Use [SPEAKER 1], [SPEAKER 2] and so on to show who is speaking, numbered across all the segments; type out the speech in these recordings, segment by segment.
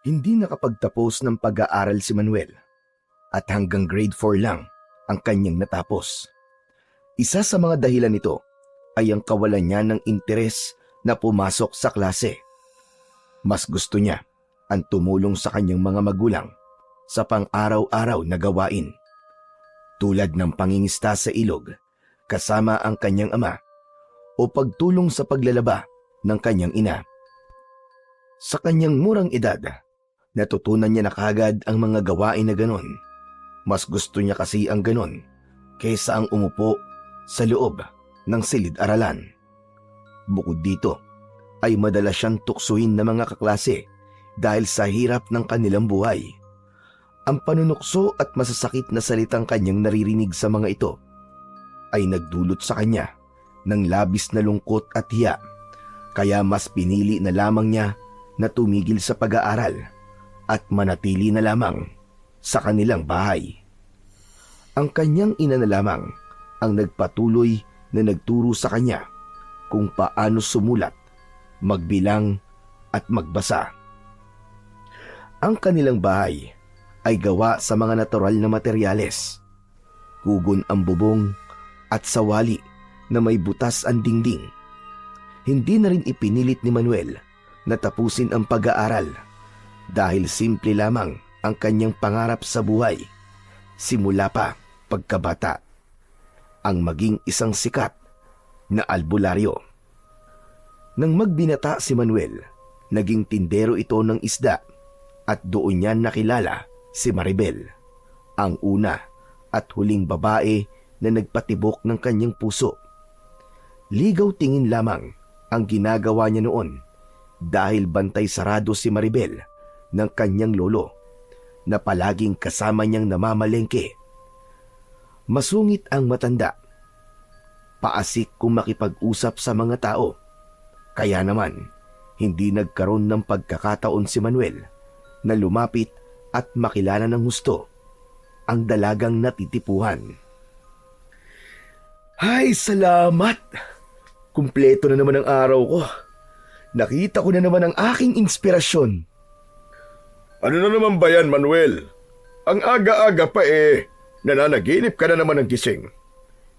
[SPEAKER 1] Hindi nakapagtapos ng pag-aaral si Manuel at hanggang grade 4 lang ang kanyang natapos. Isa sa mga dahilan nito ay ang kawalan niya ng interes na pumasok sa klase. Mas gusto niya ang tumulong sa kanyang mga magulang sa pang-araw-araw na gawain, tulad ng pangingista sa ilog kasama ang kanyang ama o pagtulong sa paglalaba ng kanyang ina. Sa kanyang murang edad, natutunan niya na kaagad ang mga gawain na ganon. Mas gusto niya kasi ang ganon kaysa ang umupo sa loob ng silid-aralan. Bukod dito, ay madalas siyang tuksuin ng mga kaklase dahil sa hirap ng kanilang buhay. Ang panunukso at masasakit na salitang kanyang naririnig sa mga ito ay nagdulot sa kanya ng labis na lungkot at hiya, kaya mas pinili na lamang niya na tumigil sa pag-aaral at manatili na lamang sa kanilang bahay. Ang kanyang ina na lamang ang nagpatuloy na nagturo sa kanya kung paano sumulat, magbilang at magbasa. Ang kanilang bahay ay gawa sa mga natural na materyales. Hugon ang bubong at sawali na may butas ang dingding. Hindi na rin ipinilit ni Manuel na tapusin ang pag-aaral dahil simple lamang ang kanyang pangarap sa buhay simula pa pagkabata, ang maging isang sikat na albularyo. Nang magbinata si Manuel, naging tindero ito ng isda at doon niya nakilala si Maribel, ang una at huling babae na nagpatibok ng kanyang puso. Ligaw tingin lamang ang ginagawa niya noon dahil bantay sarado si Maribel ng kanyang lolo na palaging kasama niyang namamalengke. Masungit ang matanda. Paasik kung makipag-usap sa mga tao. Kaya naman, hindi nagkaroon ng pagkakataon si Manuel na lumapit at makilala ng husto ang dalagang natitipuhan. Ay, salamat! Kumpleto na naman ang araw ko. Nakita ko na naman ang aking inspirasyon.
[SPEAKER 2] Ano na naman ba yan, Manuel? Ang aga-aga pa nananaginip ka na naman ng gising.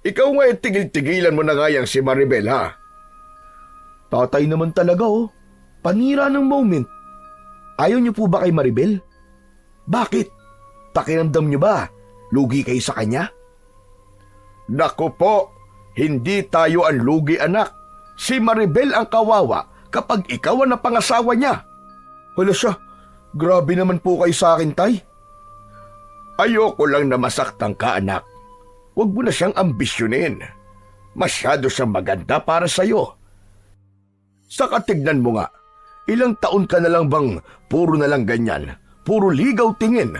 [SPEAKER 2] Ikaw nga tigil-tigilan mo na nga yang si Maribel, ha?
[SPEAKER 1] Tatay naman talaga, oh. Panira ng moment. Ayaw niyo po ba kay Maribel? Bakit? Pakiramdam niyo ba lugi kayo sa kanya?
[SPEAKER 2] Naku po, hindi tayo ang lugi, anak. Si Maribel ang kawawa kapag ikaw ang napangasawa niya.
[SPEAKER 1] Hala siya, grabe naman po kayo sa akin, tay.
[SPEAKER 2] Ayoko lang na masaktan ka, anak. Huwag mo na siyang ambisyonin. Masyado siyang maganda para sa'yo. Saka tignan mo nga, ilang taon ka na lang bang puro na lang ganyan? Puro ligaw tingin.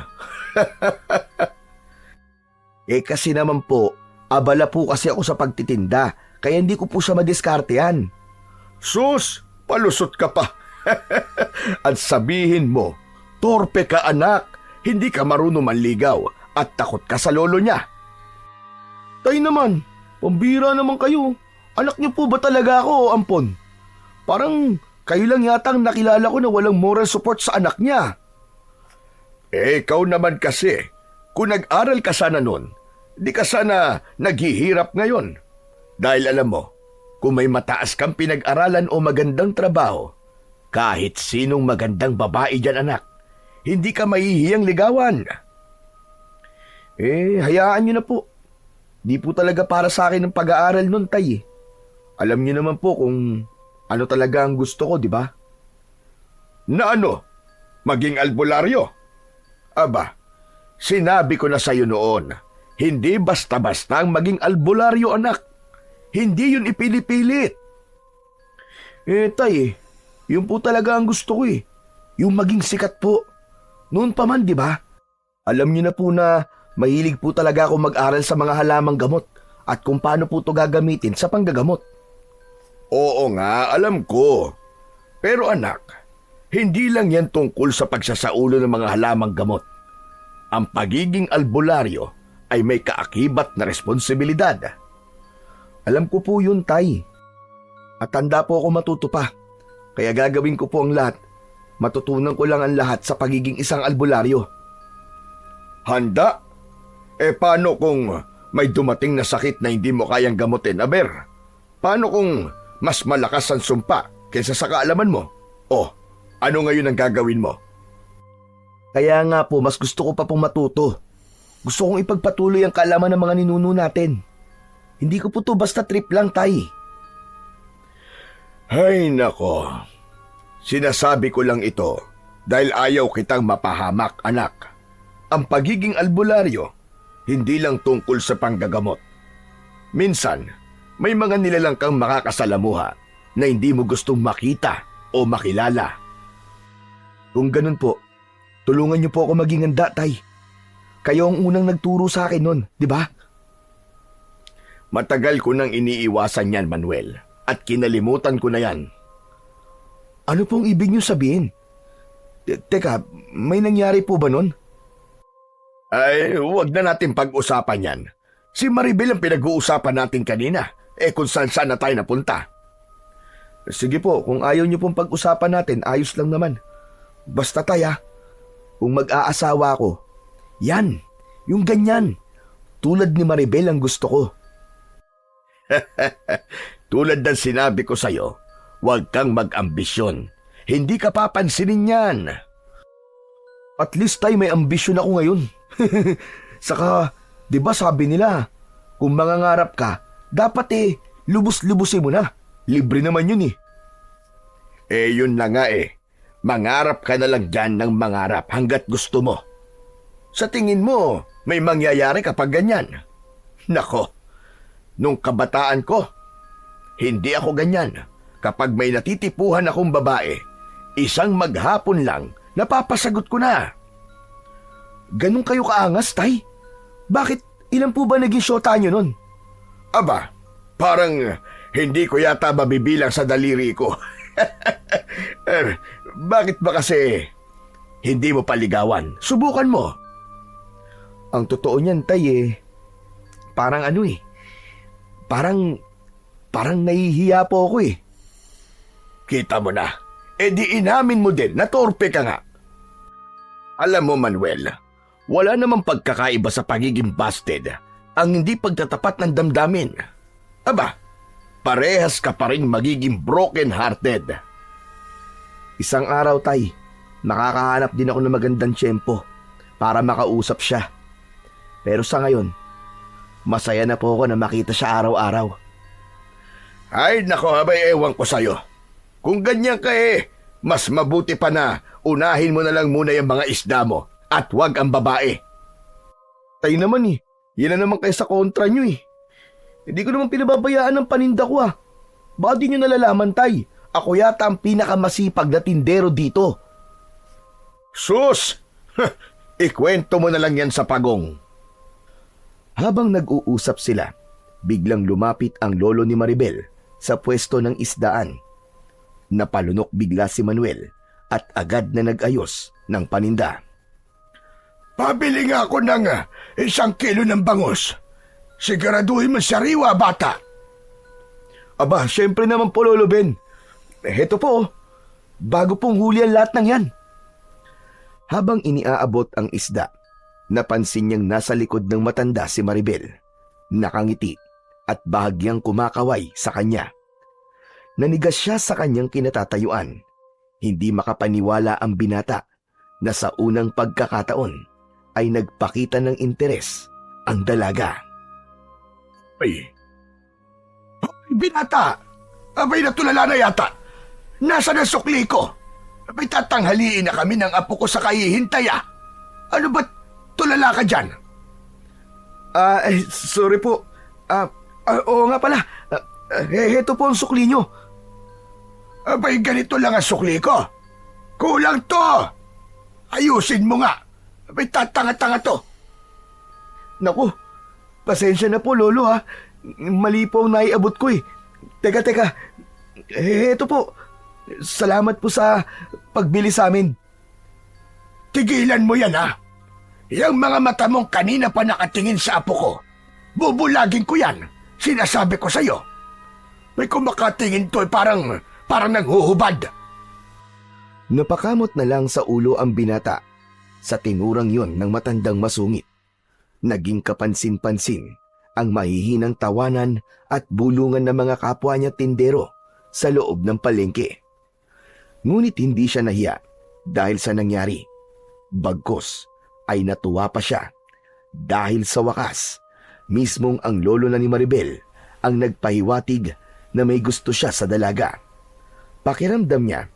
[SPEAKER 1] Kasi naman po, abala po kasi ako sa pagtitinda, kaya hindi ko po siya madiskartehan.
[SPEAKER 2] Sus, palusot ka pa. At sabihin mo, torpe ka, anak. Hindi ka marunong manligaw at takot ka sa lolo niya.
[SPEAKER 1] Tay naman, pambira naman kayo. Anak niyo po ba talaga ako o ampon? Parang kayo lang yata ang nakilala ko na walang moral support sa anak niya.
[SPEAKER 2] Ikaw naman kasi, kung nag-aral ka sana nun, di ka sana naghihirap ngayon. Dahil alam mo, kung may mataas kang pinag-aralan o magandang trabaho, kahit sinong magandang babae dyan, anak, hindi ka mahihiyang ligawan.
[SPEAKER 1] Hayaan niyo na po. Di po talaga para sa akin ang pag-aaral nun, tay. Alam niyo naman po kung ano talaga ang gusto ko, di ba?
[SPEAKER 2] Na ano? Maging albularyo? Aba, sinabi ko na sa'yo noon, hindi basta-basta ang maging albularyo, anak. Hindi yun ipinipilit.
[SPEAKER 1] Tay, yun po talaga ang gusto ko eh. Yung maging sikat po. Noon pa man, di ba? Alam niyo na po na mahilig po talaga ako mag-aral sa mga halamang gamot at kung paano po ito gagamitin sa panggagamot.
[SPEAKER 2] Oo nga, alam ko. Pero anak, hindi lang yan tungkol sa pagsasaulo ng mga halamang gamot. Ang pagiging albularyo ay may kaakibat na responsibilidad.
[SPEAKER 1] Alam ko po yun, tay. At tanda po ako matuto pa. Kaya gagawin ko po ang lahat Matutunan ko lang ang lahat sa pagiging isang albularyo.
[SPEAKER 2] Handa? Paano kung may dumating na sakit na hindi mo kayang gamutin, Aber? Paano kung mas malakas ang sumpa kaysa sa kaalaman mo? O, ano ngayon ang gagawin mo?
[SPEAKER 1] Kaya nga po, mas gusto ko pa pong matuto. Gusto kong ipagpatuloy ang kaalaman ng mga ninuno natin. Hindi ko po to basta trip lang, Tay.
[SPEAKER 2] Ay nako, sinasabi ko lang ito dahil ayaw kitang mapahamak, anak. Ang pagiging albularyo, hindi lang tungkol sa panggagamot. Minsan, may mga nilalang kang makakasalamuha na hindi mo gustong makita o makilala.
[SPEAKER 1] Kung ganun po, tulungan niyo po ako maging handa, Tay. Kayo ang unang nagturo sa akin nun, di ba?
[SPEAKER 2] Matagal ko nang iniiwasan yan, Manuel, at kinalimutan ko na yan.
[SPEAKER 1] Ano pong ibig niyo sabihin? Teka, may nangyari po ba nun?
[SPEAKER 2] Ay, huwag na natin pag-usapan yan. Si Maribel ang pinag-uusapan natin kanina, kung saan na tayo napunta.
[SPEAKER 1] Sige po, kung ayaw niyo pong pag-usapan natin, ayos lang naman. Basta, Tay, kung mag-aasawa ako, yan, yung ganyan. Tulad ni Maribel ang gusto ko.
[SPEAKER 2] Tulad ng sinabi ko sa'yo, huwag kang mag-ambisyon. Hindi ka papansinin yan.
[SPEAKER 1] At least, Tay, may ambisyon ako ngayon. Saka, di ba sabi nila, kung mangangarap ka, dapat lubos-lubusin mo na. Libre naman yun .
[SPEAKER 2] Yun na nga . Mangarap ka na lang dyan ng mangarap hanggat gusto mo. Sa tingin mo, may mangyayari kapag ganyan? Nako, nung kabataan ko, hindi ako ganyan. Kapag may natitipuhan akong babae, isang maghapon lang, napapasagot ko na.
[SPEAKER 1] Ganun kayo kaangas, Tay? Bakit ilan po ba naging syota nyo nun?
[SPEAKER 2] Aba, parang hindi ko yata mabibilang sa daliri ko. Bakit ba kasi hindi mo paligawan? Subukan mo.
[SPEAKER 1] Ang totoo niyan, Tay, parang parang nahihiya po ako .
[SPEAKER 2] Kita mo na. Di inamin mo din na torpe ka nga. Alam mo, Manuel, wala namang pagkakaiba sa pagiging busted ang hindi pagtatapat ng damdamin. Aba, parehas ka pa rin magiging broken-hearted.
[SPEAKER 1] Isang araw, Tay, makakahanap din ako ng magandang tiyempo para makausap siya. Pero sa ngayon, masaya na po ako na makita siya araw-araw.
[SPEAKER 2] Ay, nako, abay, ewan ko sa'yo. Kung ganyan ka mas mabuti pa na unahin mo na lang muna yung mga isda mo at wag ang babae.
[SPEAKER 1] Tay naman yan na naman kayo sa kontra nyo . Hindi ko naman pinababayaan ng paninda ko . Baka di nyo nalalaman, Tay. Ako yata ang pinakamasipag na tindero dito.
[SPEAKER 2] Sus! Ikwento mo na lang yan sa pagong.
[SPEAKER 1] Habang nag-uusap sila, biglang lumapit ang lolo ni Maribel sa pwesto ng isdaan. Napalunok bigla si Manuel at agad na nag-ayos ng paninda.
[SPEAKER 2] Pabili nga ako ng 1 kilo ng bangus. Siguraduhin mo sariwa, bata.
[SPEAKER 1] Aba, syempre naman po, Lolo Ben. Heto po, bago pong huli ang lahat ng yan. Habang iniaabot ang isda, napansin niyang nasa likod ng matanda si Maribel. Nakangiti at bahagyang kumakaway sa kanya. Nanigas siya sa kanyang kinatatayuan. Hindi makapaniwala ang binata na sa unang pagkakataon ay nagpakita ng interes ang dalaga.
[SPEAKER 2] Ay, binata! Abay, natulala na yata. Nasaan ang sukli ko? Abay, tatanghaliin na kami ng apo ko sa kahihintay . Ano ba't tulala ka dyan?
[SPEAKER 1] Sorry po. Oo nga pala. Heto po ang sukli nyo.
[SPEAKER 2] Abay, ganito lang ang sukli ko. Kulang to. Ayusin mo nga. Abay, tatanga-tanga to.
[SPEAKER 1] Naku, pasensya na po, Lolo . Mali po ang naiabot ko . Teka. Heto po. Salamat po sa pagbili sa amin.
[SPEAKER 2] Tigilan mo yan, . Yung mga mata mong kanina pa nakatingin sa apo ko, bubulagin ko yan. Sinasabi ko sa'yo. May kumakatingin to parang nanghuhubad.
[SPEAKER 1] Napakamot na lang sa ulo ang binata sa tingurang yon ng matandang masungit. Naging kapansin-pansin ang mahihinang tawanan at bulungan ng mga kapwa niya tindero sa loob ng palengke. Ngunit hindi siya nahiya dahil sa nangyari. Bagkus ay natuwa pa siya dahil sa wakas, mismong ang lolo na ni Maribel ang nagpahiwatig na may gusto siya sa dalaga. Pakiramdam niya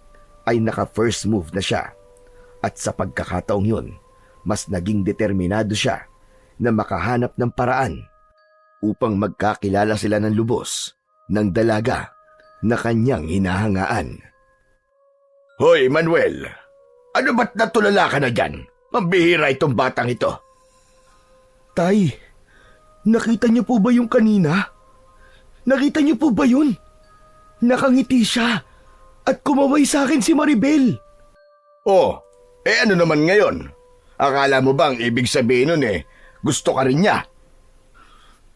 [SPEAKER 1] ay naka-first move na siya at sa pagkakataong yun, mas naging determinado siya na makahanap ng paraan upang magkakilala sila ng lubos ng dalaga na kanyang hinahangaan.
[SPEAKER 2] Hoy, Manuel! Ano ba't natulala ka na dyan? Pambihira itong batang ito.
[SPEAKER 1] Tay, nakita niyo po ba yung kanina? Nakita niyo po ba yun? Nakangiti siya at kumaway sa akin si Maribel.
[SPEAKER 2] Oh, ano naman ngayon? Akala mo bang ibig sabihin nun gusto ka rin niya?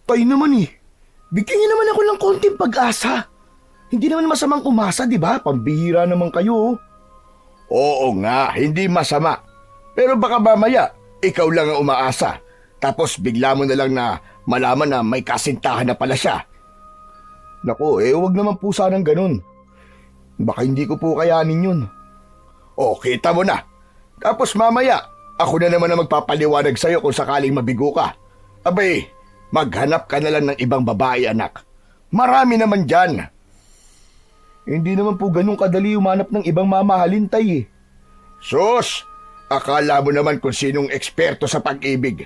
[SPEAKER 1] Tay naman bigyan niyo naman ako ng konting pag-asa. Hindi naman masamang umasa, di ba? Pambihira naman kayo.
[SPEAKER 2] Oo nga, hindi masama. Pero baka mamaya, ikaw lang ang umaasa. Tapos bigla mo na lang na malaman na may kasintahan na pala siya.
[SPEAKER 1] Naku, wag naman po sanang ganun. Baka hindi ko po kayanin yun.
[SPEAKER 2] O, kita mo na. Tapos mamaya, ako na naman ang magpapaliwanag sa'yo kung sakaling mabigo ka. Abay, maghanap ka na lang ng ibang babae, anak. Marami naman dyan.
[SPEAKER 1] Hindi naman po ganun kadali umanap ng ibang mamahalin, tay.
[SPEAKER 2] Sus! Akala mo naman kung sinong eksperto sa pag-ibig.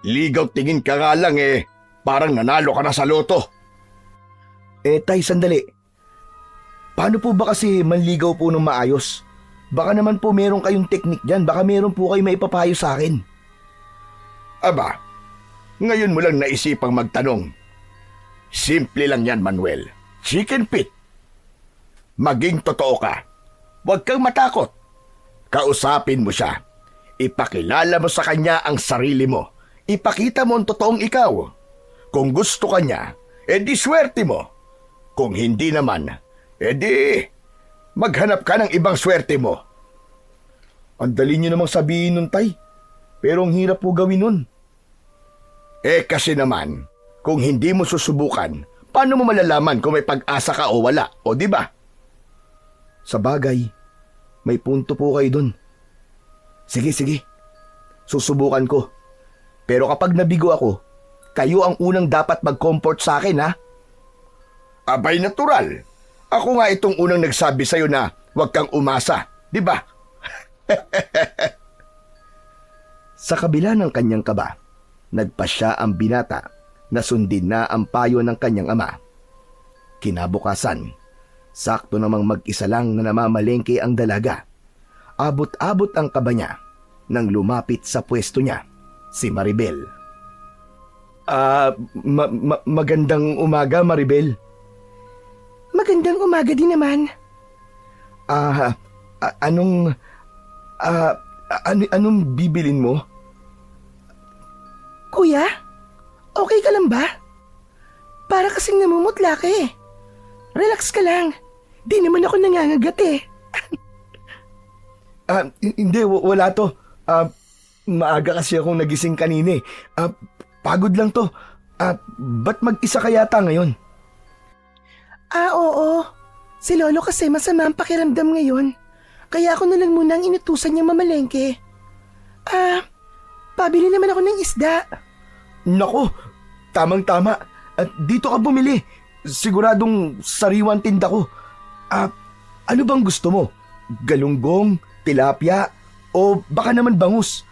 [SPEAKER 2] Ligaw tingin ka nga lang parang nanalo ka na sa loto.
[SPEAKER 1] Tay, sandali. Paano po ba kasi manligaw po ng maayos? Baka naman po meron kayong teknik dyan. Baka meron po kayo maipapayo sa akin.
[SPEAKER 2] Aba, ngayon mo lang naisipang magtanong. Simple lang yan, Manuel. Chicken feet. Maging totoo ka. Huwag kang matakot. Kausapin mo siya. Ipakilala mo sa kanya ang sarili mo. Ipakita mo ang totoong ikaw. Kung gusto ka niya, edi swerte mo. Kung hindi naman, edi maghanap ka ng ibang swerte mo.
[SPEAKER 1] Ang dali niyo namang sabihin nun, tay. Pero ang hirap po gawin nun.
[SPEAKER 2] Kasi naman, kung hindi mo susubukan, paano mo malalaman kung may pag-asa ka o wala, o di ba?
[SPEAKER 1] Sa bagay, may punto po kayo dun. Sige. Susubukan ko. Pero kapag nabigo ako, kayo ang unang dapat mag-comfort sa akin, ha?
[SPEAKER 2] Abay, natural. Ako nga itong unang nagsabi sa'yo na huwag kang umasa, di ba?
[SPEAKER 1] Sa kabila ng kanyang kaba, nagpasya ang binata na sundin na ang payo ng kanyang ama. Kinabukasan, sakto namang mag-isa lang na namamalengke ang dalaga. Abot-abot ang kaba niya nang lumapit sa pwesto niya si Maribel. Magandang umaga, Maribel.
[SPEAKER 3] Magandang umaga din naman.
[SPEAKER 1] Anong bibilin mo?
[SPEAKER 3] Kuya, okay ka lang ba? Para kasing namumutla ka Relax ka lang. Di naman ako nangangagat
[SPEAKER 1] Hindi, wala to. Maaga kasi akong nagising kanina pagod lang to. Ba't mag-isa ka yata ngayon?
[SPEAKER 3] Oo. Si Lolo kasi masama ang pakiramdam ngayon. Kaya ako na lang muna ang inutusan niyang mamalengke. Pabili naman ako ng isda.
[SPEAKER 1] Nako, tamang-tama. Dito ka bumili. Siguradong sariwan tinda ko. Ano bang gusto mo? Galunggong, tilapia, o baka naman bangus?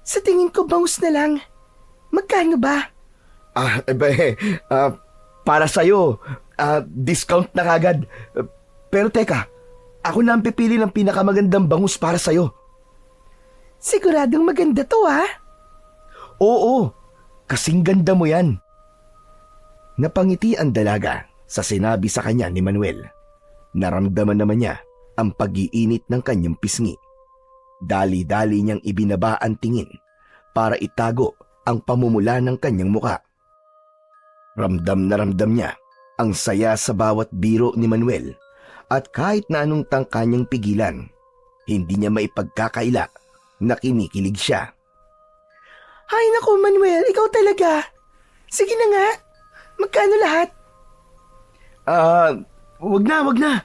[SPEAKER 3] Sa tingin ko bangus na lang. Magkano ba?
[SPEAKER 1] Para sa'yo, discount na kagad. Pero teka, ako na ang pipili ng pinakamagandang bangus para sa'yo.
[SPEAKER 3] Siguradong maganda to
[SPEAKER 1] Oo, kasing ganda mo yan. Napangiti ang dalaga sa sinabi sa kanya ni Manuel. Naramdaman naman niya ang pag-iinit ng kanyang pisngi. Dali-dali niyang ibinaba ang tingin para itago ang pamumula ng kanyang muka. Ramdam na ramdam niya ang saya sa bawat biro ni Manuel At kahit na anong tangka niyang pigilan, hindi niya maipagkakaila na kinikilig siya.
[SPEAKER 3] Ay naku, Manuel, ikaw talaga. Sige na nga. Magkano lahat?
[SPEAKER 1] Wag na.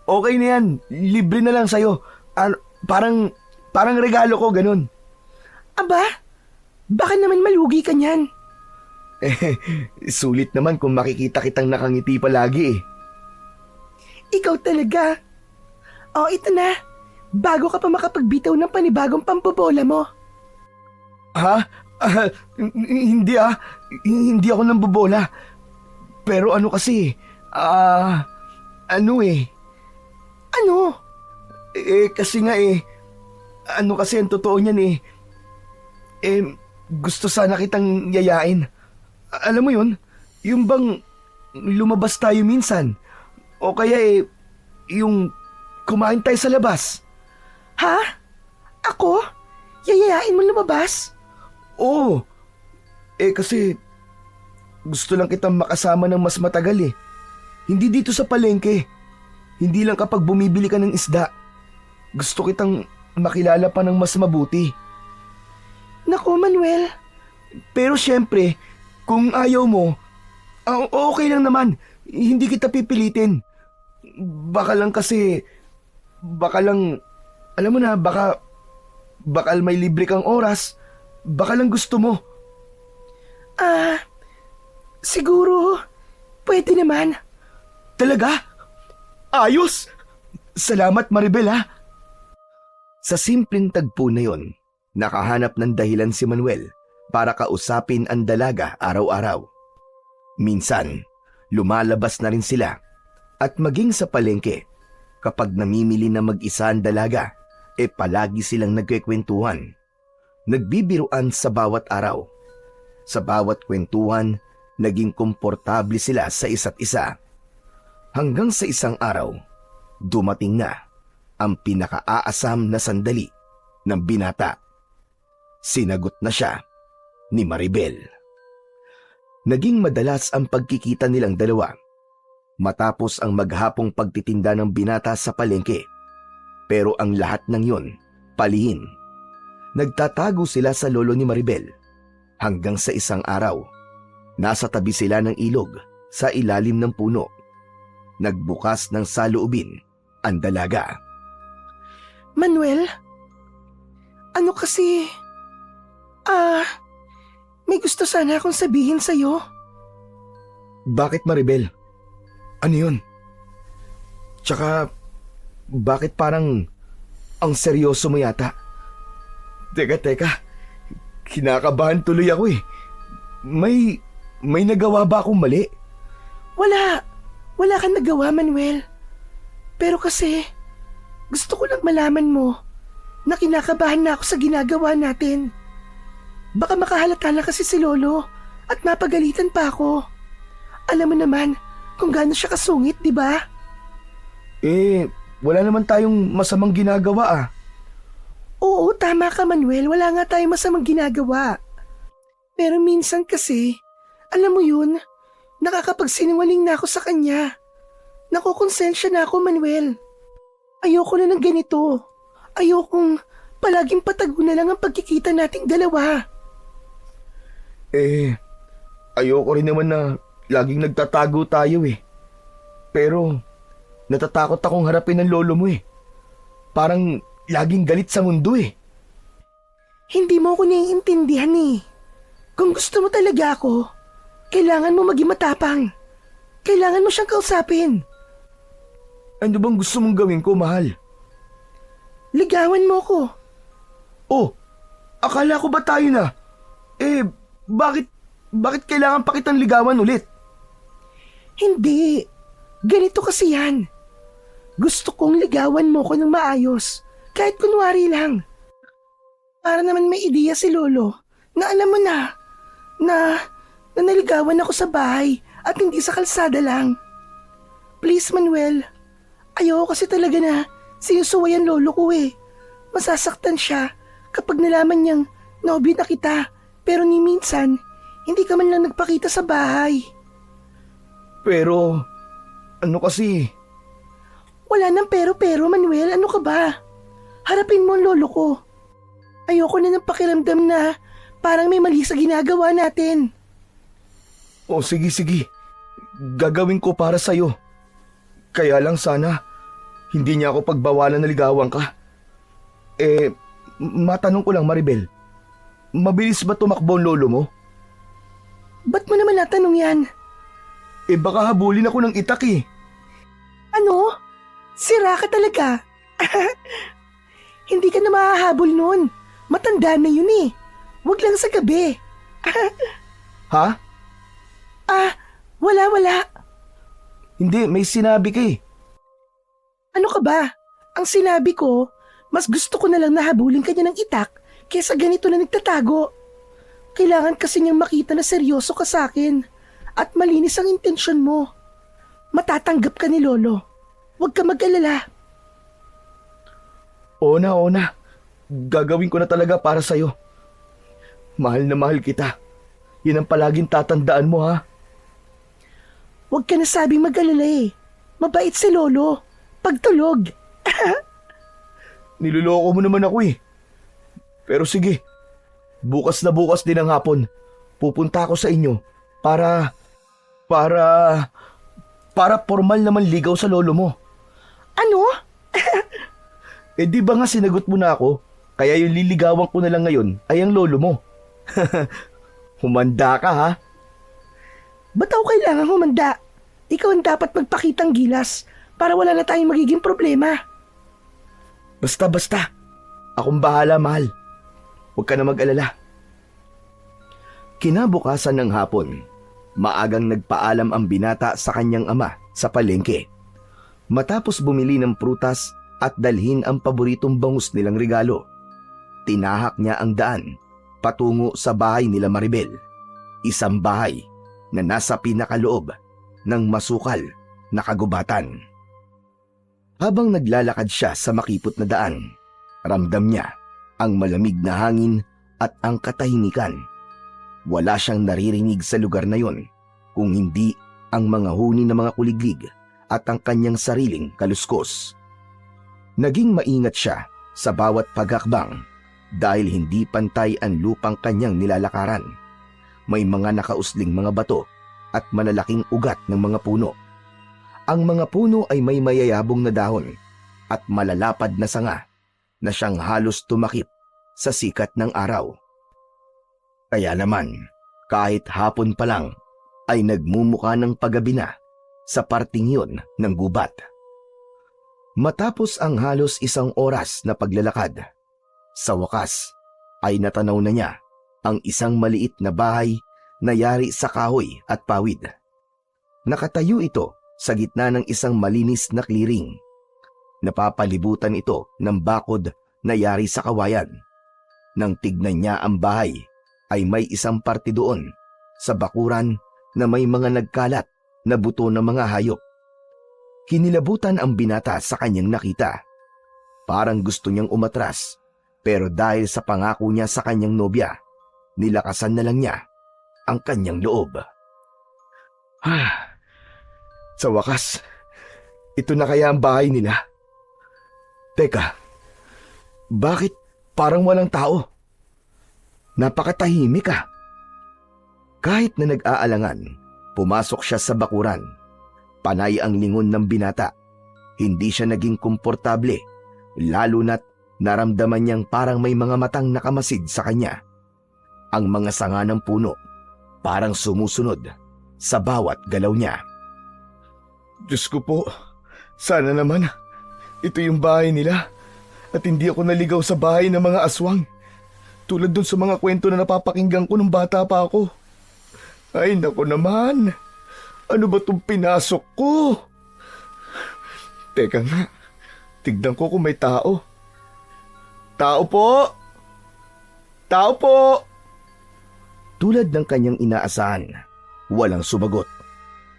[SPEAKER 1] Okay na yan. Libre na lang sa'yo. Parang regalo ko, ganun.
[SPEAKER 3] Aba, baka naman malugi ka niyan.
[SPEAKER 1] Sulit naman kung makikita kitang nakangiti palagi eh.
[SPEAKER 3] Ikaw talaga. O, ito na. Bago ka pa makapagbitaw ng panibagong pambobola mo.
[SPEAKER 1] Ha? Hindi Hindi ako nambobola. Pero ano kasi, ano eh.
[SPEAKER 3] Ano?
[SPEAKER 1] Kasi nga ano kasi ang totoo niyan gusto sana kitang yayain. Alam mo yun, yung bang lumabas tayo minsan. O kaya yung kumain tayo sa labas.
[SPEAKER 3] Ha? Ako? Yayayain mo lumabas?
[SPEAKER 1] Oo. Kasi gusto lang kitang makasama ng mas matagal eh. Hindi dito sa palengke. Hindi lang kapag bumibili ka ng isda. Gusto kitang makilala pa ng mas mabuti.
[SPEAKER 3] Naku, Manuel.
[SPEAKER 1] Pero syempre, kung ayaw mo, okay lang naman. Hindi kita pipilitin. Baka lang, alam mo na, baka may libre kang oras. Baka lang gusto mo.
[SPEAKER 3] Siguro, pwede naman.
[SPEAKER 1] Talaga? Ayos! Salamat, Maribel ha. Sa simpleng tagpo na yon, nakahanap ng dahilan si Manuel para kausapin ang dalaga araw-araw. Minsan, lumalabas na rin sila at maging sa palengke, kapag namimili na mag-isa ang dalaga, palagi silang nagkikwentuhan. Nagbibiruan sa bawat araw. Sa bawat kwentuhan, naging komportable sila sa isa't isa. Hanggang sa isang araw, dumating na ang pinakaaasam na sandali ng binata. Sinagot na siya ni Maribel. Naging madalas ang pagkikita nilang dalawa matapos ang maghapong pagtitinda ng binata sa palengke. Pero ang lahat ng yon, palihim. Nagtatago sila sa lolo ni Maribel hanggang sa isang araw. Nasa tabi sila ng ilog sa ilalim ng puno. Nagbukas ng saloobin ang dalaga.
[SPEAKER 3] Manuel? Ano kasi... may gusto sana akong sabihin sa'yo.
[SPEAKER 1] Bakit, Maribel? Ano yun? Tsaka, bakit parang ang seryoso mo yata? Teka. Kinakabahan tuloy ako eh. May nagawa ba akong mali?
[SPEAKER 3] Wala kang nagawa, Manuel. Pero kasi, gusto ko lang malaman mo na kinakabahan na ako sa ginagawa natin. Baka makahalata na kasi si Lolo at mapagalitan pa ako. Alam mo naman kung gaano siya kasungit, di ba?
[SPEAKER 1] Wala naman tayong masamang ginagawa ah.
[SPEAKER 3] Oo, tama ka, Manuel. Wala nga tayong masamang ginagawa. Pero minsan kasi, alam mo yun, nakakapagsinungaling na ako sa kanya. Nakukonsensya na ako, Manuel. Ayoko na ng ganito. Ayokong palaging patago na lang ang pagkikita nating dalawa.
[SPEAKER 1] Ayoko rin naman na laging nagtatago tayo eh. Pero natatakot akong harapin ng lolo mo eh. Parang laging galit sa mundo eh.
[SPEAKER 3] Hindi mo ako naiintindihan eh. Kung gusto mo talaga ako, kailangan mo maging matapang. Kailangan mo siyang kausapin.
[SPEAKER 1] Ano bang gusto mong gawin ko, mahal?
[SPEAKER 3] Ligawan mo ko.
[SPEAKER 1] Oh, akala ko ba tayo na? Bakit kailangan pa kitang ligawan ulit?
[SPEAKER 3] Hindi. Ganito kasi yan. Gusto kong ligawan mo ko ng maayos. Kahit kunwari lang. Para naman may ideya si Lolo na alam mo na naligawan ako sa bahay at hindi sa kalsada lang. Please, Manuel. Ayoko kasi talaga na sinusuwayan lolo ko eh. Masasaktan siya kapag nalaman niyang nobyo na kita. Pero ni minsan, hindi ka man lang nagpakita sa bahay.
[SPEAKER 1] Pero, ano kasi?
[SPEAKER 3] Wala nang pero-pero, Manuel. Ano ka ba? Harapin mo ang lolo ko. Ayoko na ng pakiramdam na parang may mali sa ginagawa natin.
[SPEAKER 1] O sige. Gagawin ko para sa'yo. Kaya lang sana, hindi niya ako pagbawalan na ligawan ka. Matanong ko lang, Maribel. Mabilis ba tumakbo ang lolo mo?
[SPEAKER 3] Ba't mo naman natanong yan?
[SPEAKER 1] Baka habulin ako ng itak eh.
[SPEAKER 3] Ano? Sira ka talaga. Hindi ka na mahahabol nun. Matanda na yun eh. Huwag lang sa gabi.
[SPEAKER 1] Ha?
[SPEAKER 3] Wala.
[SPEAKER 1] Hindi, may sinabi ka eh.
[SPEAKER 3] Ano ka ba? Ang sinabi ko, mas gusto ko na lang nahabulin ka niya ng itak kesa ganito na nagtatago. Kailangan kasi niyang makita na seryoso ka sa akin at malinis ang intensyon mo. Matatanggap ka ni Lolo. Huwag ka mag-alala.
[SPEAKER 1] Oo na. Gagawin ko na talaga para sa'yo. Mahal na mahal kita. Yan ang palaging tatandaan mo, ha?
[SPEAKER 3] Huwag ka na sabing mag-alala eh. Mabait si Lolo. Pagtulog.
[SPEAKER 1] Niloloko mo naman ako eh. Pero sige, bukas na bukas din ang hapon. Pupunta ako sa inyo para formal naman ligaw sa lolo mo.
[SPEAKER 3] Ano?
[SPEAKER 1] Di ba nga sinagot mo na ako? Kaya yung liligawan ko na lang ngayon ay ang lolo mo. Humanda ka, ha?
[SPEAKER 3] Ba't ako kailangan humanda? Ikaw ang dapat magpakitang gilas para wala na tayong magiging problema.
[SPEAKER 1] Basta. Akong bahala, mahal. Huwag ka na mag-alala. Kinabukasan ng hapon, maagang nagpaalam ang binata sa kanyang ama sa palengke. Matapos bumili ng prutas at dalhin ang paboritong bangus nilang regalo, tinahak niya ang daan patungo sa bahay nila Maribel. Isang bahay na nasa pinakaloob ng masukal na kagubatan. Habang naglalakad siya sa makipot na daan, ramdam niya ang malamig na hangin at ang katahimikan. Wala siyang naririnig sa lugar na yon kung hindi ang mga huni ng mga kuliglig at ang kanyang sariling kaluskos. Naging maingat siya sa bawat paghakbang dahil hindi pantay ang lupang kanyang nilalakaran. May mga nakausling mga bato at malalaking ugat ng mga puno. Ang mga puno ay may mayayabong na dahon at malalapad na sanga na siyang halos tumakip sa sikat ng araw. Kaya naman, kahit hapon pa lang, ay nagmumukha ng paggabi na sa parting yun ng gubat. Matapos ang halos 1 oras na paglalakad, sa wakas ay natanaw na niya ang isang maliit na bahay na yari sa kahoy at pawid. Nakatayo ito sa gitna ng isang malinis na clearing. Napapalibutan ito ng bakod na yari sa kawayan. Nang tignan niya ang bahay, ay may isang parte doon sa bakuran na may mga nagkalat na buto ng mga hayop. Kinilabutan ang binata sa kanyang nakita. Parang gusto niyang umatras, pero dahil sa pangako niya sa kanyang nobya, nilakasan na lang niya ang kanyang loob. Sa wakas, ito na kaya ang bahay nila? Teka, bakit parang walang tao? Napakatahimik ah. Kahit na nag-aalangan, pumasok siya sa bakuran. Panay ang lingon ng binata. Hindi siya naging komportable, lalo na't naramdaman niyang parang may mga matang nakamasid sa kanya. Ang mga sanga ng puno parang sumusunod sa bawat galaw niya. Diyos ko po, sana naman ito yung bahay nila at hindi ako naligaw sa bahay ng mga aswang. Tulad dun sa mga kwento na napapakinggan ko nung bata pa ako. Ay nako naman, ano ba itong pinasok ko? Teka nga, tignan ko kung may tao. Tao po! Tao po! Tulad ng kanyang inaasahan, walang sumagot.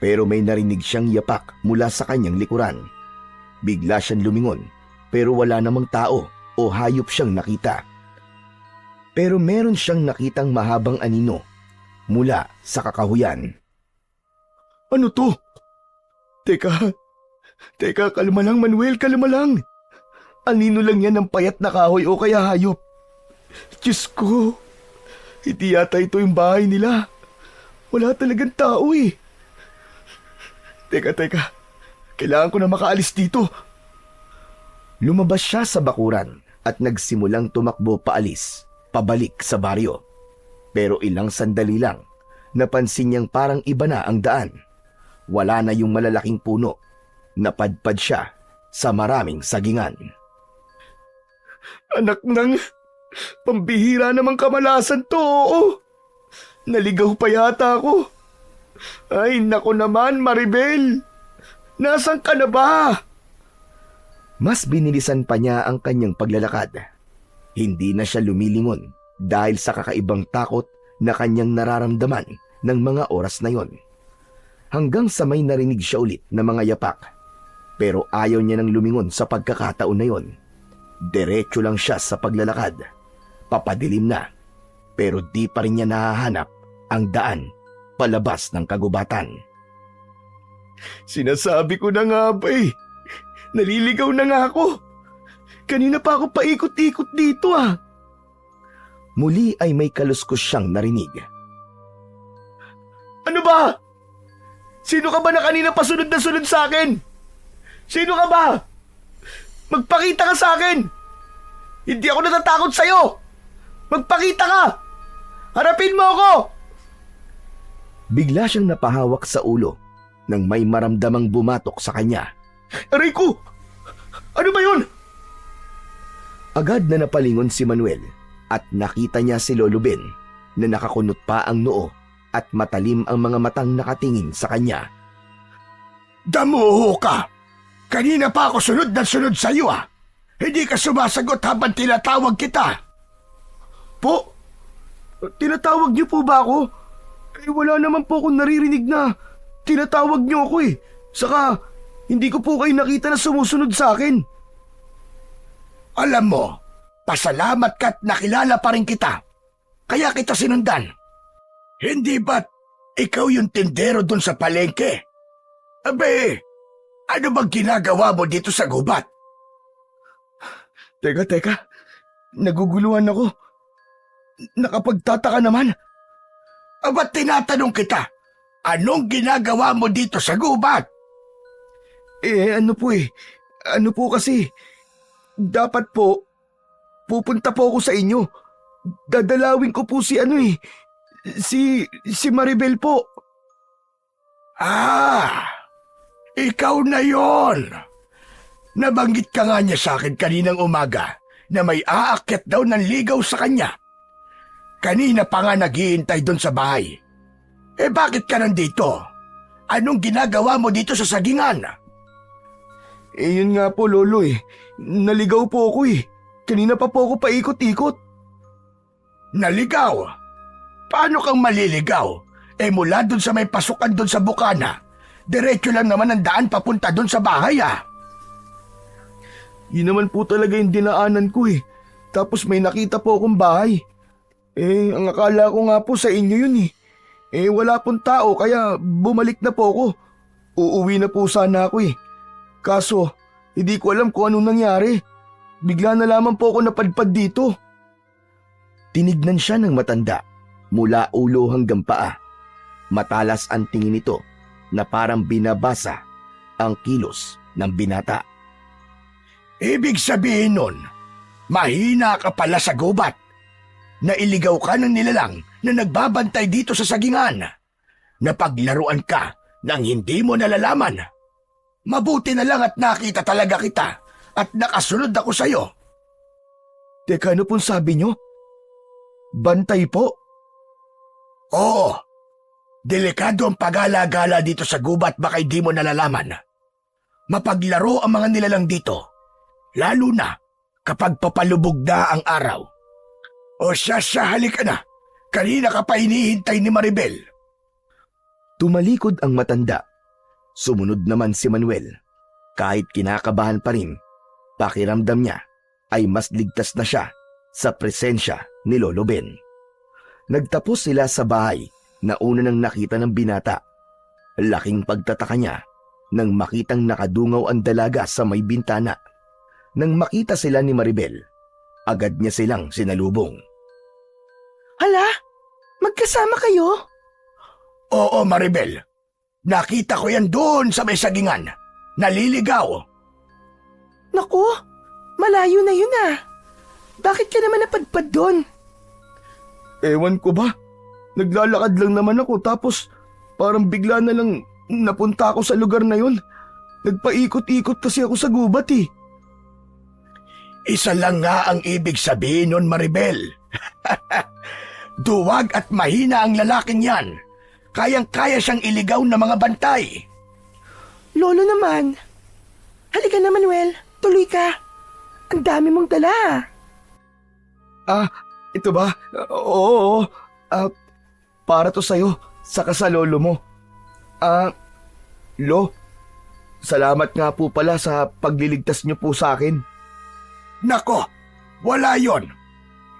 [SPEAKER 1] Pero may narinig siyang yapak mula sa kanyang likuran. Bigla siyang lumingon, pero wala namang tao o hayop siyang nakita. Pero meron siyang nakitang mahabang anino mula sa kakahuyan. Ano to? Teka, Teka, kalma lang Manuel, kalma lang. Anino lang yan ng payat na kahoy o kaya hayop. Diyos ko, hindi yata ito yung bahay nila. Wala talagang tao eh. Teka, kailangan ko na makaalis dito. Lumabas siya sa bakuran at nagsimulang tumakbo paalis, pabalik sa baryo. Pero ilang sandali lang, napansin niyang parang iba na ang daan. Wala na yung malalaking puno. Napadpad siya sa maraming sagingan. Anak ng pambihira namang kamalasan to, oo. Naligaw pa yata ako. Ay, nako naman, Maribel. Nasaan ka na ba? Mas binilisan pa niya ang kanyang paglalakad. Hindi na siya lumilingon dahil sa kakaibang takot na kanyang nararamdaman ng mga oras na yon. Hanggang sa may narinig siya ulit na mga yapak. Pero ayaw niya nang lumingon sa pagkakataon na yon. Diretso lang siya sa paglalakad. Papadilim na. Pero di pa rin niya nahahanap ang daan palabas ng kagubatan. Sinasabi ko na nga ba eh. Naliligaw na nga ako. Kanina pa ako paikot-ikot dito ah. Muli ay may kaluskos siyang narinig. Ano ba? Sino ka ba na kanina pasunod na sunod sa akin? Sino ka ba? Magpakita ka sa akin. Hindi ako natatakot sa'yo. Magpakita ka. Harapin mo ako. Bigla siyang napahawak sa ulo nang may maramdamang bumatok sa kanya. Aray ko! Ano ba yun? Agad na napalingon si Manuel at nakita niya si Lolo Ben na nakakunot pa ang noo at matalim ang mga matang nakatingin sa kanya.
[SPEAKER 2] Damuho ka! Kanina pa ako sunod na sunod sa iyo ah! Hindi ka sumasagot habang tinatawag kita!
[SPEAKER 1] Po? Tinatawag niyo po ba ako? Eh wala naman po akong naririnig na tinatawag niyo ako eh. Saka hindi ko po kayo nakita na sumusunod sa akin.
[SPEAKER 2] Alam mo, pasalamat ka at nakilala pa rin kita. Kaya kita sinundan. Hindi ba't ikaw yung tindero dun sa palengke? Abe, ano bang ginagawa mo dito sa gubat?
[SPEAKER 1] Teka. Naguguluhan ako. Nakapagtataka naman.
[SPEAKER 2] Ba't tinatanong kita, anong ginagawa mo dito sa gubat?
[SPEAKER 1] Ano po kasi, dapat po, pupunta po ako sa inyo. Dadalawin ko po si Maribel po.
[SPEAKER 2] Ah, ikaw na yon. Nabanggit ka nga niya sa akin kaninang umaga na may aakyat daw ng ligaw sa kanya. Kanina pa nga naghihintay doon sa bahay. Bakit ka nandito? Anong ginagawa mo dito sa sagingan?
[SPEAKER 1] Yun nga po, Lolo eh. Naligaw po ako eh. Kanina pa po ako paikot-ikot.
[SPEAKER 2] Naligaw? Paano kang maliligaw? Mula dun sa may pasukan dun sa bukana, diretso lang naman ang daan papunta dun sa bahay ah.
[SPEAKER 1] Yun naman po talaga yung dinaanan ko eh. Tapos may nakita po akong bahay. Ang akala ko nga po sa inyo yun eh. Wala pong tao kaya bumalik na po ako. Uuwi na po sana ako eh. Kaso, hindi ko alam kung anong nangyari. Bigla na lamang po ako napadpad dito. Tinignan siya ng matanda mula ulo hanggang paa. Matalas ang tingin nito na parang binabasa ang kilos ng binata.
[SPEAKER 2] Ibig sabihin nun, mahina ka pala sa gubat. Nailigaw ka ng nilalang na nagbabantay dito sa sagingan. Napaglaruan ka nang hindi mo nalalaman. Mabuti na lang at nakita talaga kita at nakasunod ako sa'yo.
[SPEAKER 1] Teka, ano pong sabi nyo? Bantay po?
[SPEAKER 2] Oo. Delikado ang pag-alagala dito sa gubat baka hindi mo nalalaman. Mapaglaro ang mga nilalang dito. Lalo na kapag papalubog na ang araw. O siya, halika na. Kanina ka pa hinihintay ni Maribel.
[SPEAKER 1] Tumalikod ang matanda. Sumunod naman si Manuel. Kahit kinakabahan pa rin, pakiramdam niya ay mas ligtas na siya sa presensya ni Lolo Ben. Nagtapos sila sa bahay na una nang nakita ng binata. Laking pagtataka niya nang makitang nakadungaw ang dalaga sa may bintana. Nang makita sila ni Maribel, agad niya silang sinalubong.
[SPEAKER 3] Hala, magkasama kayo?
[SPEAKER 2] Oo, Maribel. Nakita ko yan doon sa may sagingan. Naliligaw.
[SPEAKER 3] Naku, malayo na yun ah. Bakit ka naman napadpad doon?
[SPEAKER 1] Ewan ko ba? Naglalakad lang naman ako tapos parang bigla na lang napunta ako sa lugar na yun. Nagpaikot-ikot kasi ako sa gubat eh.
[SPEAKER 2] Isa lang nga ang ibig sabihin nun, Maribel. Duwag at mahina ang lalaking yan. Kayang-kaya siyang iligaw ng mga bantay.
[SPEAKER 3] Lolo naman. Halika na, Manuel. Tuloy ka. Ang dami mong dala.
[SPEAKER 1] Ito ba? Oo. Para to sa'yo, saka sa lolo mo. Lo, salamat nga po pala sa pagliligtas niyo po sa akin.
[SPEAKER 2] Nako, wala yon.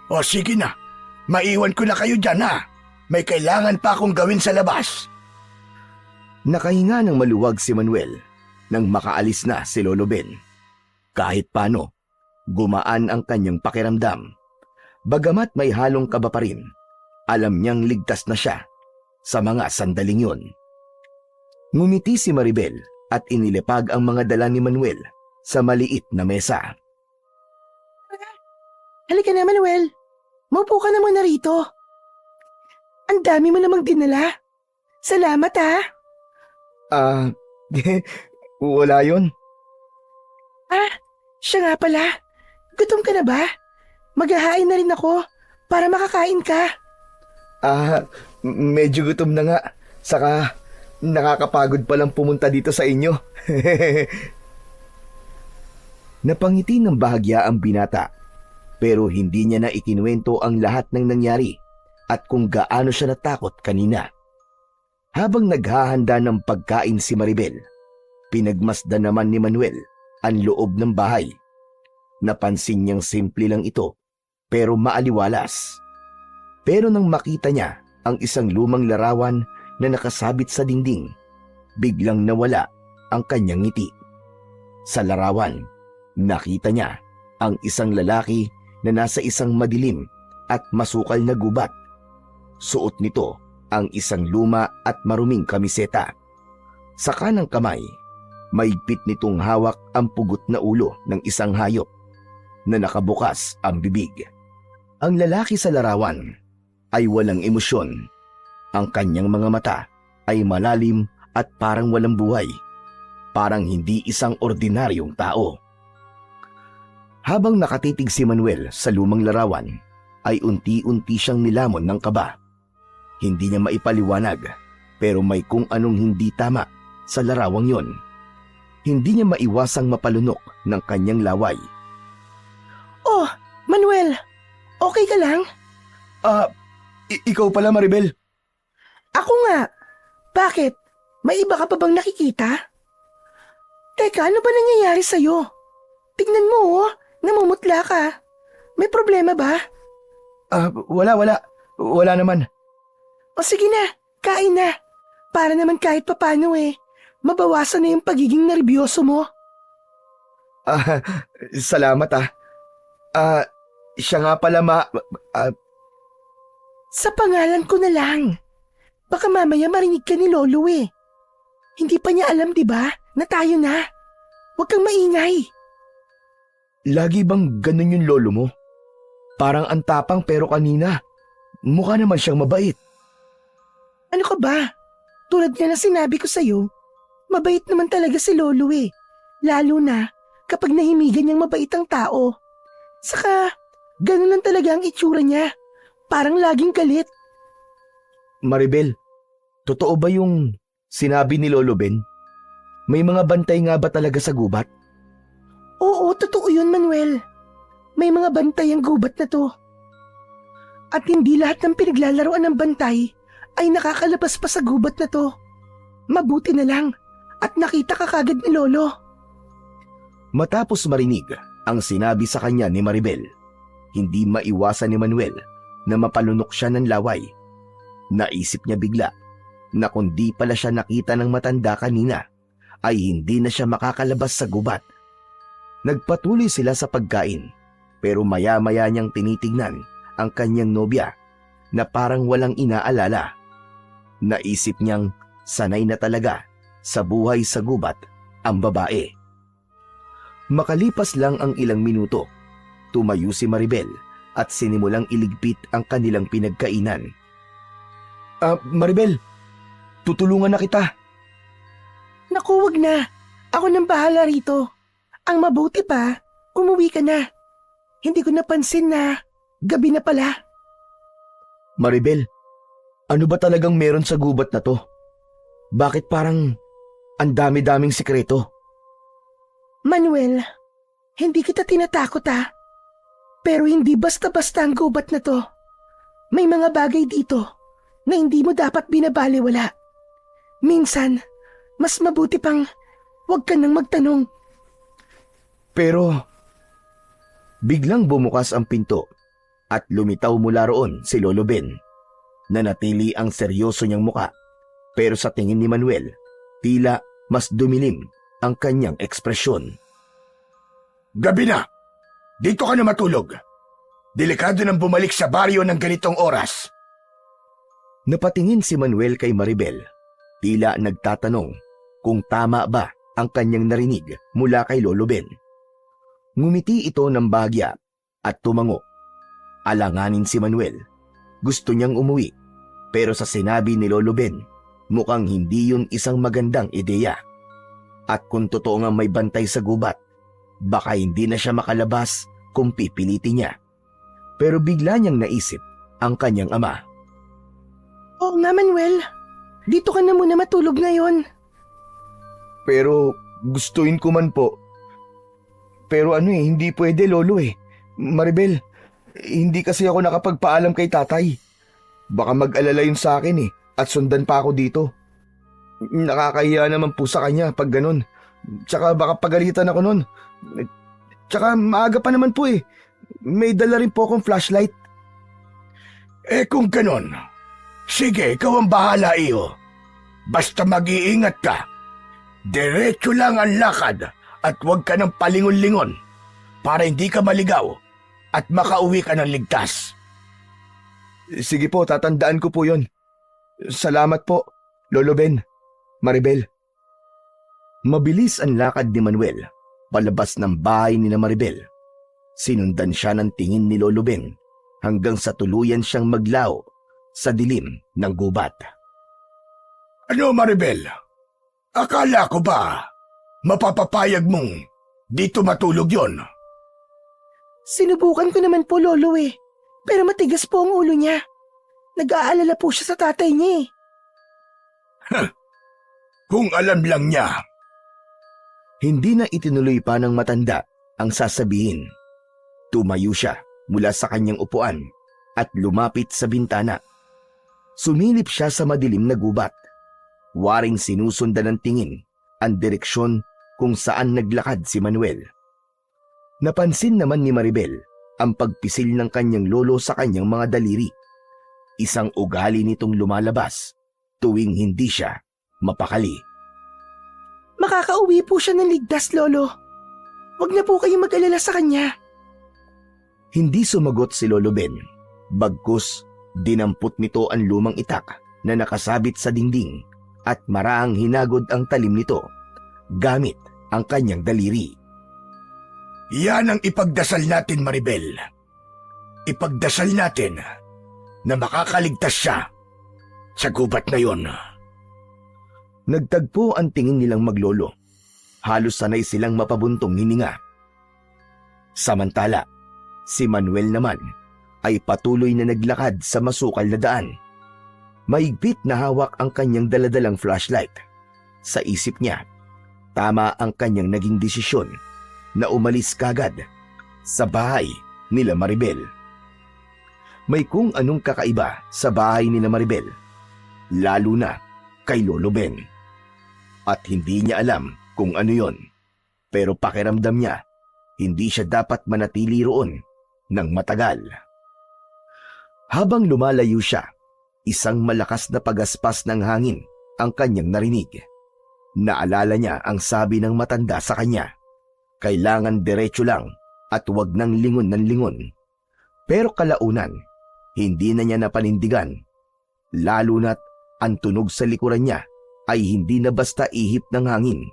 [SPEAKER 2] O sige na, maiwan ko na kayo dyan ha. May kailangan pa akong gawin sa labas.
[SPEAKER 1] Nakahinga ng maluwag si Manuel nang makaalis na si Lolo Ben. Kahit paano, gumaan ang kanyang pakiramdam. Bagamat may halong kaba pa rin, alam niyang ligtas na siya sa mga sandaling yun. Ngumiti si Maribel at inilipag ang mga dala ni Manuel sa maliit na mesa.
[SPEAKER 3] Halika na, Manuel. Maupo ka na muna rito. Ang dami mo namang dinala. Salamat ha.
[SPEAKER 1] Wala yun.
[SPEAKER 3] Siya nga pala. Gutom ka na ba? Maghahain na rin ako para makakain ka.
[SPEAKER 1] Medyo gutom na nga. Saka nakakapagod palang pumunta dito sa inyo. Napangiti ng bahagya ang binata, pero hindi niya na ikinuwento ang lahat ng nangyari at kung gaano siya natakot kanina. Habang naghahanda ng pagkain si Maribel, pinagmasdan naman ni Manuel ang loob ng bahay. Napansin niyang simple lang ito, pero maaliwalas. Pero nang makita niya ang isang lumang larawan na nakasabit sa dingding, biglang nawala ang kanyang ngiti. Sa larawan, nakita niya ang isang lalaki na nasa isang madilim at masukal na gubat. Suot nito ang isang luma at maruming kamiseta. Sa kanang kamay, mahigpit nitong hawak ang pugot na ulo ng isang hayop na nakabukas ang bibig. Ang lalaki sa larawan ay walang emosyon. Ang kanyang mga mata ay malalim at parang walang buhay. Parang hindi isang ordinaryong tao. Habang nakatitig si Manuel sa lumang larawan, ay unti-unti siyang nilamon ng kaba. Hindi niya maipaliwanag, pero may kung anong hindi tama sa larawang yon. Hindi niya maiwasang mapalunok ng kanyang laway.
[SPEAKER 3] Oh, Manuel, okay ka lang?
[SPEAKER 1] Ikaw pala, Maribel.
[SPEAKER 3] Ako nga. Bakit? May iba ka pa bang nakikita? Teka, ano ba nangyayari sa'yo? Tignan mo, namumutla ka. May problema ba?
[SPEAKER 1] Wala naman.
[SPEAKER 3] O sige na, kain na. Para naman kahit papano mabawasan na yung pagiging nerbiyoso mo.
[SPEAKER 1] Salamat siya nga pala
[SPEAKER 3] Sa pangalan ko na lang. Baka mamaya marinig ka ni Lolo Hindi pa niya alam, di ba, na tayo na. Huwag kang maingay.
[SPEAKER 1] Lagi bang ganun yung lolo mo? Parang ang tapang pero kanina, mukha naman siyang mabait.
[SPEAKER 3] Ano ka ba? Tulad nga na sinabi ko sa'yo, mabait naman talaga si Lolo Lalo na kapag nahimigan niyang mabait ang tao. Saka, ganun lang talaga ang itsura niya. Parang laging galit.
[SPEAKER 1] Maribel, totoo ba yung sinabi ni Lolo Ben? May mga bantay nga ba talaga sa gubat?
[SPEAKER 3] Oo, totoo yun, Manuel. May mga bantay ang gubat na to. At hindi lahat ng pinaglalaroan ng bantay ay nakakalabas pa sa gubat na to. Mabuti na lang at nakita ka kagad ni Lolo.
[SPEAKER 1] Matapos marinig ang sinabi sa kanya ni Maribel, hindi maiwasan ni Manuel na mapalunok siya ng laway. Naisip niya bigla na kundi pala siya nakita ng matanda kanina ay hindi na siya makakalabas sa gubat. Nagpatuloy sila sa pagkain, pero maya-maya niyang tinitignan ang kanyang nobya na parang walang inaalala. Naisip niyang sanay na talaga sa buhay sa gubat ang babae. Makalipas lang ang ilang minuto, tumayo si Maribel at sinimulang iligpit ang kanilang pinagkainan. Maribel, tutulungan na kita.
[SPEAKER 3] Naku, wag na. Ako nang bahala rito. Ang mabuti pa, umuwi ka na. Hindi ko napansin na gabi na pala.
[SPEAKER 1] Maribel, ano ba talagang meron sa gubat na to? Bakit parang ang dami-daming sikreto?
[SPEAKER 3] Manuel, hindi kita tinatakot Pero hindi basta-basta ang gubat na to. May mga bagay dito na hindi mo dapat binabaliwala. Minsan, mas mabuti pang wag ka nang magtanong.
[SPEAKER 1] Pero biglang bumukas ang pinto at lumitaw mula roon si Lolo Ben. Nanatili ang seryoso niyang muka, pero sa tingin ni Manuel, tila mas dumilim ang kanyang ekspresyon.
[SPEAKER 2] Gabi na! Dito ka na matulog. Delikado nang bumalik sa baryo ng ganitong oras.
[SPEAKER 1] Napatingin si Manuel kay Maribel, tila nagtatanong kung tama ba ang kanyang narinig mula kay Lolo Ben. Ngumiti ito ng bahagya at tumango. Alanganin si Manuel. Gusto niyang umuwi, pero sa sinabi ni Lolo Ben, mukhang hindi yun isang magandang ideya. At kung totoo nga may bantay sa gubat, baka hindi na siya makalabas kung pipilitin niya. Pero bigla niyang naisip ang kanyang ama.
[SPEAKER 3] Oo nga, Manuel. Dito ka na muna matulog ngayon.
[SPEAKER 1] Pero gustuin ko man po. Pero hindi pwede, Lolo Maribel, hindi kasi ako nakapagpaalam kay tatay. Baka mag-alala yun sa akin at sundan pa ako dito. Nakakahiya naman po sa kanya pag ganun. Tsaka baka pagalitan ako nun. Tsaka maaga pa naman po May dala rin po akong flashlight.
[SPEAKER 2] Kung ganon, sige, ikaw ang bahala, iyo. Basta mag-iingat ka. Diretso lang ang lakad at huwag ka ng palingon-lingon para hindi ka maligaw at makauwi ka ng ligtas.
[SPEAKER 1] Sige po, tatandaan ko po yon. Salamat po, Lolo Ben, Maribel. Mabilis ang lakad ni Manuel palabas ng bahay ni Maribel. Sinundan siya ng tingin ni Lolo Ben hanggang sa tuluyan siyang maglaho sa dilim ng gubat.
[SPEAKER 2] Ano, Maribel? Akala ko ba mapapapayag mong dito matulog yon?
[SPEAKER 3] Sinubukan ko naman po, Lolo Pero matigas po ang ulo niya. Nag-aalala po siya sa tatay niya
[SPEAKER 2] Kung alam lang niya.
[SPEAKER 1] Hindi na itinuloy pa ng matanda ang sasabihin. Tumayo siya mula sa kanyang upuan at lumapit sa bintana. Sumilip siya sa madilim na gubat. Waring sinusundan ng tingin ang direksyon kung saan naglakad si Manuel. Napansin naman ni Maribel ang pagpisil ng kanyang lolo sa kanyang mga daliri. Isang ugali nitong lumalabas tuwing hindi siya mapakali.
[SPEAKER 3] Makakauwi po siya ng ligtas, Lolo. Huwag na po kayong mag-alala sa kanya.
[SPEAKER 1] Hindi sumagot si Lolo Ben. Bagkus, dinampot nito ang lumang itak na nakasabit sa dingding at maraang hinagod ang talim nito gamit ang kanyang daliri.
[SPEAKER 2] Yan ang ipagdasal natin, Maribel. Ipagdasal natin na makakaligtas siya sa gubat na yon.
[SPEAKER 1] Nagtagpo ang tingin nilang maglolo. Halos sanay silang mapabuntong hininga. Samantala, si Manuel naman ay patuloy na naglakad sa masukal na daan. Mahigpit na hawak ang kanyang daladalang flashlight. Sa isip niya, tama ang kanyang naging desisyon na umalis kagad sa bahay nila Maribel. May kung anong kakaiba sa bahay nila Maribel, lalo na kay Lolo Ben. At hindi niya alam kung ano yon, pero pakiramdam niya, hindi siya dapat manatili roon ng matagal. Habang lumalayo siya, isang malakas na pagaspas ng hangin ang kanyang narinig. Naalala niya ang sabi ng matanda sa kanya. Kailangan diretso lang at huwag nang lingon ng lingon. Pero kalaunan, hindi na niya napanindigan. Lalo na't ang tunog sa likuran niya ay hindi na basta ihip ng hangin.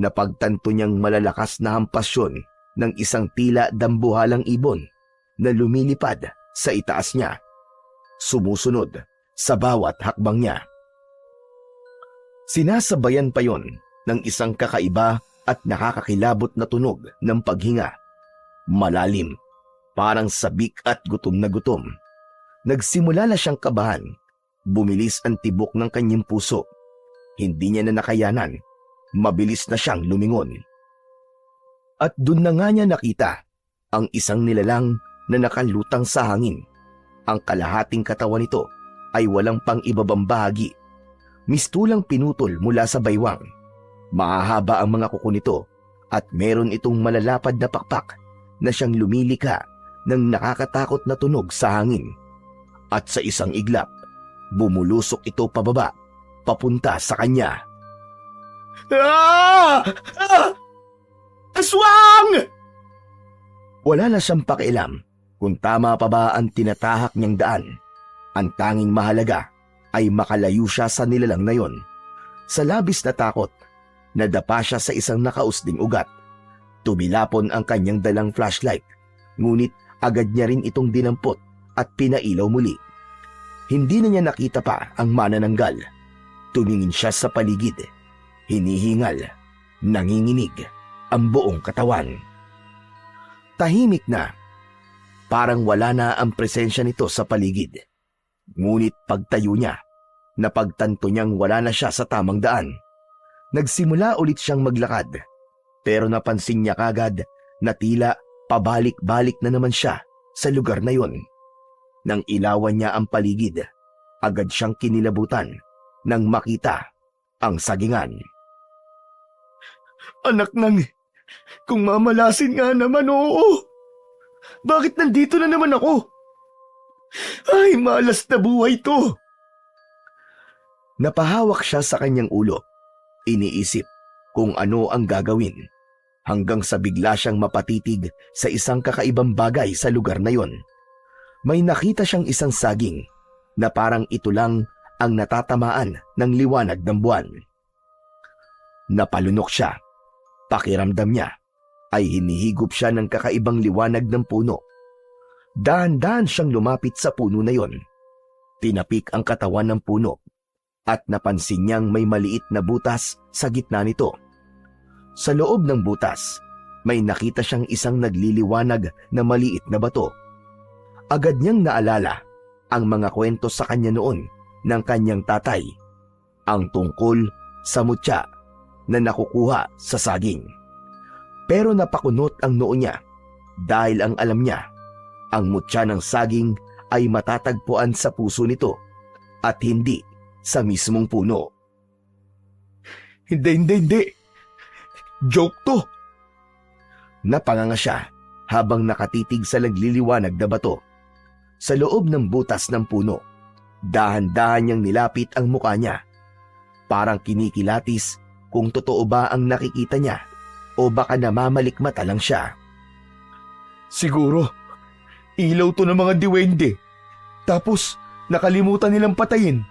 [SPEAKER 1] Napagtanto niyang malalakas na hampasyon ng isang tila dambuhalang ibon na lumilipad sa itaas niya. Sumusunod sa bawat hakbang niya. Sinasabayan pa yon ng isang kakaiba at nakakakilabot na tunog ng paghinga. Malalim, parang sabik at gutom na gutom. Nagsimula na siyang kabahan. Bumilis ang tibok ng kanyang puso. Hindi niya na nakayanan. Mabilis na siyang lumingon. At dun na nga niya nakita ang isang nilalang na nakalutang sa hangin. Ang kalahating katawan nito ay walang pang-ibabang bahagi. Mistulang pinutol mula sa baywang. Mahahaba ang mga kuko nito at meron itong malalapad na pakpak na siyang lumilika ng nakakatakot na tunog sa hangin. At sa isang iglap, bumulusok ito pababa, papunta sa kanya.
[SPEAKER 2] Ah! Ah! Aswang!
[SPEAKER 1] Wala na siyang pakialam kung tama pa ba ang tinatahak niyang daan. Ang tanging mahalaga ay makalayo siya sa nilalang na yon. Sa labis na takot, nadapa siya sa isang nakausding ugat. Tumilapon ang kanyang dalang flashlight, ngunit agad niya rin itong dinampot at pinailaw muli. Hindi na niya nakita pa ang manananggal. Tumingin siya sa paligid. Hinihingal, nanginginig ang buong katawan. Tahimik na. Parang wala na ang presensya nito sa paligid. Ngunit pagtayo niya, napagtanto niyang wala na siya sa tamang daan. Nagsimula ulit siyang maglakad, pero napansin niya kagad na tila pabalik-balik na naman siya sa lugar na yon. Nang ilawan niya ang paligid, agad siyang kinilabutan nang makita ang sagingan.
[SPEAKER 2] Anak ng... Kung mamalasin nga naman, oo. Bakit nandito na naman ako? Ay, malas na buhay to.
[SPEAKER 1] Napahawak siya sa kanyang ulo. Iniisip kung ano ang gagawin hanggang sa bigla siyang mapatitig sa isang kakaibang bagay sa lugar na yon. May nakita siyang isang saging na parang ito lang ang natatamaan ng liwanag ng buwan. Napalunok siya. Pakiramdam niya ay hinihigop siya ng kakaibang liwanag ng puno. Dahan-dahan siyang lumapit sa puno na yon. Tinapik ang katawan ng puno at napansin niyang may maliit na butas sa gitna nito. Sa loob ng butas, may nakita siyang isang nagliliwanag na maliit na bato. Agad niyang naalala ang mga kwento sa kanya noon ng kanyang tatay, ang tungkol sa mutya na nakukuha sa saging. Pero napakunot ang noo niya dahil ang alam niya, ang mutya ng saging ay matatagpuan sa puso nito at hindi sa mismong puno.
[SPEAKER 2] Hindi. Joke to.
[SPEAKER 1] Napanganga siya habang nakatitig sa nagliliwanag na bato. Sa loob ng butas ng puno, dahan-dahan niyang nilapit ang mukha niya. Parang kinikilatis kung totoo ba ang nakikita niya o baka namamalikmata lang siya.
[SPEAKER 2] Siguro, ilaw to ng mga diwende. Tapos, nakalimutan nilang patayin.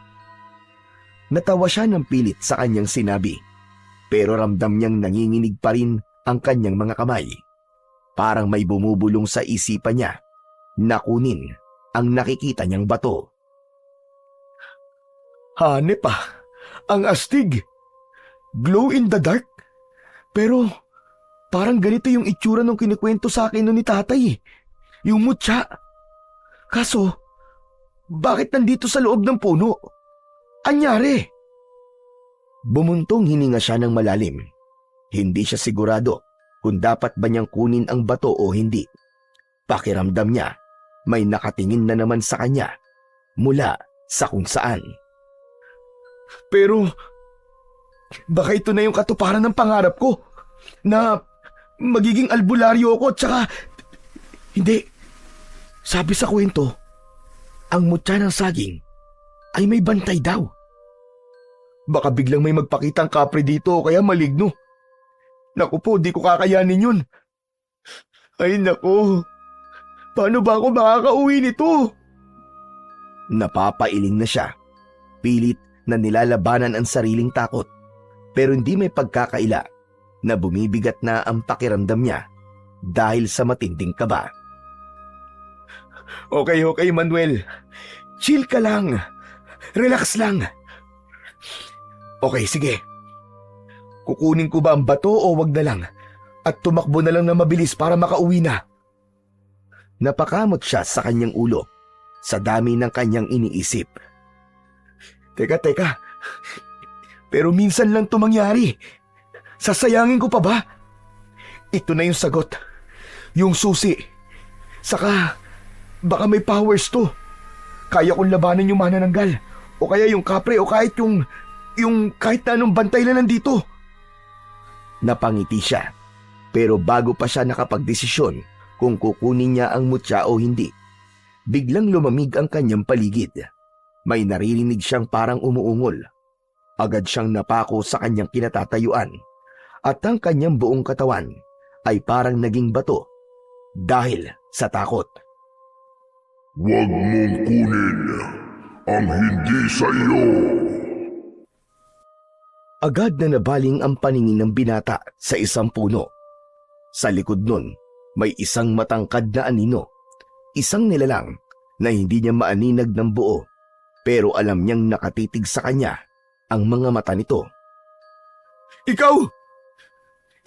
[SPEAKER 1] Natawa siya ng pilit sa kanyang sinabi, pero ramdam niyang nanginginig pa rin ang kanyang mga kamay. Parang may bumubulong sa isipan niya na kunin ang nakikita niyang bato.
[SPEAKER 2] Hanep pa, ang astig. Glow in the dark. Pero, parang ganito yung itsura nung kinikwento sa akin nun ni tatay. Yung mutya. Kaso, bakit nandito sa loob ng puno? Anyari?
[SPEAKER 1] Bumuntong hininga siya ng malalim. Hindi siya sigurado kung dapat ba niyang kunin ang bato o hindi. Pakiramdam niya, may nakatingin na naman sa kanya mula sa kung saan.
[SPEAKER 2] Pero, baka ito na yung katuparan ng pangarap ko na magiging albularyo ako tsaka... Hindi. Sabi sa kwento, ang mutya ng saging ay may bantay daw. Baka biglang may magpakitang kapre dito o kaya maligno. Naku po, di ko kakayanin yun. Ay naku, paano ba ako makakauwi nito?
[SPEAKER 1] Napapailing na siya. Pilit na nilalabanan ang sariling takot. Pero hindi may pagkakaila na bumibigat na ang pakiramdam niya dahil sa matinding kaba.
[SPEAKER 2] Okay, Manuel. Chill ka lang. Relax lang. Okay, sige. Kukunin ko ba ang bato o wag na lang? At tumakbo na lang na mabilis para makauwi na.
[SPEAKER 1] Napakamot siya sa kanyang ulo sa dami ng kanyang iniisip.
[SPEAKER 2] Teka. Pero minsan lang ito mangyari. Sasayangin ko pa ba? Ito na yung sagot. Yung susi. Saka, baka may powers to. Kaya kong labanan yung manananggal. O kaya yung kapre o kahit yung kahit na anong bantay na nandito.
[SPEAKER 1] Napangiti siya. Pero bago pa siya nakapagdesisyon kung kukunin niya ang mutya o hindi, biglang lumamig ang kanyang paligid. May naririnig siyang parang umuungol. Agad siyang napako sa kanyang kinatatayuan at ang kanyang buong katawan ay parang naging bato dahil sa takot.
[SPEAKER 4] Huwag mong kunin ang hindi sa iyo.
[SPEAKER 1] Agad na nabaling ang paningin ng binata sa isang puno. Sa likod nun, may isang matangkad na anino. Isang nilalang na hindi niya maaninag ng buo, pero alam niyang nakatitig sa kanya ang mga mata nito.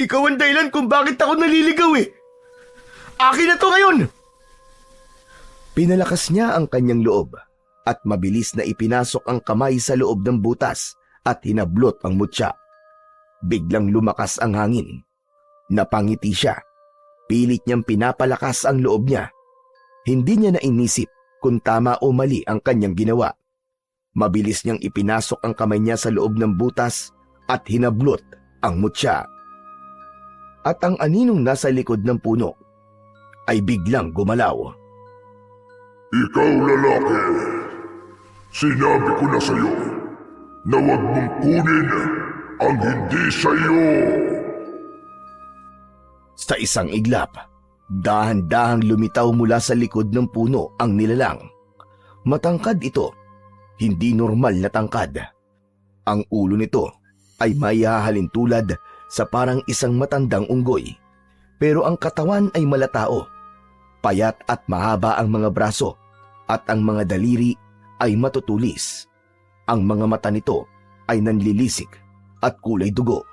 [SPEAKER 2] Ikaw ang dahilan kung bakit ako naliligaw eh. Akin na to ngayon.
[SPEAKER 1] Pinalakas niya ang kanyang loob at mabilis na ipinasok ang kamay sa loob ng butas at hinablot ang mutya. Biglang lumakas ang hangin. Napangiti siya. Pilit niyang pinapalakas ang loob niya. Hindi niya nainisip kung tama o mali ang kanyang ginawa. Mabilis niyang ipinasok ang kamay niya sa loob ng butas at hinablot ang mutya. At ang aninong nasa likod ng puno ay biglang gumalaw.
[SPEAKER 4] Ikaw lalaki, sinabi ko na sa iyo na huwag mong kunin ang hindi sa iyo.
[SPEAKER 1] Sa isang iglap, dahan-dahang lumitaw mula sa likod ng puno ang nilalang. Matangkad ito, hindi normal na tangkad. Ang ulo nito ay may hahalin tulad sa parang isang matandang unggoy. Pero ang katawan ay malatao. Payat at mahaba ang mga braso at ang mga daliri ay matutulis. Ang mga mata nito ay nanlilisik at kulay dugo.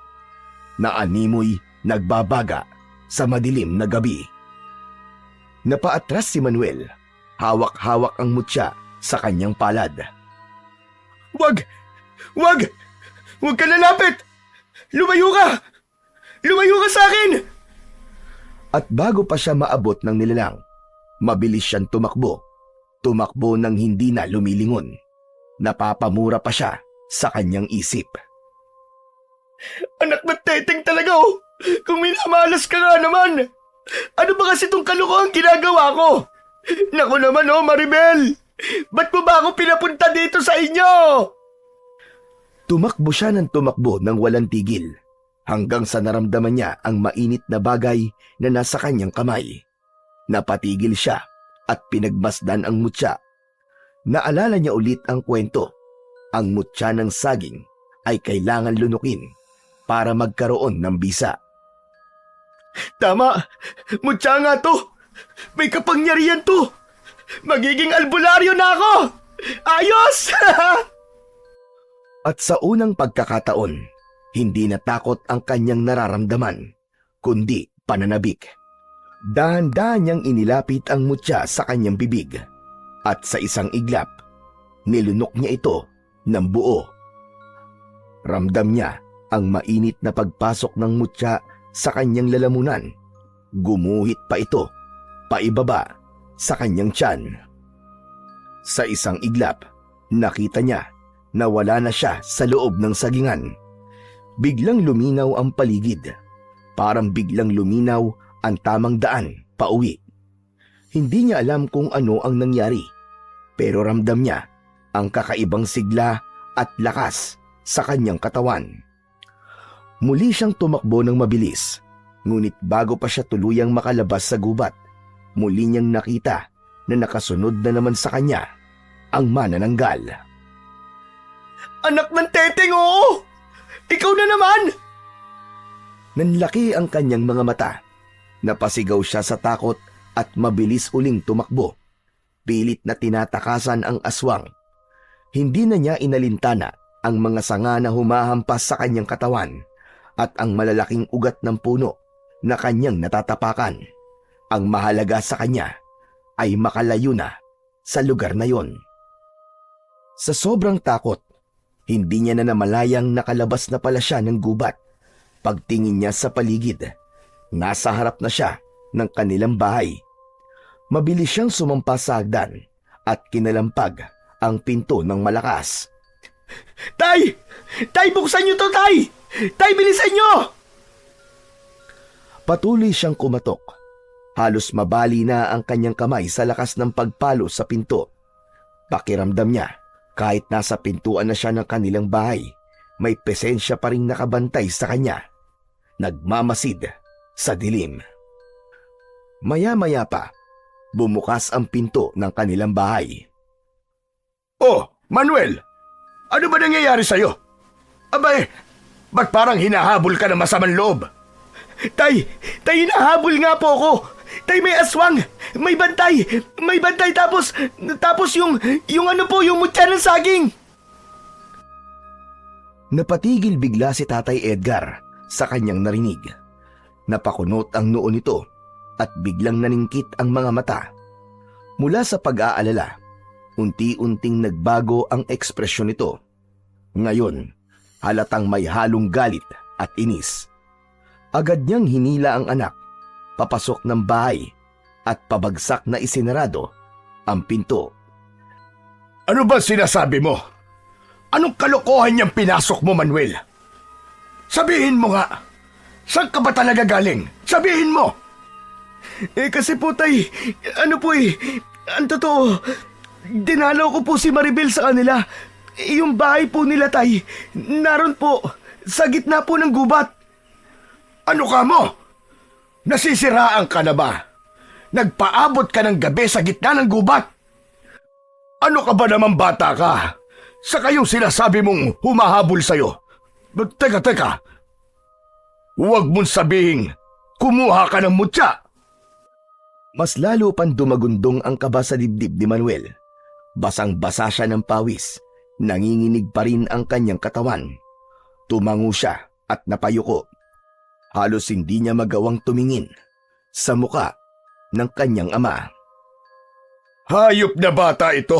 [SPEAKER 1] Naanimoy nagbabaga sa madilim na gabi. Napaatras si Manuel. Hawak-hawak ang mutya sa kanyang palad.
[SPEAKER 2] Wag! Huwag ka lalapit! Lumayo ka! Lumayo ka sa akin!
[SPEAKER 1] At bago pa siya maabot ng nilalang, mabilis siyang tumakbo. Tumakbo nang hindi na lumilingon. Napapamura pa siya sa kanyang isip.
[SPEAKER 2] Anak na teteng talaga oh! Kung minamalas ka nga naman! Ano ba kasi itong kalokohang ginagawa ko? Naku naman oh, Maribel! Ba't mo ba ako pinapunta dito sa inyo?
[SPEAKER 1] Tumakbo siya ng tumakbo nang walang tigil, hanggang sa naramdaman niya ang mainit na bagay na nasa kanyang kamay. Napatigil siya at pinagmasdan ang mutya. Naalala niya ulit ang kwento. Ang mutya ng saging ay kailangan lunukin para magkaroon ng bisa.
[SPEAKER 2] Tama! Mutya nga to! May kapangyarihan to! Magiging albularyo na ako! Ayos!
[SPEAKER 1] At sa unang pagkakataon, hindi natakot ang kanyang nararamdaman, kundi pananabik. Dahan-dahan niyang inilapit ang mutya sa kanyang bibig, at sa isang iglap, nilunok niya ito ng buo. Ramdam niya ang mainit na pagpasok ng mutya sa kanyang lalamunan. Gumuhit pa ito, paibaba sa kanyang tiyan. Sa isang iglap, nakita niya na wala na siya sa loob ng sagingan. Biglang luminaw ang paligid. Parang biglang luminaw ang tamang daan pauwi. Hindi niya alam kung ano ang nangyari, pero ramdam niya ang kakaibang sigla at lakas sa kanyang katawan. Muli siyang tumakbo ng mabilis, ngunit bago pa siya tuluyang makalabas sa gubat, muli niyang nakita na nakasunod na naman sa kanya ang manananggal.
[SPEAKER 2] Anak ng teteng, oo! Ikaw na naman!
[SPEAKER 1] Nanlaki ang kanyang mga mata. Napasigaw siya sa takot at mabilis uling tumakbo. Pilit na tinatakasan ang aswang. Hindi na niya inalintana ang mga sanga na humahampas sa kanyang katawan at ang malalaking ugat ng puno na kanyang natatapakan. Ang mahalaga sa kanya ay makalayo na sa lugar na yon. Sa sobrang takot, hindi niya na namalayang nakalabas na pala siya ng gubat. Pagtingin niya sa paligid, nasa harap na siya ng kanilang bahay. Mabilis siyang sumampas sa hagdan at kinalampag ang pinto ng malakas.
[SPEAKER 2] Tay! Tay, buksan niyo to, Tay! Tay, bilisan niyo!
[SPEAKER 1] Patuloy siyang kumatok. Halos mabali na ang kanyang kamay sa lakas ng pagpalo sa pinto. Pakiramdam niya, kahit nasa pintuan na siya ng kanilang bahay, may presensya pa ring nakabantay sa kanya. Nagmamasid sa dilim. Maya-maya pa, bumukas ang pinto ng kanilang bahay.
[SPEAKER 2] Oh, Manuel! Ano ba nangyayari sa'yo? Abay, ba't parang hinahabol ka ng masamang loob? Tay, hinahabol nga po ako. Tay, may aswang, may bantay tapos yung ano po, yung mutya ng saging.
[SPEAKER 1] Napatigil bigla si Tatay Edgar sa kanyang narinig. Napakunot ang noo nito at biglang naningkit ang mga mata. Mula sa pag-aalala, unti-unting nagbago ang ekspresyon nito. Ngayon, halatang may halong galit at inis. Agad niyang hinila ang anak, papasok ng bahay at pabagsak na isinarado ang pinto.
[SPEAKER 2] Ano ba sinasabi mo? Anong kalokohan niyang pinasok mo, Manuel? Sabihin mo nga, saan ka ba talaga galing? Sabihin mo!
[SPEAKER 3] Kasi po, Tay, ang totoo, dinalaw ko po si Maribel sa kanila. Yung bahay po nila, Tay, naroon po, sa gitna po ng gubat.
[SPEAKER 2] Ano ka mo? Nasisiraan ka na ba? Nagpaabot ka ng gabi sa gitna ng gubat? Ano ka ba naman, bata ka? Sa kayong sinasabi mong humahabol sa'yo. Teka. Huwag mong sabihing kumuha ka ng mutya.
[SPEAKER 1] Mas lalo pang dumagundong ang kaba sa dibdib ni Manuel. Basang-basa siya ng pawis. Nanginginig pa rin ang kanyang katawan. Tumango siya at napayuko. Halos hindi niya magawang tumingin sa muka ng kanyang ama.
[SPEAKER 2] Hayop na bata ito.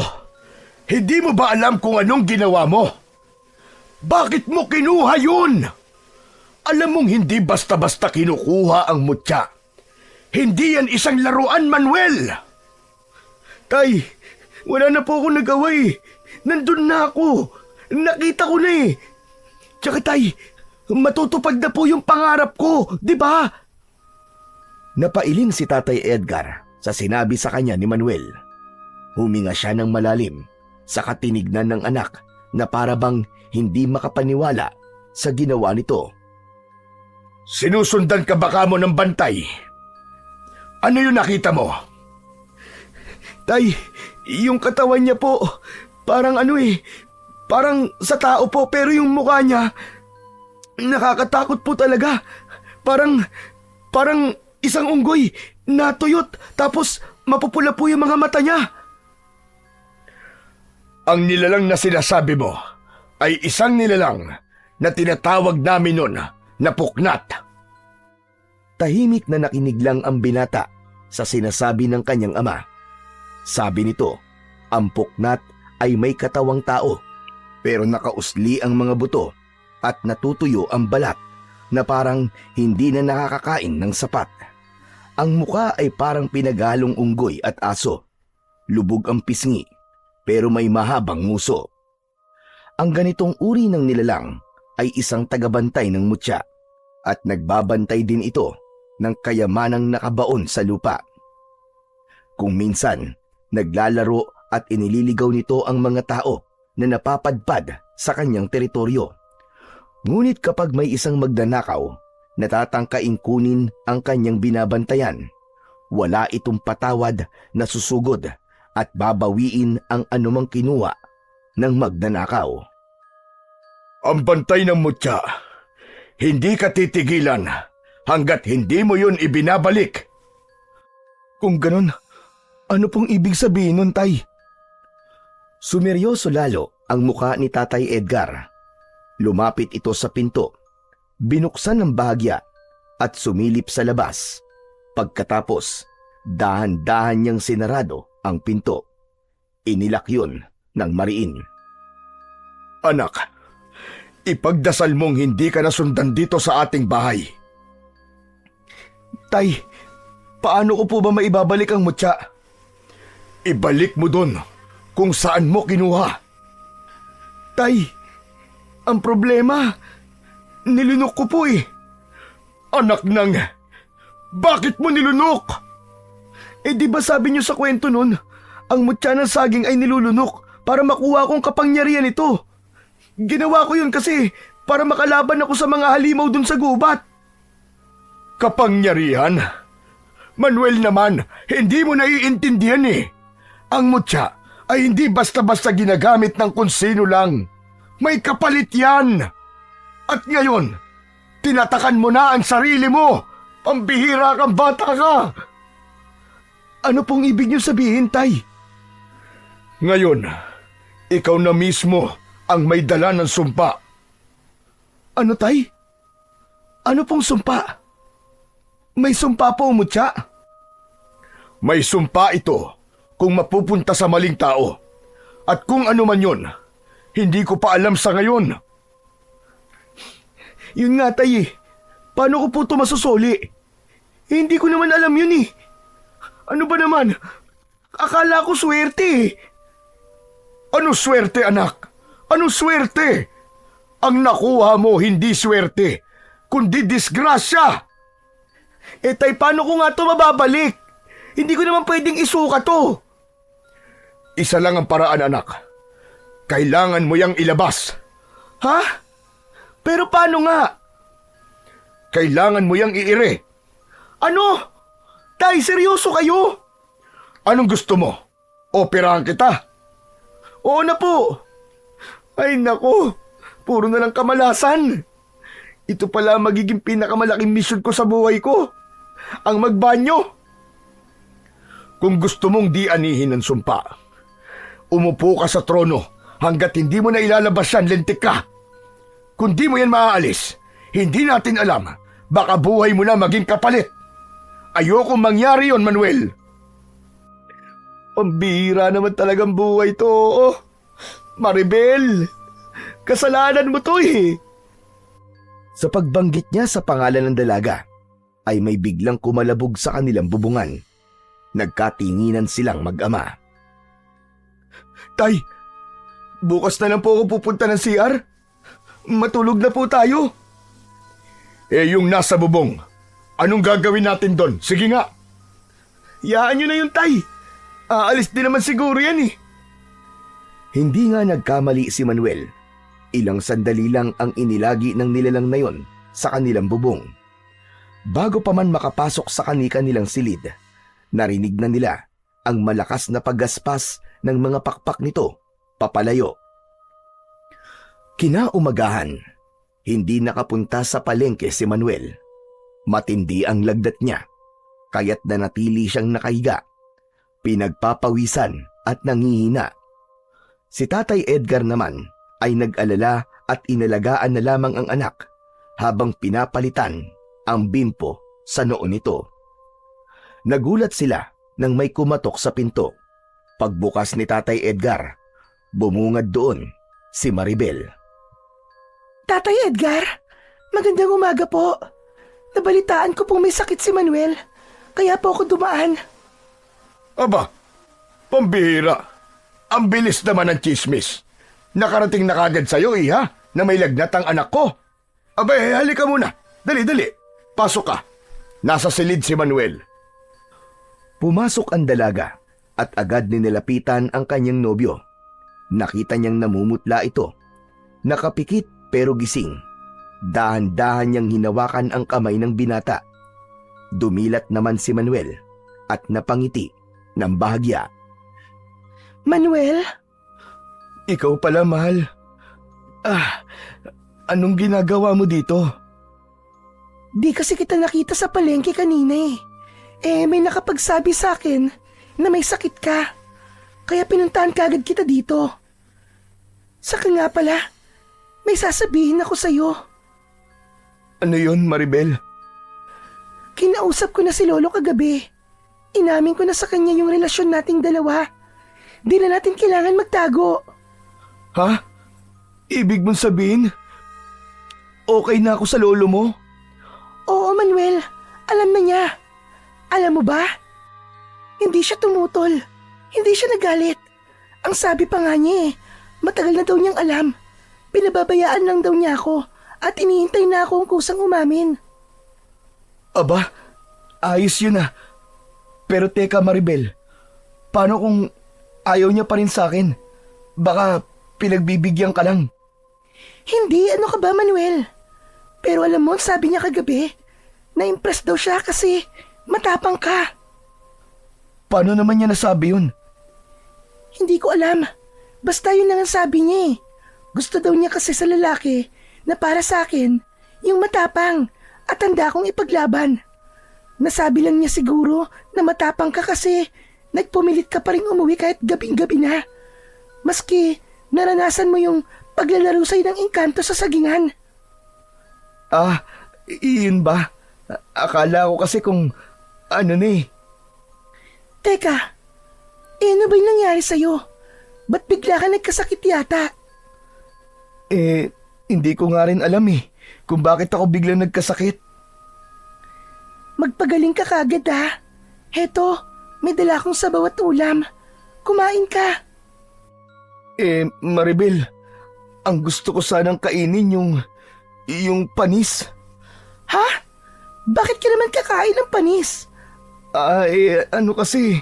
[SPEAKER 2] Hindi mo ba alam kung anong ginawa mo? Bakit mo kinuha yun? Alam mong hindi basta-basta kinukuha ang mutya. Hindi yan isang laruan, Manuel!
[SPEAKER 3] Tay, wala na po ako nagawa eh. Nandun na ako. Nakita ko na eh. Tsaka Tay, matutupad na po yung pangarap ko, di ba?
[SPEAKER 1] Napailing si Tatay Edgar sa sinabi sa kanya ni Manuel. Huminga siya ng malalim sa katinignan ng anak na parabang hindi makapaniwala sa ginawa nito.
[SPEAKER 2] Sinusundan ka baka mo ng bantay? Ano yung nakita mo?
[SPEAKER 3] Tay, yung katawan niya po, parang parang sa tao po pero yung mukha niya, nakakatakot po talaga. Parang isang unggoy natuyot tapos mapupula po yung mga mata niya.
[SPEAKER 2] Ang nilalang na sinasabi mo ay isang nilalang na tinatawag namin nun na puknat.
[SPEAKER 1] Tahimik na nakinig lang ang binata sa sinasabi ng kanyang ama. Sabi nito, ang puknat ay may katawang tao pero nakausli ang mga buto at natutuyo ang balat na parang hindi na nakakakain ng sapat. Ang muka ay parang pinagalong unggoy at aso. Lubog ang pisngi pero may mahabang nguso. Ang ganitong uri ng nilalang ay isang tagabantay ng mutya at nagbabantay din ito ng kayamanang nakabaon sa lupa. Kung minsan, naglalaro at inililigaw nito ang mga tao na napapadpad sa kanyang teritoryo. Ngunit kapag may isang magnanakaw, natatangkaing kunin ang kanyang binabantayan, wala itong patawad na susugod at babawiin ang anumang kinuha ng magnanakaw.
[SPEAKER 2] Ang bantay ng mutya, hindi ka titigilan hanggat hindi mo yun ibinabalik.
[SPEAKER 1] Kung ganon, ano pong ibig sabihin nun, Tay? Sumeryoso lalo ang muka ni Tatay Edgar. Lumapit ito sa pinto, binuksan ng bahagya at sumilip sa labas. Pagkatapos, dahan-dahan niyang sinarado ang pinto. Inilak yun ng mariin.
[SPEAKER 2] Anak, ipagdasal mong hindi ka nasundan dito sa ating bahay.
[SPEAKER 1] Tay, paano ko po ba maibabalik ang mutya?
[SPEAKER 2] Ibalik mo dun kung saan mo kinuha.
[SPEAKER 1] Tay, ang problema, nilunok ko po eh.
[SPEAKER 2] Anak ng, bakit mo nilunok?
[SPEAKER 1] Eh di ba sabi niyo sa kwento nun, ang mutya ng saging ay nilulunok para makuha kong kapangyarihan ito. Ginawa ko yun kasi para makalaban ako sa mga halimaw dun sa gubat.
[SPEAKER 2] Kapangyarihan? Manuel naman, hindi mo naiintindihan eh. Ang mutya ay hindi basta-basta ginagamit ng kung sino lang. May kapalit yan. At ngayon, tinatakan mo na ang sarili mo. Pambihira kang bata ka.
[SPEAKER 1] Ano pong ibig niyo sabihin, Tay?
[SPEAKER 2] Ngayon, ikaw na mismo ang may dala ng sumpa.
[SPEAKER 1] Ano, Tay? Ano pong sumpa? May sumpa po, mutya?
[SPEAKER 2] May sumpa ito kung mapupunta sa maling tao. At kung ano man yun, hindi ko pa alam sa ngayon.
[SPEAKER 1] Yun nga, Tay eh. Paano ko po ito masusuli? Hindi ko naman alam yun eh. Ano ba naman? Akala ko swerte eh.
[SPEAKER 2] Ano swerte, anak? Ano swerte? Ang nakuha mo hindi swerte, kundi disgrasya.
[SPEAKER 1] Eh Tay, paano ko nga ito mababalik? Hindi ko naman pwedeng isuka to.
[SPEAKER 2] Isa lang ang paraan, anak. Kailangan mo yang ilabas.
[SPEAKER 1] Ha? Pero paano nga?
[SPEAKER 2] Kailangan mo yang iire.
[SPEAKER 1] Ano? Tay, seryoso kayo?
[SPEAKER 2] Anong gusto mo? Operahan kita?
[SPEAKER 1] Oo na po. Ay nako, puro na lang kamalasan. Ito pala ang magiging pinakamalaking mission ko sa buhay ko. Ang magbanyo.
[SPEAKER 2] Kung gusto mong di anihin ng sumpa, umupo ka sa trono hanggat hindi mo na ilalabas yan, lentik ka. Kung di mo yan maaalis, hindi natin alam, baka buhay mo na maging kapalit. Ayokong mangyari yon, Manuel.
[SPEAKER 1] Pambihira naman talagang buhay to. Oh, Maribel, kasalanan mo to eh. Sa pagbanggit niya sa pangalan ng dalaga, ay may biglang kumalabog sa kanilang bubungan. Nagkatinginan silang mag-ama. Tay, bukas na lang po ako pupunta ng CR. Matulog na po tayo.
[SPEAKER 2] Eh yung nasa bubong, anong gagawin natin doon? Sige nga.
[SPEAKER 1] Yaan nyo na yun, Tay. Aalis din naman siguro yan eh. Hindi nga nagkamali si Manuel. Ilang sandali lang ang inilagi ng nilalang na yon sa kanilang bubong. Bago pa man makapasok sa kanilang silid, narinig na nila ang malakas na paggaspas ng mga pakpak nito papalayo. Kinaumagahan, hindi nakapunta sa palengke si Manuel. Matindi ang lagdat niya, kaya't nanatili siyang nakahiga, pinagpapawisan at nangihina. Si Tatay Edgar naman ay nag-alala at inalagaan na lamang ang anak habang pinapalitan ang bimpo sa noo nito. Nagulat sila nang may kumatok sa pinto. Pagbukas ni Tatay Edgar, bumungad doon si Maribel. Tatay Edgar, magandang umaga po. Nabalitaan ko pong may sakit si Manuel, kaya po ako dumaan.
[SPEAKER 2] Aba, pambihira. Ang bilis naman ng chismis. Nakarating na kagad sa'yo, iha, na may lagnat ang anak ko. Aba, halika muna. Dali, dali. Pasok ka. Nasa silid si Manuel.
[SPEAKER 1] Pumasok ang dalaga at agad ninilapitan ang kanyang nobyo. Nakita niyang namumutla ito. Nakapikit pero gising. Dahan-dahan niyang hinawakan ang kamay ng binata. Dumilat naman si Manuel at napangiti ng bahagya.
[SPEAKER 3] Manuel?
[SPEAKER 1] Ikaw pala, mahal. Anong ginagawa mo dito?
[SPEAKER 3] Di kasi kita nakita sa palengke kanina eh. May nakapagsabi sa akin na may sakit ka. Kaya pinuntahan kagad kita dito. Saka nga pala, may sasabihin ako sa'yo.
[SPEAKER 1] Ano yun, Maribel?
[SPEAKER 3] Kinausap ko na si Lolo kagabi. Inamin ko na sa kanya yung relasyon nating dalawa. Di na natin kailangan magtago.
[SPEAKER 1] Ha? Ibig mong sabihin, okay na ako sa lolo mo?
[SPEAKER 3] Oo, Manuel. Alam na niya. Alam mo ba? Hindi siya tumutol. Hindi siya nagalit. Ang sabi pa nga niya matagal na daw niyang alam. Pinababayaan lang daw niya ako at iniintay na ako ang kusang umamin.
[SPEAKER 1] Aba, ayos yun ah. Pero teka, Maribel, paano kung ayaw niya pa rin sa akin? Baka pinagbibigyan ka lang.
[SPEAKER 3] Hindi, ano ka ba, Manuel? Pero alam mo, sabi niya kagabi, na-impress daw siya kasi matapang ka.
[SPEAKER 1] Paano naman niya nasabi yun?
[SPEAKER 3] Hindi ko alam. Basta yun lang ang sabi niya eh. Gusto daw niya kasi sa lalaki na para sa akin, yung matapang at handa akong ipaglaban. Nasabi lang niya siguro na matapang ka kasi nagpumilit ka pa rin umuwi kahit gabing-gabi na. Maski naranasan mo yung paglalaro sa'yo ng engkanto sa sagingan.
[SPEAKER 1] Iyon ba? Akala ko kasi kung ano na eh.
[SPEAKER 3] Teka, ano ba yung nangyari sa'yo? Ba't bigla ka nagkasakit yata?
[SPEAKER 1] Hindi ko nga rin alam eh kung bakit ako biglang nagkasakit.
[SPEAKER 3] Magpagaling ka kagad ha. Heto, may dala akong sabaw at ulam. Kumain ka.
[SPEAKER 1] Maribel, ang gusto ko sanang kainin yung panis.
[SPEAKER 3] Ha? Bakit ka naman kakain ng panis?
[SPEAKER 1] Ano kasi,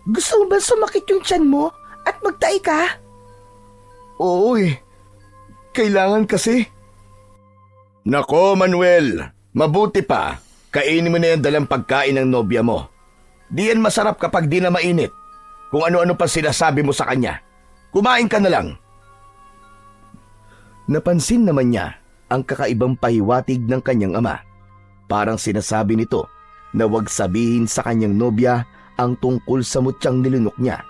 [SPEAKER 3] Gusto mo ba sumakit yung tiyan mo at magtai ka?
[SPEAKER 1] oo kailangan kasi.
[SPEAKER 2] Nako, Manuel, mabuti pa. Kainin mo na yan dalang pagkain ng nobya mo. Di yan masarap kapag di na mainit. Kung ano-ano pa sinasabi mo sa kanya. Kumain ka na lang.
[SPEAKER 1] Napansin naman niya ang kakaibang pahiwatig ng kanyang ama. Parang sinasabi nito na huwag sabihin sa kanyang nobya ang tungkol sa mutyang nilunok niya.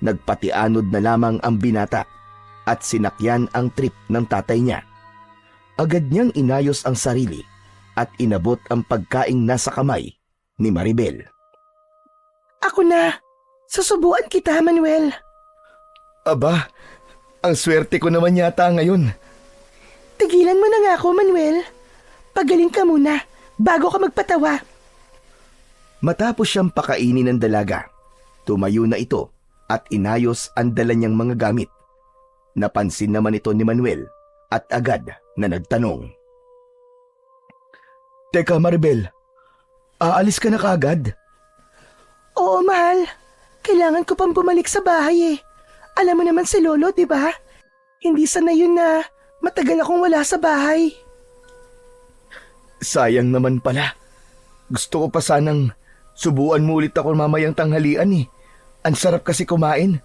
[SPEAKER 1] Nagpatianod na lamang ang binata at sinakyan ang trip ng tatay niya. Agad niyang inayos ang sarili at inabot ang pagkaing nasa kamay ni Maribel.
[SPEAKER 3] Ako na. Susubuan kita, Manuel.
[SPEAKER 1] Aba, ang swerte ko naman yata ngayon.
[SPEAKER 3] Tigilan mo na nga ako, Manuel. Pagaling ka muna bago ka magpatawa.
[SPEAKER 1] Matapos siyang pakainin ng dalaga, tumayo na ito at inayos ang dala niyang mga gamit. Napansin naman ito ni Manuel at agad na nagtanong. Teka, Maribel, aalis ka na kaagad?
[SPEAKER 3] Oo, mahal. Kailangan ko pang bumalik sa bahay eh. Alam mo naman si Lolo, di ba? Hindi sanay yun na matagal akong wala sa bahay.
[SPEAKER 1] Sayang naman pala. Gusto ko pa sanang subuan mo ulit ako mamayang tanghalian eh. Ang sarap kasi kumain.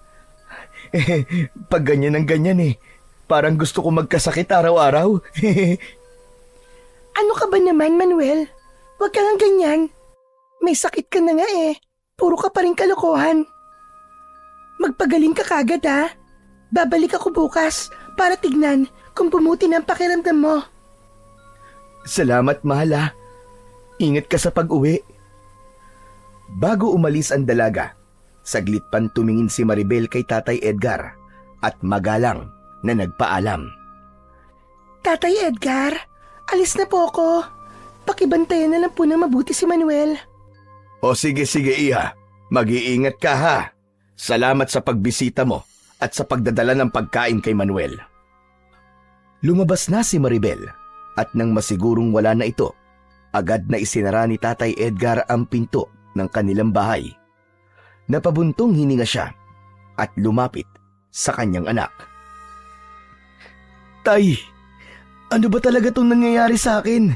[SPEAKER 1] Pag ganyan ang ganyan eh. Parang gusto ko magkasakit araw-araw.
[SPEAKER 3] Ano ka ba naman, Manuel? Huwag ka nga ganyan. May sakit ka na nga eh. Puro ka pa rin kalokohan. Magpagaling ka kagad ha. Babalik ako bukas para tignan kung bumuti na ang pakiramdam mo.
[SPEAKER 1] Salamat, mahal ah. Ingat ka sa pag-uwi. Bago umalis ang dalaga, saglit pan tumingin si Maribel kay Tatay Edgar at magalang na nagpaalam.
[SPEAKER 3] Tatay Edgar, alis na po ako. Pakibantayan na lang po ng mabuti si Manuel.
[SPEAKER 2] O sige, Iha. Mag-iingat ka ha. Salamat sa pagbisita mo at sa pagdadala ng pagkain kay Manuel.
[SPEAKER 1] Lumabas na si Maribel at nang masigurong wala na ito, agad na isinara ni Tatay Edgar ang pinto ng kanilang bahay. Napabuntong hininga siya at lumapit sa kanyang anak.
[SPEAKER 3] Tay, ano ba talaga itong nangyayari sa akin?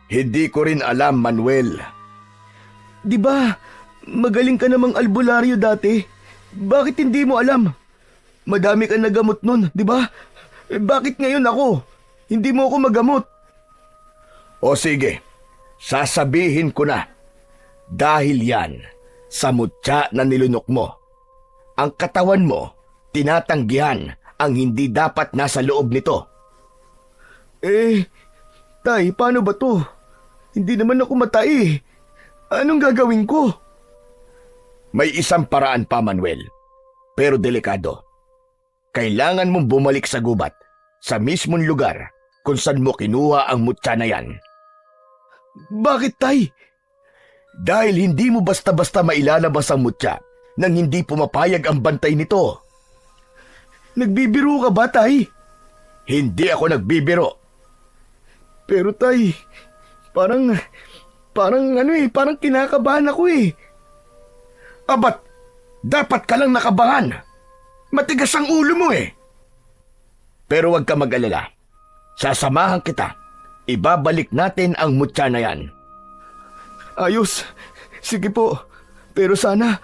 [SPEAKER 2] Hindi ko rin alam, Manuel.
[SPEAKER 3] Di ba, magaling ka namang albularyo dati. Bakit hindi mo alam? Madami ka nagamot nun, di ba? Bakit ngayon ako? Hindi mo ako magamot.
[SPEAKER 2] O sige, sasabihin ko na. Dahil yan, sa mutya na nilunok mo. Ang katawan mo, tinatanggihan ang hindi dapat nasa loob nito.
[SPEAKER 3] Tay, paano ba to? Hindi naman ako matay. Anong gagawin ko?
[SPEAKER 2] May isang paraan pa, Manuel. Pero delikado. Kailangan mong bumalik sa gubat, sa mismong lugar kung saan mo kinuha ang mutya na yan.
[SPEAKER 3] Bakit, Tay?
[SPEAKER 2] Dahil hindi mo basta-basta mailalabas ang mutya nang hindi pumapayag ang bantay nito.
[SPEAKER 3] Nagbibiro ka ba, Tay?
[SPEAKER 2] Hindi ako nagbibiro.
[SPEAKER 3] Pero, Tay, parang kinakabahan ako eh.
[SPEAKER 2] Abat, dapat ka lang nakabahan. Matigas ang ulo mo eh. Pero huwag ka mag-alala. Sasamahan kita. Ibabalik natin ang mutya na yan.
[SPEAKER 3] Ayos. Sige po. Pero sana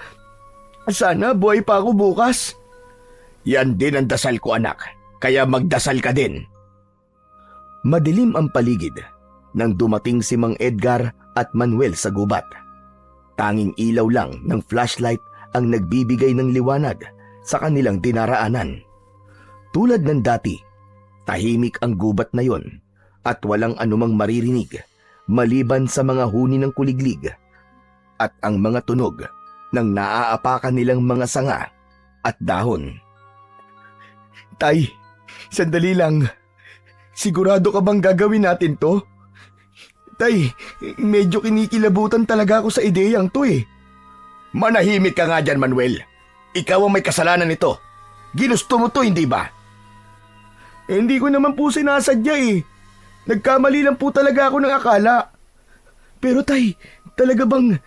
[SPEAKER 3] buhay pa ako bukas.
[SPEAKER 2] Yan din ang dasal ko, anak. Kaya magdasal ka din.
[SPEAKER 1] Madilim ang paligid nang dumating si Mang Edgar at Manuel sa gubat. Tanging ilaw lang ng flashlight ang nagbibigay ng liwanag sa kanilang dinaraanan. Tulad ng dati, tahimik ang gubat na yon at walang anumang maririnig maliban sa mga huni ng kuliglig at ang mga tunog ng naaapakan nilang mga sanga at dahon.
[SPEAKER 3] Tay, sandali lang. Sigurado ka bang gagawin natin to? Tay, medyo kinikilabutan talaga ako sa ideyang to eh.
[SPEAKER 2] Manahimik ka nga dyan, Manuel. Ikaw ang may kasalanan nito. Ginusto mo to, hindi ba?
[SPEAKER 3] Hindi ko naman po sinasadya eh. Nagkamali lang po talaga ako ng akala. Pero Tay, talaga bang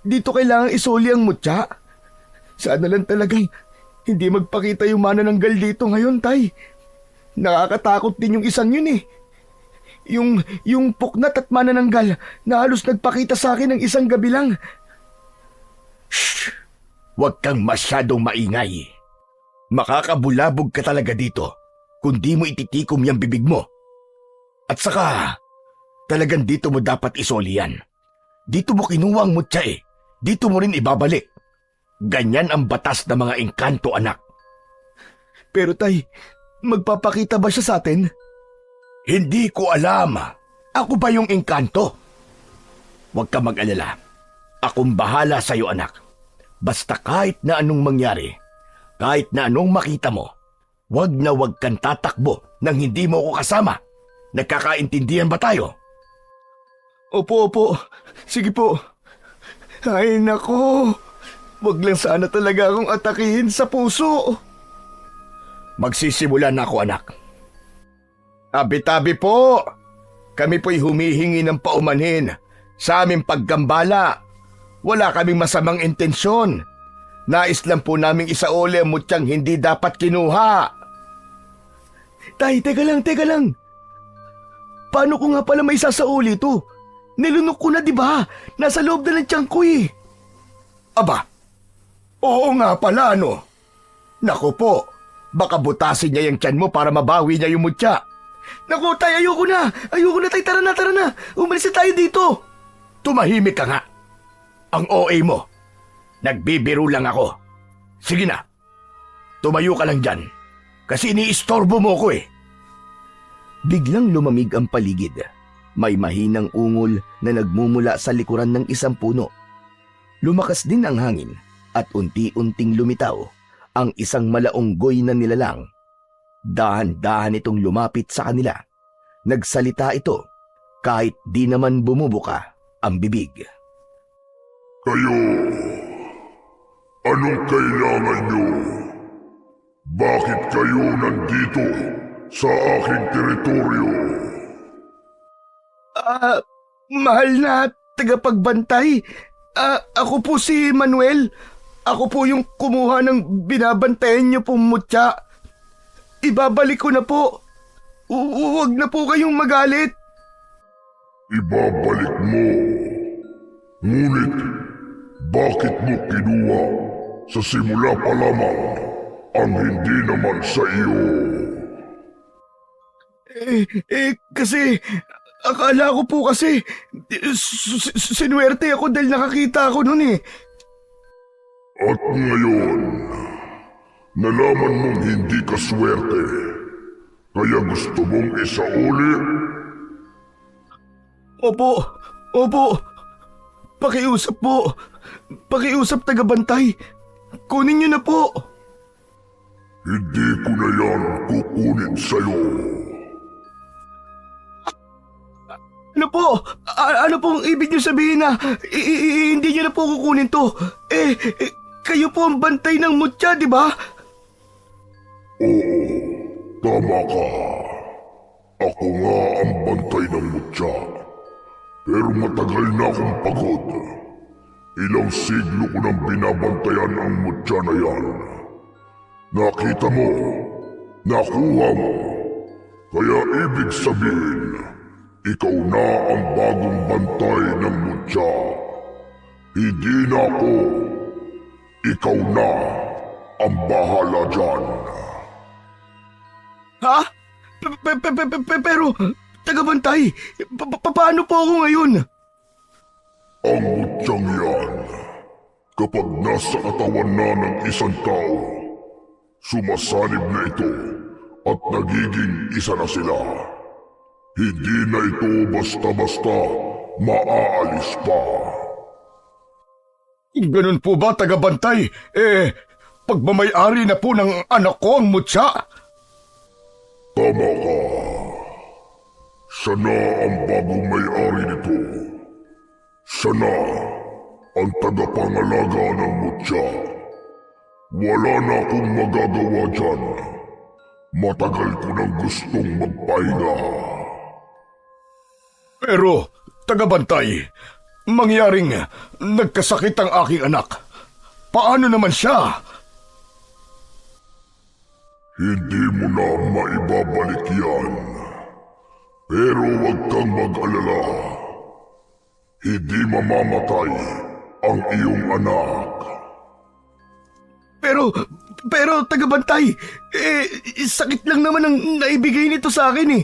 [SPEAKER 3] dito kailangang isoli ang mutya? Sana lang talagang hindi magpakita yung manananggal dito ngayon, Tay. Nakakatakot din yung isang yun eh. Yung puknat at manananggal na halos nagpakita sa akin ng isang gabi lang.
[SPEAKER 2] Shh! Huwag kang masyadong maingay. Makakabulabog ka talaga dito kung di mo ititikom yung bibig mo. At saka, talagang dito mo dapat isoli yan. Dito mo kinuha ang mutya eh. Dito mo rin ibabalik. Ganyan ang batas ng mga engkanto, anak.
[SPEAKER 3] Pero Tay, magpapakita ba siya sa atin?
[SPEAKER 2] Hindi ko alam. Ako ba yung engkanto? Huwag ka mag-alala. Akong bahala sa'yo, anak. Basta kahit na anong mangyari, kahit na anong makita mo, wag na wag kang tatakbo nang hindi mo ako kasama. Nagkakaintindihan ba tayo?
[SPEAKER 3] Opo. Sige po. Ay nako. Wag lang sana talaga akong atakihin sa puso.
[SPEAKER 2] Magsisimula na ako, anak. Tabi-tabi po. Kami po'y humihingi ng paumanhin sa aming paggambala. Wala kaming masamang intensyon. Nais lang po naming isauli ang mutyang hindi dapat kinuha.
[SPEAKER 3] Tay, teka lang. Paano ko nga pala may sasauli ito? Nilunok ko na, di ba? Nasa loob na ng tiyan ko eh.
[SPEAKER 2] Aba, oo nga pala, ano? Naku po, baka butasin niya yung tiyan mo para mabawi niya yung mutya.
[SPEAKER 3] Naku, Tay, ayoko na, Tay, tara na. Umalis na tayo dito.
[SPEAKER 2] Tumahimik ka nga. Ang OA mo. Nagbibiro lang ako. Sige na. Tumayo ka lang dyan. Kasi iniistorbo mo ko eh.
[SPEAKER 1] Biglang lumamig ang paligid. May mahinang ungol na nagmumula sa likuran ng isang puno. Lumakas din ang hangin at unti-unting lumitaw ang isang malaunggoy na nilalang. Dahan-dahan itong lumapit sa kanila. Nagsalita ito kahit di naman bumubuka ang bibig.
[SPEAKER 4] Kayo, anong kailangan nyo? Bakit kayo nandito sa aking teritoryo?
[SPEAKER 3] Mahal na tagapagbantay. Ako po si Manuel. Ako po yung kumuha ng binabantayan niyo pong mutya. Ibabalik ko na po.
[SPEAKER 2] Huwag na po kayong magalit.
[SPEAKER 4] Ibabalik mo. Ngunit, bakit mo kinuha sa simula pa lamang ang hindi naman sa iyo?
[SPEAKER 2] Kasi, akala ko po kasi, sinuwerte ako dahil nakakita ako nun eh.
[SPEAKER 4] At ngayon, nalaman mong hindi ka swerte, kaya gusto mong isauli?
[SPEAKER 2] Opo. Pakiusap po. Pakiusap tagabantay. Kunin niyo na po.
[SPEAKER 4] Hindi ko na yan kukunin sa'yo.
[SPEAKER 2] Ano po? Ano pong ibig niyo sabihin na hindi niyo na po kukunin to? Kayo po ang bantay ng mutya, di ba?
[SPEAKER 4] Oo, tama ka. Ako nga ang bantay ng mutya. Pero matagal na akong pagod. Ilang siglo ko nang binabantayan ang mutya na yan. Nakita mo, nakuha mo. Kaya ibig sabihin, ikaw na ang bagong bantay ng mutya. Hindi na ako. Ikaw na ang bahala dyan.
[SPEAKER 2] Ha? Pero, tagabantay, paano po ako ngayon?
[SPEAKER 4] Ang mutyang yan, kapag nasa katawan na ng isang tao, sumasanib na ito at nagiging isa na sila. Hindi na ito basta-basta maaalis pa.
[SPEAKER 2] Ganun po ba, tagabantay? Pagmamayari na po ng anak ko ang mutya.
[SPEAKER 4] Tama ka. Siya na ang bagong may-ari nito. Siya na ang tagapangalaga ng mutya. Wala na akong magagawa dyan. Matagal ko nang gustong magpahinga.
[SPEAKER 2] Pero, tagabantay, mangyaring nagkasakit ang aking anak. Paano naman siya?
[SPEAKER 4] Hindi mo na maibabalik yan. Pero huwag kang mag-alala. Hindi mamamatay ang iyong anak.
[SPEAKER 2] Pero tagabantay, sakit lang naman ang naibigay nito sa akin eh.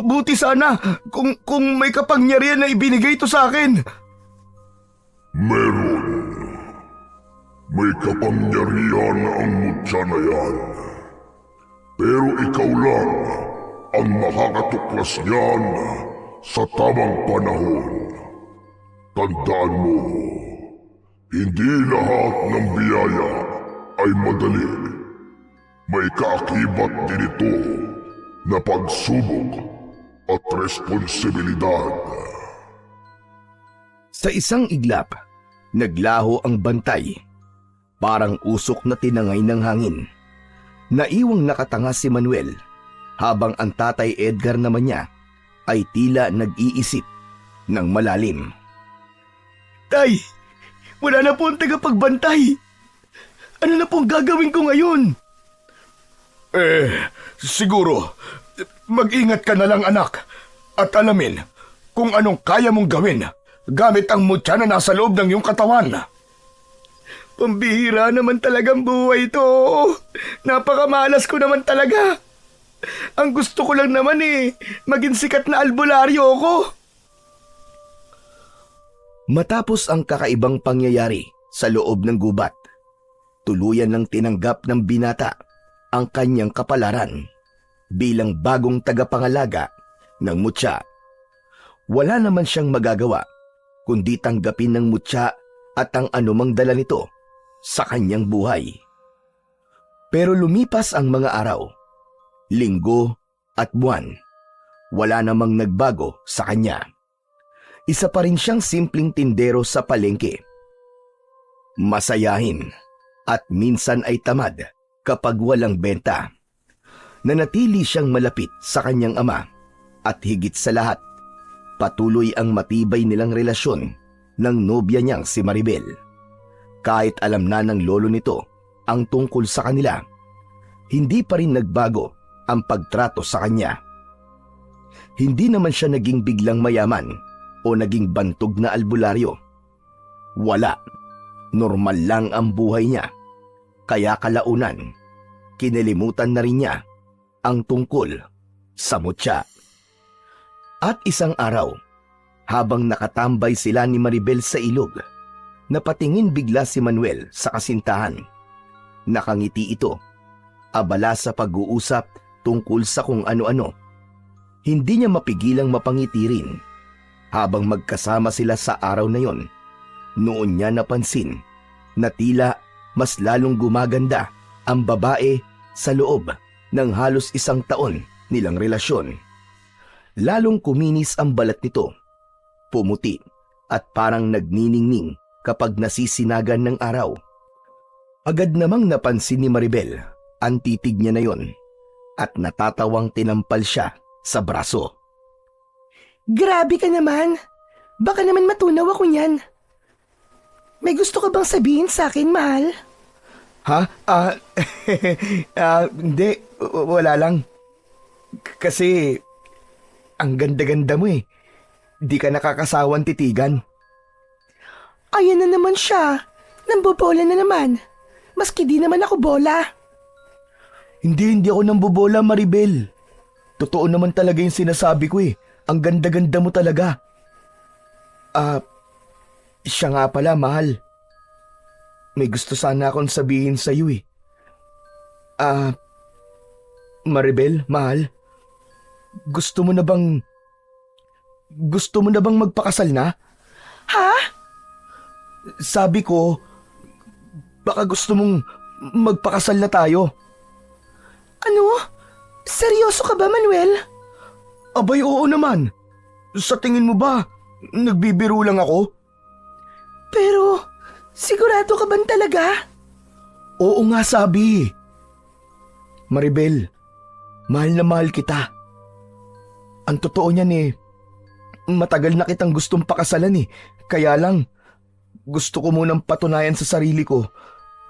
[SPEAKER 2] Buti sana kung may kapangyarihan na ibinigay ito sa akin.
[SPEAKER 4] Meron. May kapangyarihan ang mutya na yan. Pero ikaw lang ang makakatuklas niyan sa tamang panahon. Tandaan mo, hindi lahat ng biyaya ay madali. May kaakibat din ito na pagsubok at responsibilidad.
[SPEAKER 1] Sa isang iglap, naglaho ang bantay. Parang usok na tinangay ng hangin. Naiwang nakatanga si Manuel, habang ang tatay Edgar naman niya ay tila nag-iisip ng malalim.
[SPEAKER 2] Tay, wala na po ang tagapagbantay. Ano na pong gagawin ko ngayon? Siguro, mag-ingat ka na lang anak at alamin kung anong kaya mong gawin gamit ang mutya na nasa loob ng iyong katawan. Pambihira naman talagang buhay ito. Napakamalas ko naman talaga. Ang gusto ko lang naman maging sikat na albularyo ko.
[SPEAKER 1] Matapos ang kakaibang pangyayari sa loob ng gubat, tuluyan ng tinanggap ng binata ang kanyang kapalaran bilang bagong tagapangalaga ng mutya. Wala naman siyang magagawa kundi tanggapin ng mutya at ang anumang dala nito sa kanyang buhay. Pero lumipas ang mga araw, linggo at buwan. Wala namang nagbago sa kanya. Isa pa rin siyang simpleng tindero sa palengke. Masayahin at minsan ay tamad kapag walang benta. Nanatili siyang malapit sa kanyang ama at higit sa lahat, patuloy ang matibay nilang relasyon ng nobya niyang si Maribel. Kahit alam na ng lolo nito ang tungkol sa kanila, hindi pa rin nagbago ang pagtrato sa kanya. Hindi naman siya naging biglang mayaman o naging bantog na albularyo. Wala. Normal lang ang buhay niya. Kaya kalaunan, kinalimutan na rin niya ang tungkol sa mutya. At isang araw, habang nakatambay sila ni Maribel sa ilog, napatingin bigla si Manuel sa kasintahan. Nakangiti ito, abala sa pag-uusap tungkol sa kung ano-ano. Hindi niya mapigilang mapangiti rin. Habang magkasama sila sa araw na yon, noon niya napansin na tila mas lalong gumaganda ang babae sa loob ng halos 1 taon nilang relasyon. Lalong kuminis ang balat nito, pumuti at parang nagniningning kapag nasisinagan ng araw. Agad namang napansin ni Maribel ang titig niya na yon at natatawang tinampal siya sa braso.
[SPEAKER 3] Grabe ka naman. Baka naman matunaw ako niyan. May gusto ka bang sabihin sa akin, mahal?
[SPEAKER 1] Ha? Hindi. Wala lang. Kasi, ang ganda-ganda mo eh. Di ka nakakasawang titigan.
[SPEAKER 3] Ayan na naman siya. Nambobola na naman. Maski di naman ako bola.
[SPEAKER 1] Hindi ako nambobola, Maribel. Totoo naman talaga yung sinasabi ko eh. Ang ganda-ganda mo talaga. Siya nga pala, mahal. May gusto sana akong sabihin sa'yo eh. Maribel, mahal. Gusto mo na bang magpakasal na?
[SPEAKER 3] Ha?
[SPEAKER 1] Sabi ko, baka gusto mong magpakasal na tayo.
[SPEAKER 3] Ano? Seryoso ka ba, Manuel?
[SPEAKER 1] Abay, oo naman. Sa tingin mo ba, nagbibiro lang ako?
[SPEAKER 3] Pero, sigurado ka ba talaga?
[SPEAKER 1] Oo nga, sabi. Maribel, mahal na mahal kita. Ang totoo niyan eh, matagal na kitang gustong pakasalan eh. Kaya lang, gusto ko munang patunayan sa sarili ko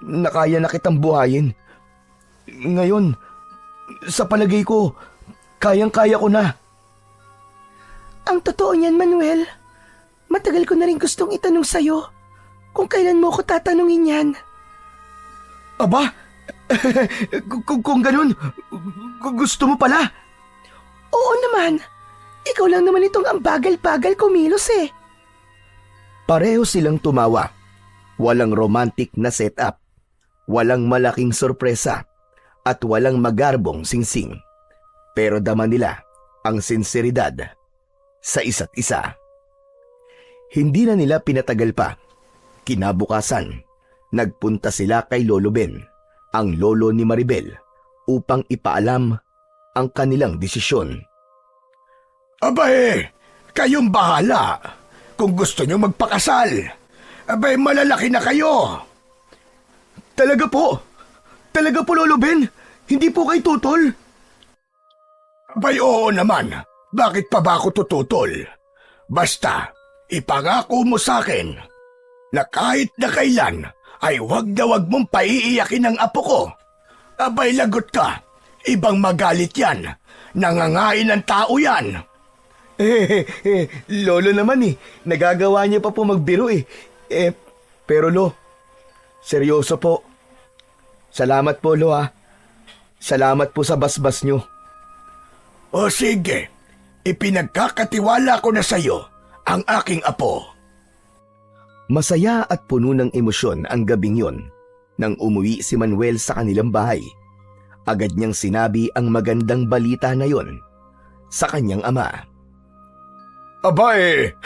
[SPEAKER 1] na kaya na kitang buhayin. Ngayon, sa palagay ko, kayang-kaya ko na.
[SPEAKER 3] Ang totoo niyan, Manuel. Matagal ko na rin gustong itanong sa'yo kung kailan mo ko tatanungin yan.
[SPEAKER 1] Aba, kung ganun, gusto mo pala?
[SPEAKER 3] Oo naman. Ikaw lang naman itong ang bagal-bagal kumilos eh.
[SPEAKER 1] Pareho silang tumawa. Walang romantic na setup. Walang malaking sorpresa. At walang magarbong singsing. Pero dama nila ang sinseridad sa isa't isa. Hindi na nila pinatagal pa. Kinabukasan, nagpunta sila kay Lolo Ben, ang lolo ni Maribel, upang ipaalam ang kanilang desisyon.
[SPEAKER 2] Abay, kayong bahala. Kung gusto nyo magpakasal, abay malalaki na kayo.
[SPEAKER 1] Talaga po, Lolo Ben, hindi po kay tutol.
[SPEAKER 2] Abay oo naman, bakit pa ba ako tututol? Basta, ipangako mo sa akin na kahit na kailan ay wag na wag mong paiiyakin ang apo ko. Abay lagot ka, ibang magalit yan, nangangain ng tao yan.
[SPEAKER 1] Lolo naman eh, nagagawa niya pa po magbiro eh. Pero Lo, seryoso po. Salamat po Lo ha. Salamat po sa basbas nyo.
[SPEAKER 2] O sige, ipinagkakatiwala ko na sa'yo ang aking apo.
[SPEAKER 1] Masaya at puno ng emosyon ang gabing yon nang umuwi si Manuel sa kanilang bahay. Agad niyang sinabi ang magandang balita na yon sa kanyang ama.
[SPEAKER 2] Abay,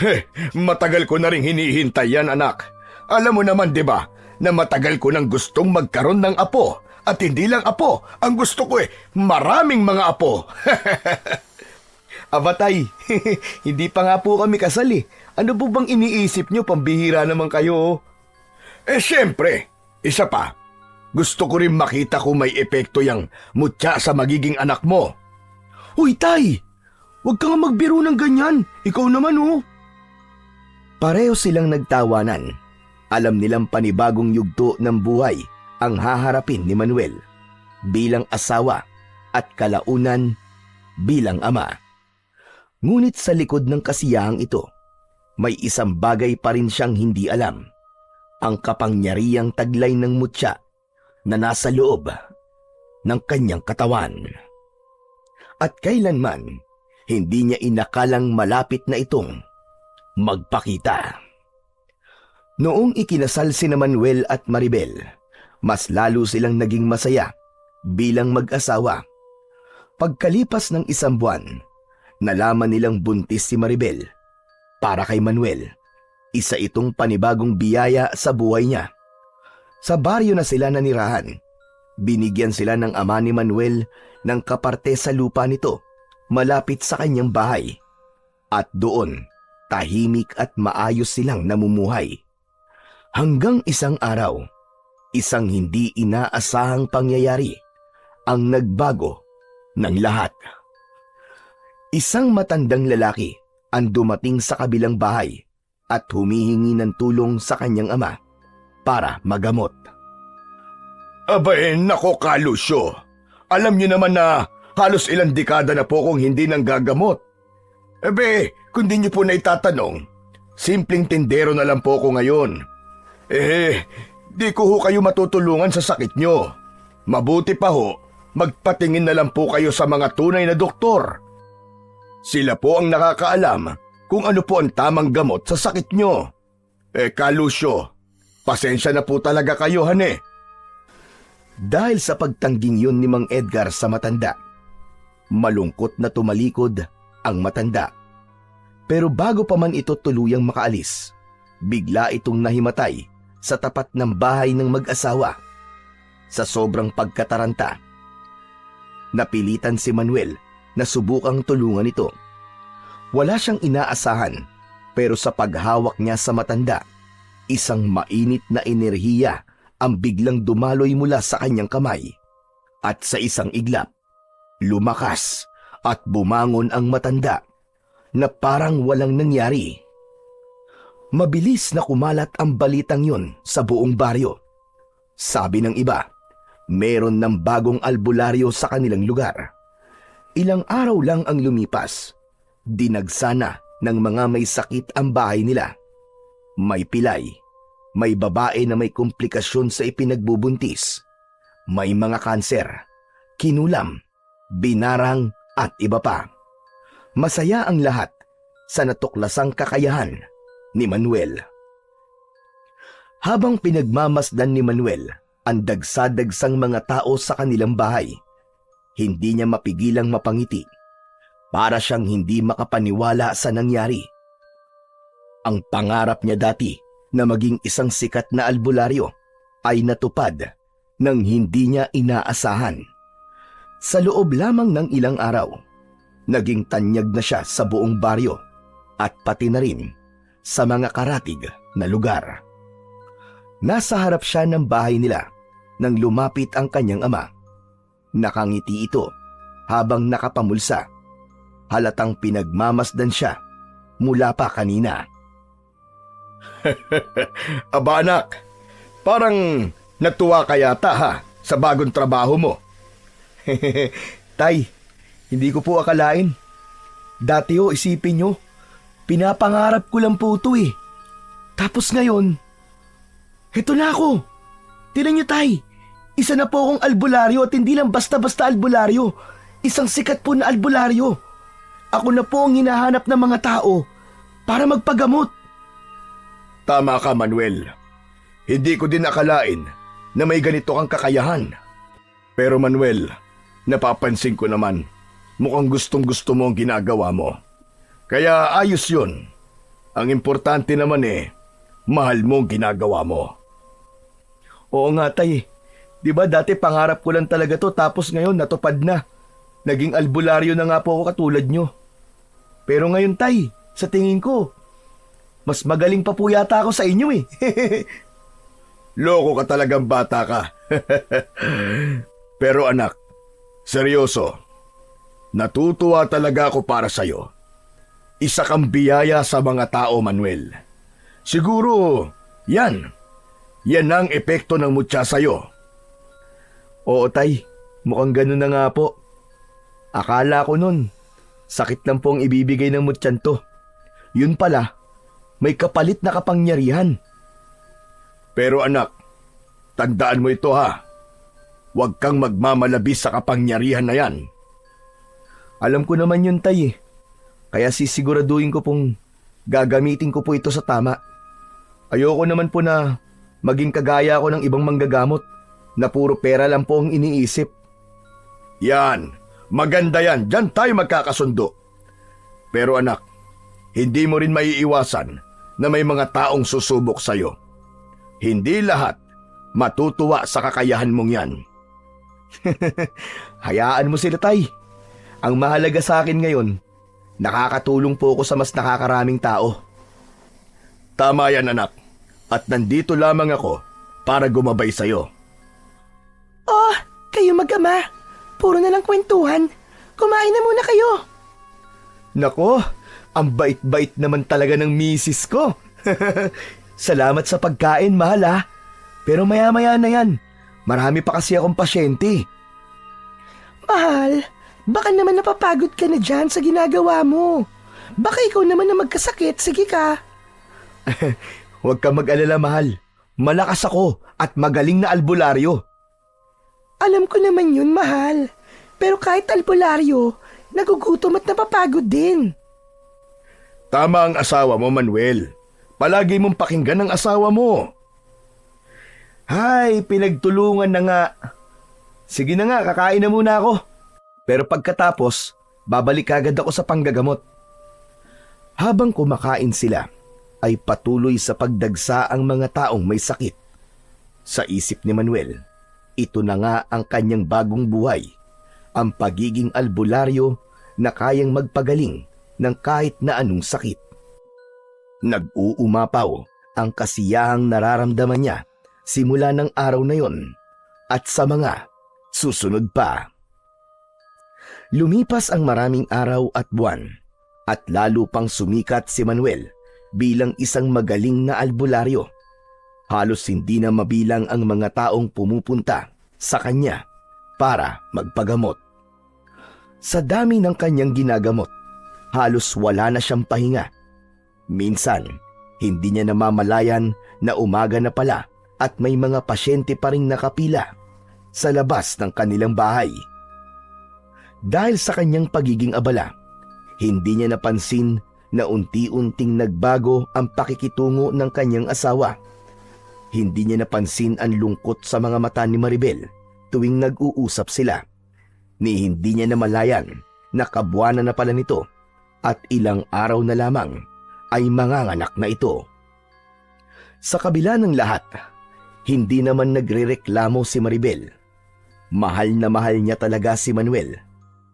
[SPEAKER 2] matagal ko na rin hinihintay yan anak. Alam mo naman 'di ba na matagal ko nang gustong magkaroon ng apo. At hindi lang apo, ang gusto ko maraming mga apo.
[SPEAKER 1] Abatay, hindi pa nga po kami kasal eh. Ano po bang iniisip nyo? Pambihira naman kayo.
[SPEAKER 2] Siyempre, isa pa. Gusto ko rin makita kung may epekto yang mutya sa magiging anak mo.
[SPEAKER 1] Uy, Tay! Huwag ka nga magbiro ng ganyan. Ikaw naman oh. Pareho silang nagtawanan. Alam nilang panibagong yugto ng buhay ang haharapin ni Manuel bilang asawa at kalaunan bilang ama. Ngunit sa likod ng kasiyahang ito, may isang bagay pa rin siyang hindi alam. Ang kapangyarihang taglay ng mutya na nasa loob ng kanyang katawan. At kailanman, hindi niya inakalang malapit na itong magpakita. Noong ikinasal sina Manuel at Maribel, mas lalo silang naging masaya bilang mag-asawa. Pagkalipas ng 1 buwan, nalaman nilang buntis si Maribel. Para kay Manuel, isa itong panibagong biyaya sa buhay niya. Sa baryo na sila nanirahan, binigyan sila ng ama ni Manuel ng kaparte sa lupa nito malapit sa kanyang bahay. At doon, tahimik at maayos silang namumuhay. Hanggang isang araw, isang hindi inaasahang pangyayari ang nagbago ng lahat. Isang matandang lalaki ang dumating sa kabilang bahay at humihingi ng tulong sa kanyang ama para magamot.
[SPEAKER 2] Abay, nako Kalusyo. Alam niyo naman na halos ilang dekada na po kong hindi nang gagamot. Kung di niyo po na itatanong, simpleng tindero na lang po ko ngayon. Di ko ho kayo matutulungan sa sakit niyo. Mabuti pa ho, magpatingin na lang po kayo sa mga tunay na doktor. Sila po ang nakakaalam kung ano po ang tamang gamot sa sakit niyo. Kalusyo, pasensya na po talaga kayo, hane.
[SPEAKER 1] Dahil sa pagtangging yun ni Mang Edgar sa matanda, malungkot na tumalikod ang matanda. Pero bago pa man ito tuluyang makaalis, bigla itong nahimatay sa tapat ng bahay ng mag-asawa. Sa sobrang pagkataranta, napilitan si Manuel na subukang tulungan ito. Wala siyang inaasahan, pero sa paghawak niya sa matanda, isang mainit na enerhiya ang biglang dumaloy mula sa kanyang kamay. At sa isang iglap, lumakas at bumangon ang matanda na parang walang nangyari. Mabilis na kumalat ang balitang yon sa buong baryo. Sabi ng iba, meron ng bagong albularyo sa kanilang lugar. Ilang araw lang ang lumipas, dinagsana ng mga may sakit ang bahay nila. May pilay, may babae na may komplikasyon sa ipinagbubuntis, may mga kanser, kinulam, binarang at iba pa. Masaya ang lahat sa natuklasang kakayahan ni Manuel. Habang pinagmamasdan ni Manuel ang dagsa-dagsang mga tao sa kanilang bahay, hindi niya mapigilang mapangiti. Para siyang hindi makapaniwala sa nangyari. Ang pangarap niya dati na maging isang sikat na albularyo ay natupad nang hindi niya inaasahan. Sa loob lamang ng ilang araw, naging tanyag na siya sa buong baryo at pati na rin sa mga karatig na lugar. Nasa harap siya ng bahay nila nang lumapit ang kanyang ama. Nakangiti ito habang nakapamulsa. Halatang pinagmamasdan siya mula pa kanina.
[SPEAKER 2] Aba anak, parang natuwa ka yata ha sa bagong trabaho mo.
[SPEAKER 3] Tay, hindi ko po akalain. Dati ho, isipin nyo, pinapangarap ko lang po ito eh. Tapos ngayon, heto na ako. Tinan nyo tay, isa na po akong albularyo at hindi lang basta-basta albularyo. Isang sikat po na albularyo. Ako na po ang hinahanap ng mga tao para magpagamot.
[SPEAKER 2] Tama ka Manuel. Hindi ko din akalain na may ganito kang kakayahan. Pero Manuel, napapansin ko naman, mukhang gustong-gusto mo ang ginagawa mo. Kaya ayos yun. Ang importante naman mahal mo ang ginagawa mo.
[SPEAKER 3] Oo nga tay, di ba dati pangarap ko lang talaga to tapos ngayon natupad na. Naging albularyo na nga po ako katulad nyo. Pero ngayon tay, sa tingin ko, mas magaling pa po yata ako sa inyo eh.
[SPEAKER 2] Loko ka talagang bata ka. Pero anak, seryoso, natutuwa talaga ako para sa'yo. Isa kang biyaya sa mga tao, Manuel. Siguro, yan ang epekto ng mutya sa'yo.
[SPEAKER 3] Oo tay, mukhang ganun na nga po.
[SPEAKER 1] Akala ko nun, sakit lang po ang ibibigay ng mutyan to. Yun pala, may kapalit na kapangyarihan.
[SPEAKER 2] Pero anak, tandaan mo ito ha. Huwag kang magmamalabis sa kapangyarihan na yan.
[SPEAKER 1] Alam ko naman yun, tay. Kaya sisiguraduhin ko pong gagamitin ko po ito sa tama. Ayoko naman po na maging kagaya ko ng ibang manggagamot na puro pera lang po ang iniisip.
[SPEAKER 2] Yan, maganda yan. Diyan tayo magkakasundo. Pero anak, hindi mo rin maiiwasan na may mga taong susubok sa'yo. Hindi lahat matutuwa sa kakayahan mong yan.
[SPEAKER 1] Hayaan mo sila, tay. Ang mahalaga sa akin ngayon, nakakatulong po ako sa mas nakakaraming tao.
[SPEAKER 2] Tama yan anak, at nandito lamang ako para gumabay sa'yo.
[SPEAKER 3] Oh, kayo mag-ama. Puro na lang kwentuhan. Kumain na muna kayo.
[SPEAKER 1] Nako, ang bait-bait naman talaga ng misis ko. Salamat sa pagkain, mahal ha. Pero maya-maya na yan. Marami pa kasi akong pasyente.
[SPEAKER 3] Mahal, baka naman napapagod ka na dyan sa ginagawa mo. Baka ikaw naman na magkasakit. Sige ka.
[SPEAKER 1] Huwag ka mag-alala, mahal. Malakas ako at magaling na albularyo.
[SPEAKER 3] Alam ko naman yun, mahal. Pero kahit albularyo, nagugutom at napapagod din.
[SPEAKER 2] Tama ang asawa mo, Manuel. Palagi mong pakinggan ang asawa mo.
[SPEAKER 1] Hay, pinagtulungan na nga. Sige na nga, kakain na muna ako. Pero pagkatapos, babalik agad ako sa panggagamot. Habang kumakain sila, ay patuloy sa pagdagsa ang mga taong may sakit. Sa isip ni Manuel, ito na nga ang kanyang bagong buhay, ang pagiging albularyo na kayang magpagaling ng kahit na anong sakit. Nag-uumapaw ang kasiyahang nararamdaman niya simula ng araw na yon at sa mga susunod pa. Lumipas ang maraming araw at buwan at lalo pang sumikat si Manuel bilang isang magaling na albularyo. Halos hindi na mabilang ang mga taong pumupunta sa kanya para magpagamot. Sa dami ng kanyang ginagamot, halos wala na siyang pahinga. Minsan, hindi niya namamalayan na umaga na pala at may mga pasyente pa ring nakapila sa labas ng kanilang bahay. Dahil sa kanyang pagiging abala, hindi niya napansin na unti-unting nagbago ang pakikitungo ng kanyang asawa. Hindi niya napansin ang lungkot sa mga mata ni Maribel tuwing nag-uusap sila. Ni hindi niya namalayan na kabuwanan na pala nito at ilang araw na lamang ay manganganak na ito. Sa kabila ng lahat, hindi naman nagrereklamo si Maribel. Mahal na mahal niya talaga si Manuel,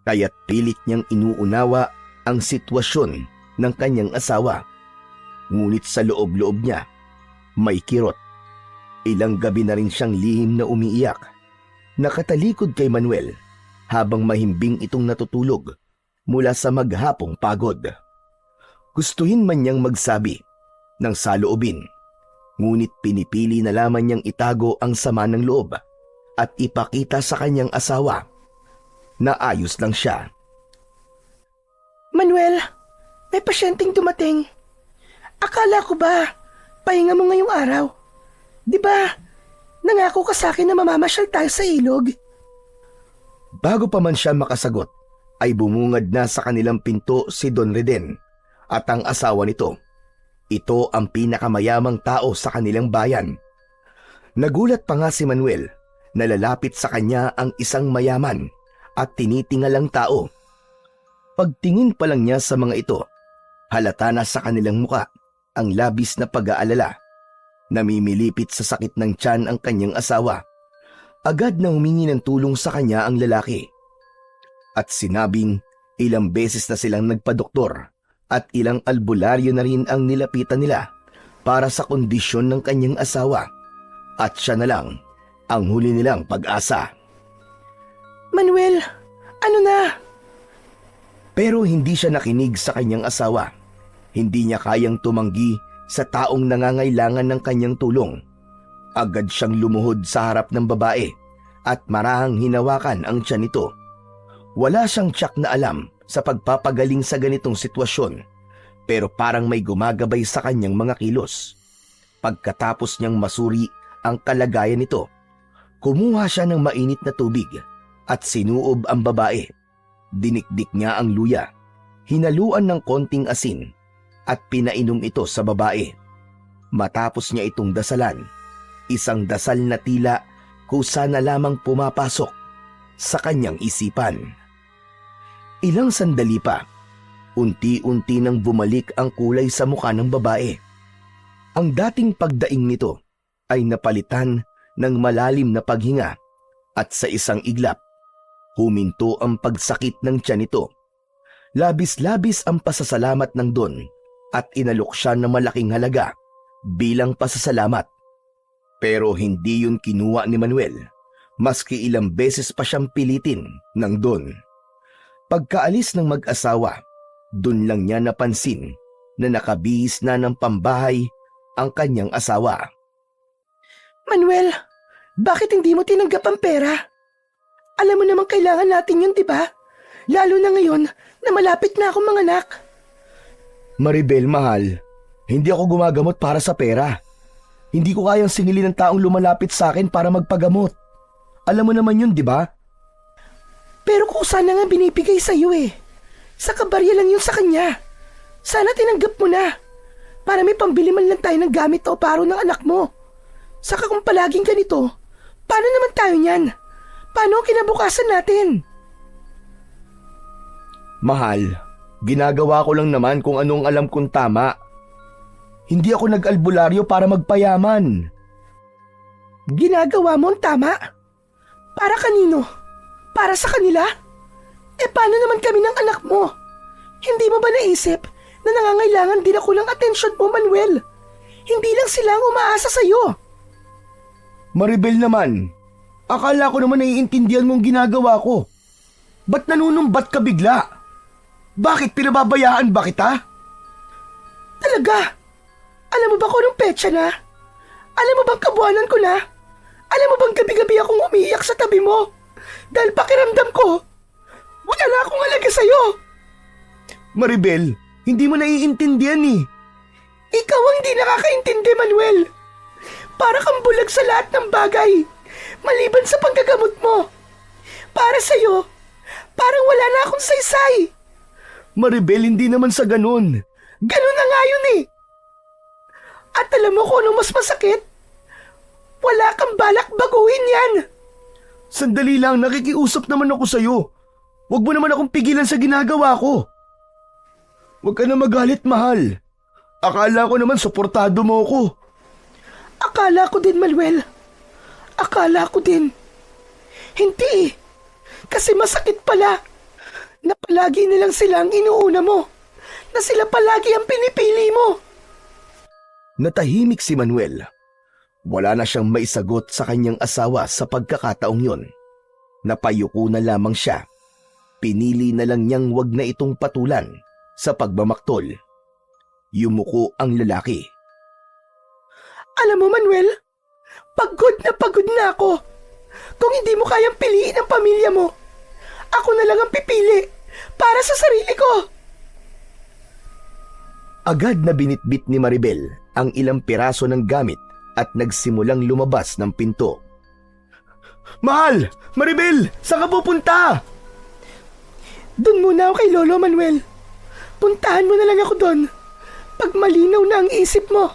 [SPEAKER 1] kaya't pilit niyang inuunawa ang sitwasyon ng kanyang asawa. Ngunit sa loob-loob niya, may kirot. Ilang gabi na rin siyang lihim na umiiyak. Nakatalikod kay Manuel habang mahimbing itong natutulog mula sa maghapong pagod. Gustuhin man niyang magsabi ng saloobin, ngunit pinipili na lamang niyang itago ang sama ng loob at ipakita sa kanyang asawa na ayos lang siya.
[SPEAKER 3] Manuel, may pasyenteng dumating. Akala ko ba, pahinga mo ngayong araw? Di ba, nangako ka sa akin na mamamasyal tayo sa ilog?
[SPEAKER 1] Bago pa man siya makasagot, ay bumungad na sa kanilang pinto si Don Reden at ang asawa nito. Ito ang pinakamayamang tao sa kanilang bayan. Nagulat pa nga si Manuel na lalapit sa kanya ang isang mayaman at tinitingalang tao. Pagtingin pa lang niya sa mga ito, halata na sa kanilang muka ang labis na pag-aalala. Namimilipit sa sakit ng tiyan ang kanyang asawa. Agad na humingi ng tulong sa kanya ang lalaki. At sinabing ilang beses na silang nagpadoktor at ilang albularyo na rin ang nilapitan nila para sa kondisyon ng kanyang asawa. At siya na lang ang huli nilang pag-asa.
[SPEAKER 3] Manuel, ano na?
[SPEAKER 1] Pero hindi siya nakinig sa kanyang asawa. Hindi niya kayang tumanggi sa taong nangangailangan ng kanyang tulong. Agad siyang lumuhod sa harap ng babae at marahang hinawakan ang tiyan nito. Wala siyang tiyak na alam sa pagpapagaling sa ganitong sitwasyon, pero parang may gumagabay sa kanyang mga kilos. Pagkatapos niyang masuri ang kalagayan nito, kumuha siya ng mainit na tubig at sinuob ang babae. Dinikdik niya ang luya, hinaluan ng konting asin at pinainom ito sa babae. Matapos niya itong dasalan, isang dasal na tila kusa na lamang pumapasok sa kanyang isipan. Ilang sandali pa, unti-unti nang bumalik ang kulay sa mukha ng babae. Ang dating pagdaing nito ay napalitan ng malalim na paghinga at sa isang iglap, huminto ang pagsakit ng tiyan nito. Labis-labis ang pasasalamat ng Don at inalok siya ng malaking halaga bilang pasasalamat. Pero hindi yun kinuha ni Manuel, maski ilang beses pa siyang pilitin ng Don. Pagkaalis ng mag-asawa, dun lang niya napansin na nakabihis na ng pambahay ang kanyang asawa.
[SPEAKER 3] Manuel, bakit hindi mo tinanggap ang pera? Alam mo namang kailangan natin yun, di ba? Lalo na ngayon na malapit na akong manganak.
[SPEAKER 1] Maribel, mahal, hindi ako gumagamot para sa pera. Hindi ko kayang singilin ng taong lumalapit sa akin para magpagamot. Alam mo naman yun, di ba?
[SPEAKER 3] Pero kung sana nga binibigay sa'yo eh. Sa kabarya lang yun sa kanya. Sana tinanggap mo na. Para may pambili man lang tayo ng gamit o paro ng anak mo. Saka kung palaging ganito, paano naman tayo niyan? Paano ang kinabukasan natin?
[SPEAKER 1] Mahal, ginagawa ko lang naman kung anong alam kong tama. Hindi ako nag-albularyo para magpayaman.
[SPEAKER 3] Ginagawa mo ang tama? Para kanino? Para sa kanila? Paano naman kami ng anak mo? Hindi mo ba naisip na nangangailangan din ako ng atensyon mo, Manuel? Hindi lang sila ang umaasa sa'yo.
[SPEAKER 1] Maribel naman, akala ko naman naiintindihan mong ginagawa ko. Ba't nanunumbat ka bigla? Bakit pinababayaan ba kita?
[SPEAKER 3] Talaga? Alam mo ba kung anong petsa na? Alam mo bang kabuanan ko na? Alam mo bang gabi-gabi akong umiiyak sa tabi mo? Dahil pakiramdam ko, wala na akong halaga sa'yo.
[SPEAKER 1] Maribel, hindi mo naiintindihan eh.
[SPEAKER 3] Ikaw ang hindi nakakaintindi, Manuel. Para kang bulag sa lahat ng bagay, maliban sa panggagamot mo. Para sa'yo, parang wala na akong saysay.
[SPEAKER 1] Maribel, hindi naman sa ganun.
[SPEAKER 3] Ganun na nga yun eh. At alam mo kung anong mas masakit? Wala kang balak baguhin yan.
[SPEAKER 1] Sandali lang, nakikiusap naman ako sa'yo. Huwag mo naman akong pigilan sa ginagawa ko. Huwag ka na magalit, mahal. Akala ko naman suportado mo ako.
[SPEAKER 3] Akala ko din, Manuel. Akala ko din. Hindi. Kasi masakit pala na palagi nilang sila ang inuuna mo. Na sila palagi ang pinipili mo.
[SPEAKER 1] Natahimik si Manuel. Wala na siyang maisagot sa kanyang asawa sa pagkakataong yon. Napayuko na lamang siya. Pinili na lang niyang wag na itong patulan sa pagmamaktol. Yumuko ang lalaki.
[SPEAKER 3] Alam mo, Manuel, pagod na ako. Kung hindi mo kayang piliin ang pamilya mo, ako na lang ang pipili para sa sarili ko.
[SPEAKER 1] Agad na binitbit ni Maribel ang ilang piraso ng gamit at nagsimulang lumabas ng pinto. Mahal! Maribel! Saan ka pupunta?
[SPEAKER 3] Doon muna ako kay Lolo, Manuel. Puntahan mo na lang ako doon pag malinaw na ang isip mo.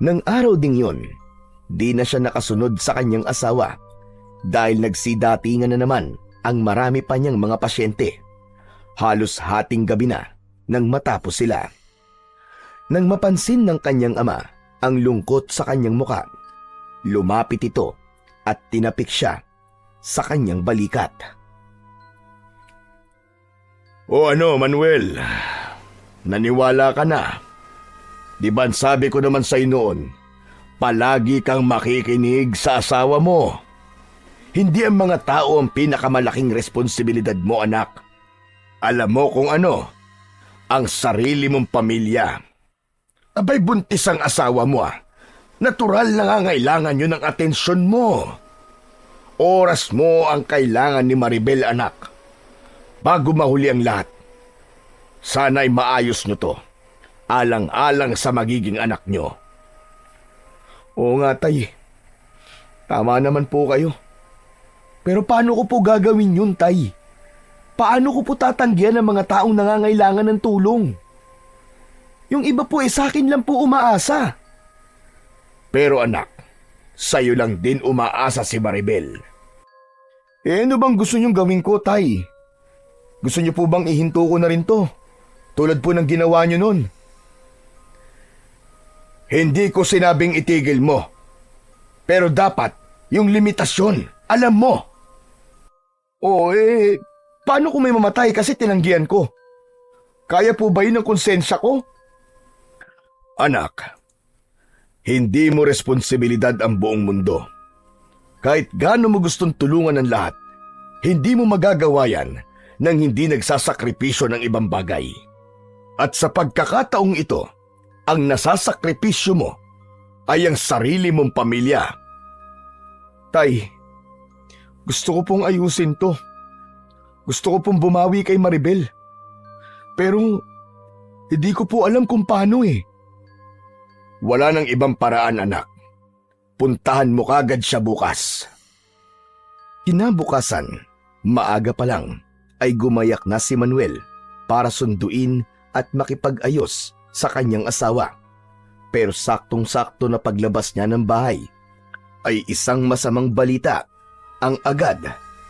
[SPEAKER 1] Nang araw ding yon, di na siya nakasunod sa kanyang asawa dahil nagsidatingan na naman ang marami pa niyang mga pasyente. Halos hating gabi na nang matapos sila. Nang mapansin ng kanyang ama ang lungkot sa kanyang muka, lumapit ito at tinapik siya sa kanyang balikat.
[SPEAKER 2] O ano, Manuel? Naniwala ka na? Di ba sabi ko naman sa'yo noon, palagi kang makikinig sa asawa mo. Hindi ang mga tao ang pinakamalaking responsibilidad mo, anak. Alam mo kung ano, ang sarili mong pamilya. Abay, buntis ang asawa mo ah. Natural na ngangailangan yun ng atensyon mo. Oras mo ang kailangan ni Maribel, anak. Bago mahuli ang lahat, sana'y maayos nyo to. Alang-alang sa magiging anak nyo.
[SPEAKER 1] Oo nga, tay. Tama naman po kayo. Pero paano ko po gagawin yun, tay? Paano ko po tatanggihan ang mga taong nangangailangan ng tulong? Yung iba po sa akin lang po umaasa.
[SPEAKER 2] Pero anak, sa'yo lang din umaasa si Maribel.
[SPEAKER 1] Ano bang gusto niyong gawin ko, tay? Gusto niyo po bang ihinto ko na rin to? Tulad po ng ginawa niyo nun.
[SPEAKER 2] Hindi ko sinabing itigil mo. Pero dapat, yung limitasyon, alam mo.
[SPEAKER 1] Paano kung may mamatay kasi tinanggihan ko? Kaya po ba yun ang konsensya ko?
[SPEAKER 2] Anak, hindi mo responsibilidad ang buong mundo. Kahit gaano mo gustong tulungan ng lahat, hindi mo magagawa yan nang hindi nagsasakripisyo ng ibang bagay. At sa pagkakataong ito, ang nasasakripisyo mo ay ang sarili mong pamilya.
[SPEAKER 1] Tay, gusto ko pong ayusin to. Gusto ko pong bumawi kay Maribel. Pero hindi ko po alam kung paano eh.
[SPEAKER 2] Wala nang ibang paraan, anak. Puntahan mo kagad siya bukas.
[SPEAKER 1] Kinabukasan, maaga pa lang, ay gumayak na si Manuel para sunduin at makipag-ayos sa kanyang asawa. Pero saktong-sakto na paglabas niya ng bahay, ay isang masamang balita ang agad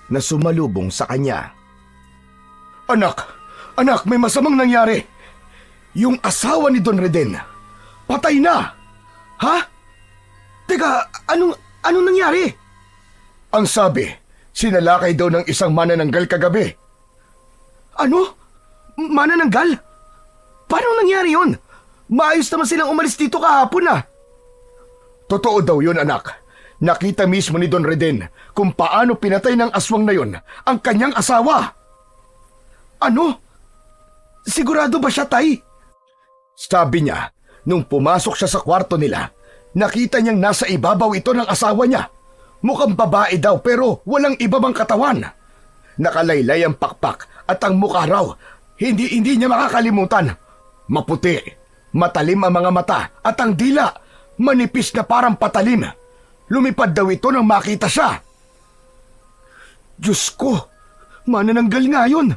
[SPEAKER 1] na sumalubong sa kanya.
[SPEAKER 2] Anak, may masamang nangyari. Yung asawa ni Don Reden, patay na.
[SPEAKER 3] Ha? Teka, anong nangyari?
[SPEAKER 2] Ang sabi, sinalakay daw ng isang manananggal kagabi.
[SPEAKER 3] Ano? Manananggal? Paano nangyari yun? Maayos naman silang umalis dito kahapon ah.
[SPEAKER 2] Totoo daw yun, anak. Nakita mismo ni Don Reden kung paano pinatay ng aswang na yun ang kanyang asawa.
[SPEAKER 3] Ano? Sigurado ba siya, tay?
[SPEAKER 2] Sabi niya, nung pumasok siya sa kwarto nila, nakita niyang nasa ibabaw ito ng asawa niya. Mukhang babae daw pero walang iba bang katawan. Nakalaylay ang pakpak at ang mukha raw, hindi niya makakalimutan. Maputi, matalim ang mga mata at ang dila, manipis na parang patalim. Lumipad daw ito nang makita siya.
[SPEAKER 3] Diyos ko, manananggal nga yun.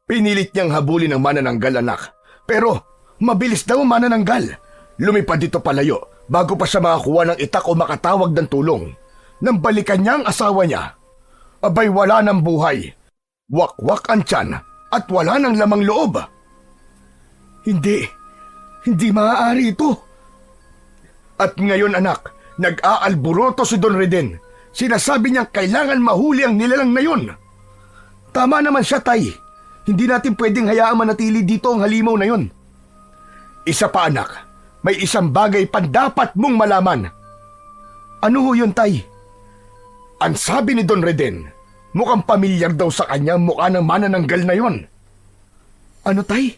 [SPEAKER 2] Pinilit niyang habulin ang manananggal, anak. Pero mabilis daw ang manananggal. Lumipad dito palayo bago pa siya makakuha ng itak o makatawag ng tulong. Nang balikan niya ang asawa niya, abay wala ng buhay. Wakwak ang tiyan at wala ng lamang loob.
[SPEAKER 3] Hindi maaari ito.
[SPEAKER 2] At ngayon, anak, nag-aalburoto si Don Reden. Sinasabi niyang kailangan mahuli ang nilalang na yun.
[SPEAKER 3] Tama naman siya, tay. Hindi natin pwedeng hayaang manatili dito ang halimaw na yun.
[SPEAKER 2] Isa pa, anak, may isang bagay pa dapat mong malaman.
[SPEAKER 3] Ano ho yun, tay?
[SPEAKER 2] Ang sabi ni Don Reden, mukhang pamilyar daw sa kanya ang mukha ng manananggal na yon.
[SPEAKER 3] Ano, tay?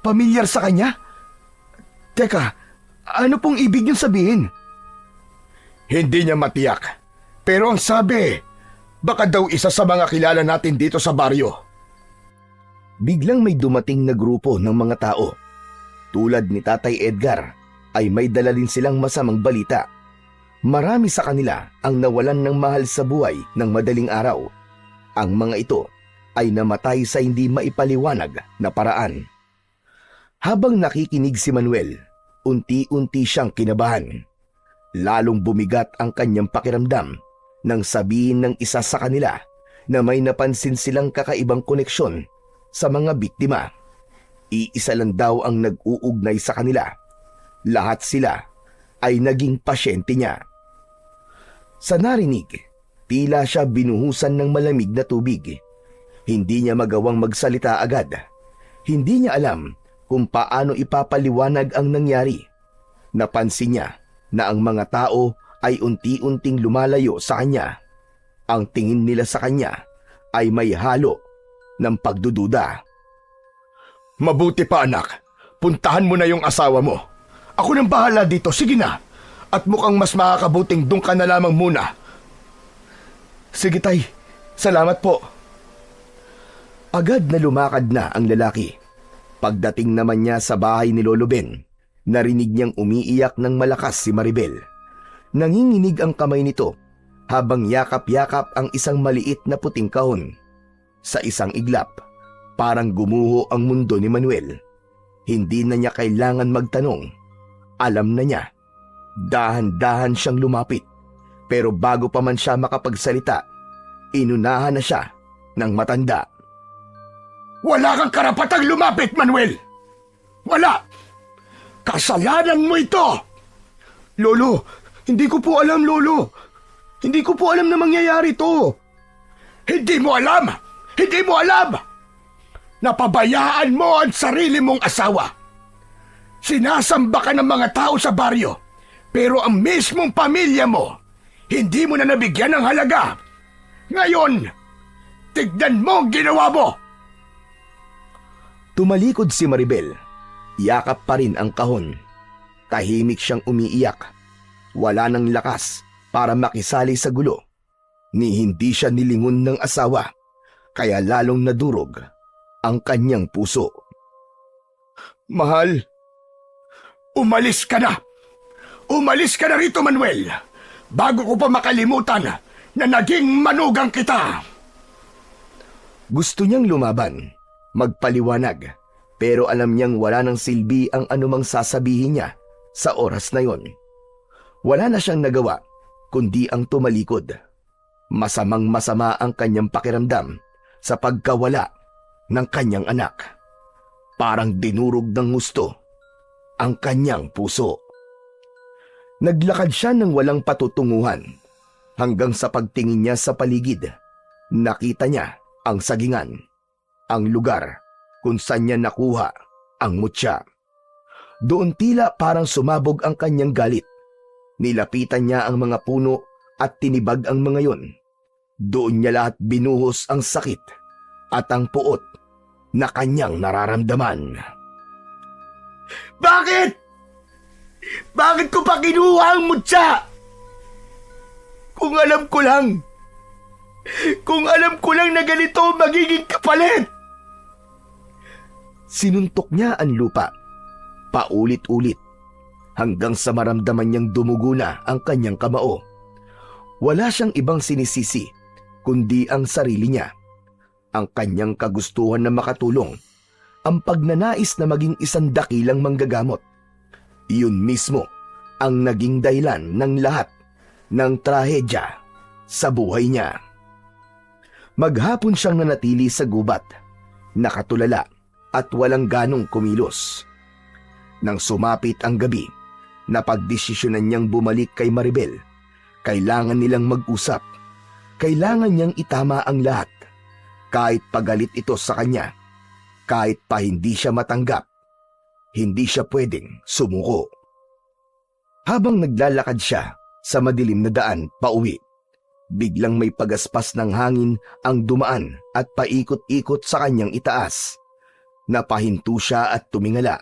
[SPEAKER 3] Pamilyar sa kanya? Teka, ano pong ibig niyong sabihin?
[SPEAKER 2] Hindi niya matiyak. Pero ang sabi, baka daw isa sa mga kilala natin dito sa baryo.
[SPEAKER 1] Biglang may dumating na grupo ng mga tao. Tulad ni Tatay Edgar, ay may dala din silang masamang balita. Marami sa kanila ang nawalan ng mahal sa buhay ng madaling araw. Ang mga ito ay namatay sa hindi maipaliwanag na paraan. Habang nakikinig si Manuel, unti-unti siyang kinabahan. Lalong bumigat ang kanyang pakiramdam nang sabihin ng isa sa kanila na may napansin silang kakaibang koneksyon sa mga biktima. Iisa lang daw ang nag-uugnay sa kanila. Lahat sila ay naging pasyente niya. Sa narinig, tila siya binuhusan ng malamig na tubig. Hindi niya magawang magsalita agad. Hindi niya alam kung paano ipapaliwanag ang nangyari. Napansin niya na ang mga tao ay unti-unting lumalayo sa kanya. Ang tingin nila sa kanya ay may halo ng pagdududa.
[SPEAKER 2] Mabuti pa, anak. Puntahan mo na yung asawa mo. Ako nang bahala dito, sige na. At mukhang mas makakabuting doon ka na lamang muna.
[SPEAKER 1] Sige tay, salamat po. Agad na lumakad na ang lalaki. Pagdating naman niya sa bahay ni Lolo Ben, narinig niyang umiiyak ng malakas si Maribel. Nanginginig ang kamay nito habang yakap-yakap ang isang maliit na puting kahon. Sa isang iglap, parang gumuho ang mundo ni Manuel. Hindi na niya kailangan magtanong. Alam na niya. Dahan-dahan siyang lumapit. Pero bago pa man siya makapagsalita, inunahan na siya ng matanda.
[SPEAKER 2] Wala kang karapatang lumapit, Manuel! Wala! Kasalanan mo ito!
[SPEAKER 1] Lolo, hindi ko po alam, Lolo. Hindi ko po alam na mangyayari to.
[SPEAKER 2] Hindi mo alam! Hindi mo alam! Napabayaan mo ang sarili mong asawa. Sinasamba ka ng mga tao sa baryo, pero ang mismong pamilya mo, hindi mo na nabigyan ng halaga. Ngayon, tignan mo ang ginawa mo!
[SPEAKER 1] Tumalikod si Maribel. Yakap pa rin ang kahon. Tahimik siyang umiiyak. Wala nang lakas para makisali sa gulo. Ni hindi siya nilingon ng asawa, kaya lalong nadurog ang kanyang puso.
[SPEAKER 2] Mahal, umalis ka na! Umalis ka na rito, Manuel! Bago ko pa makalimutan na naging manugang kita!
[SPEAKER 1] Gusto niyang lumaban, magpaliwanag, pero alam niyang wala nang silbi ang anumang sasabihin niya sa oras na yon. Wala na siyang nagawa kundi ang tumalikod. Masamang-masama ang kanyang pakiramdam sa pagkawala ng kanyang anak. Parang dinurog ng gusto ang kanyang puso. Naglakad siya ng walang patutunguhan hanggang sa pagtingin niya sa paligid. Nakita niya ang sagingan, ang lugar kung saan niya nakuha ang mutya. Doon tila parang sumabog ang kanyang galit. Nilapitan niya ang mga puno at tinibag ang mga yon. Doon niya lahat binuhos ang sakit at ang puot na kanyang nararamdaman.
[SPEAKER 2] Bakit? Bakit ko pa kinuha ang mutya? Kung alam ko lang na ganito magiging kapalit!
[SPEAKER 1] Sinuntok niya ang lupa, paulit-ulit, hanggang sa maramdaman niyang dumugo na ang kanyang kamao. Wala siyang ibang sinisisi, kundi ang sarili niya. Ang kanyang kagustuhan na makatulong, ang pagnanais na maging isang dakilang manggagamot. Iyon mismo ang naging dahilan ng lahat ng trahedya sa buhay niya. Maghapon siyang nanatili sa gubat, nakatulala at walang ganong kumilos. Nang sumapit ang gabi, napagdesisyonan niyang bumalik kay Maribel. Kailangan nilang mag-usap. Kailangan niyang itama ang lahat. Kahit pagalit ito sa kanya, kahit pa hindi siya matanggap, hindi siya pwedeng sumuko. Habang naglalakad siya sa madilim na daan pauwi, biglang may pagaspas ng hangin ang dumaan at paikot-ikot sa kanyang itaas. Napahinto siya at tumingala,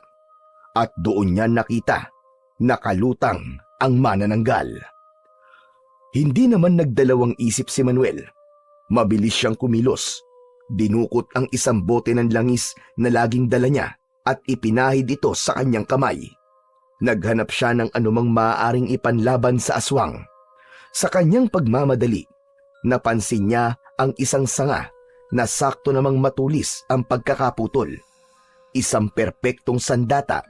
[SPEAKER 1] at doon niya nakita nakalutang ang manananggal. Hindi naman nagdalawang isip si Manuel. Mabilis siyang kumilos. Dinukot ang isang bote ng langis na laging dala niya at ipinahid ito sa kanyang kamay. Naghanap siya ng anumang maaaring ipanlaban sa aswang. Sa kanyang pagmamadali, napansin niya ang isang sanga na sakto namang matulis ang pagkakaputol. Isang perpektong sandata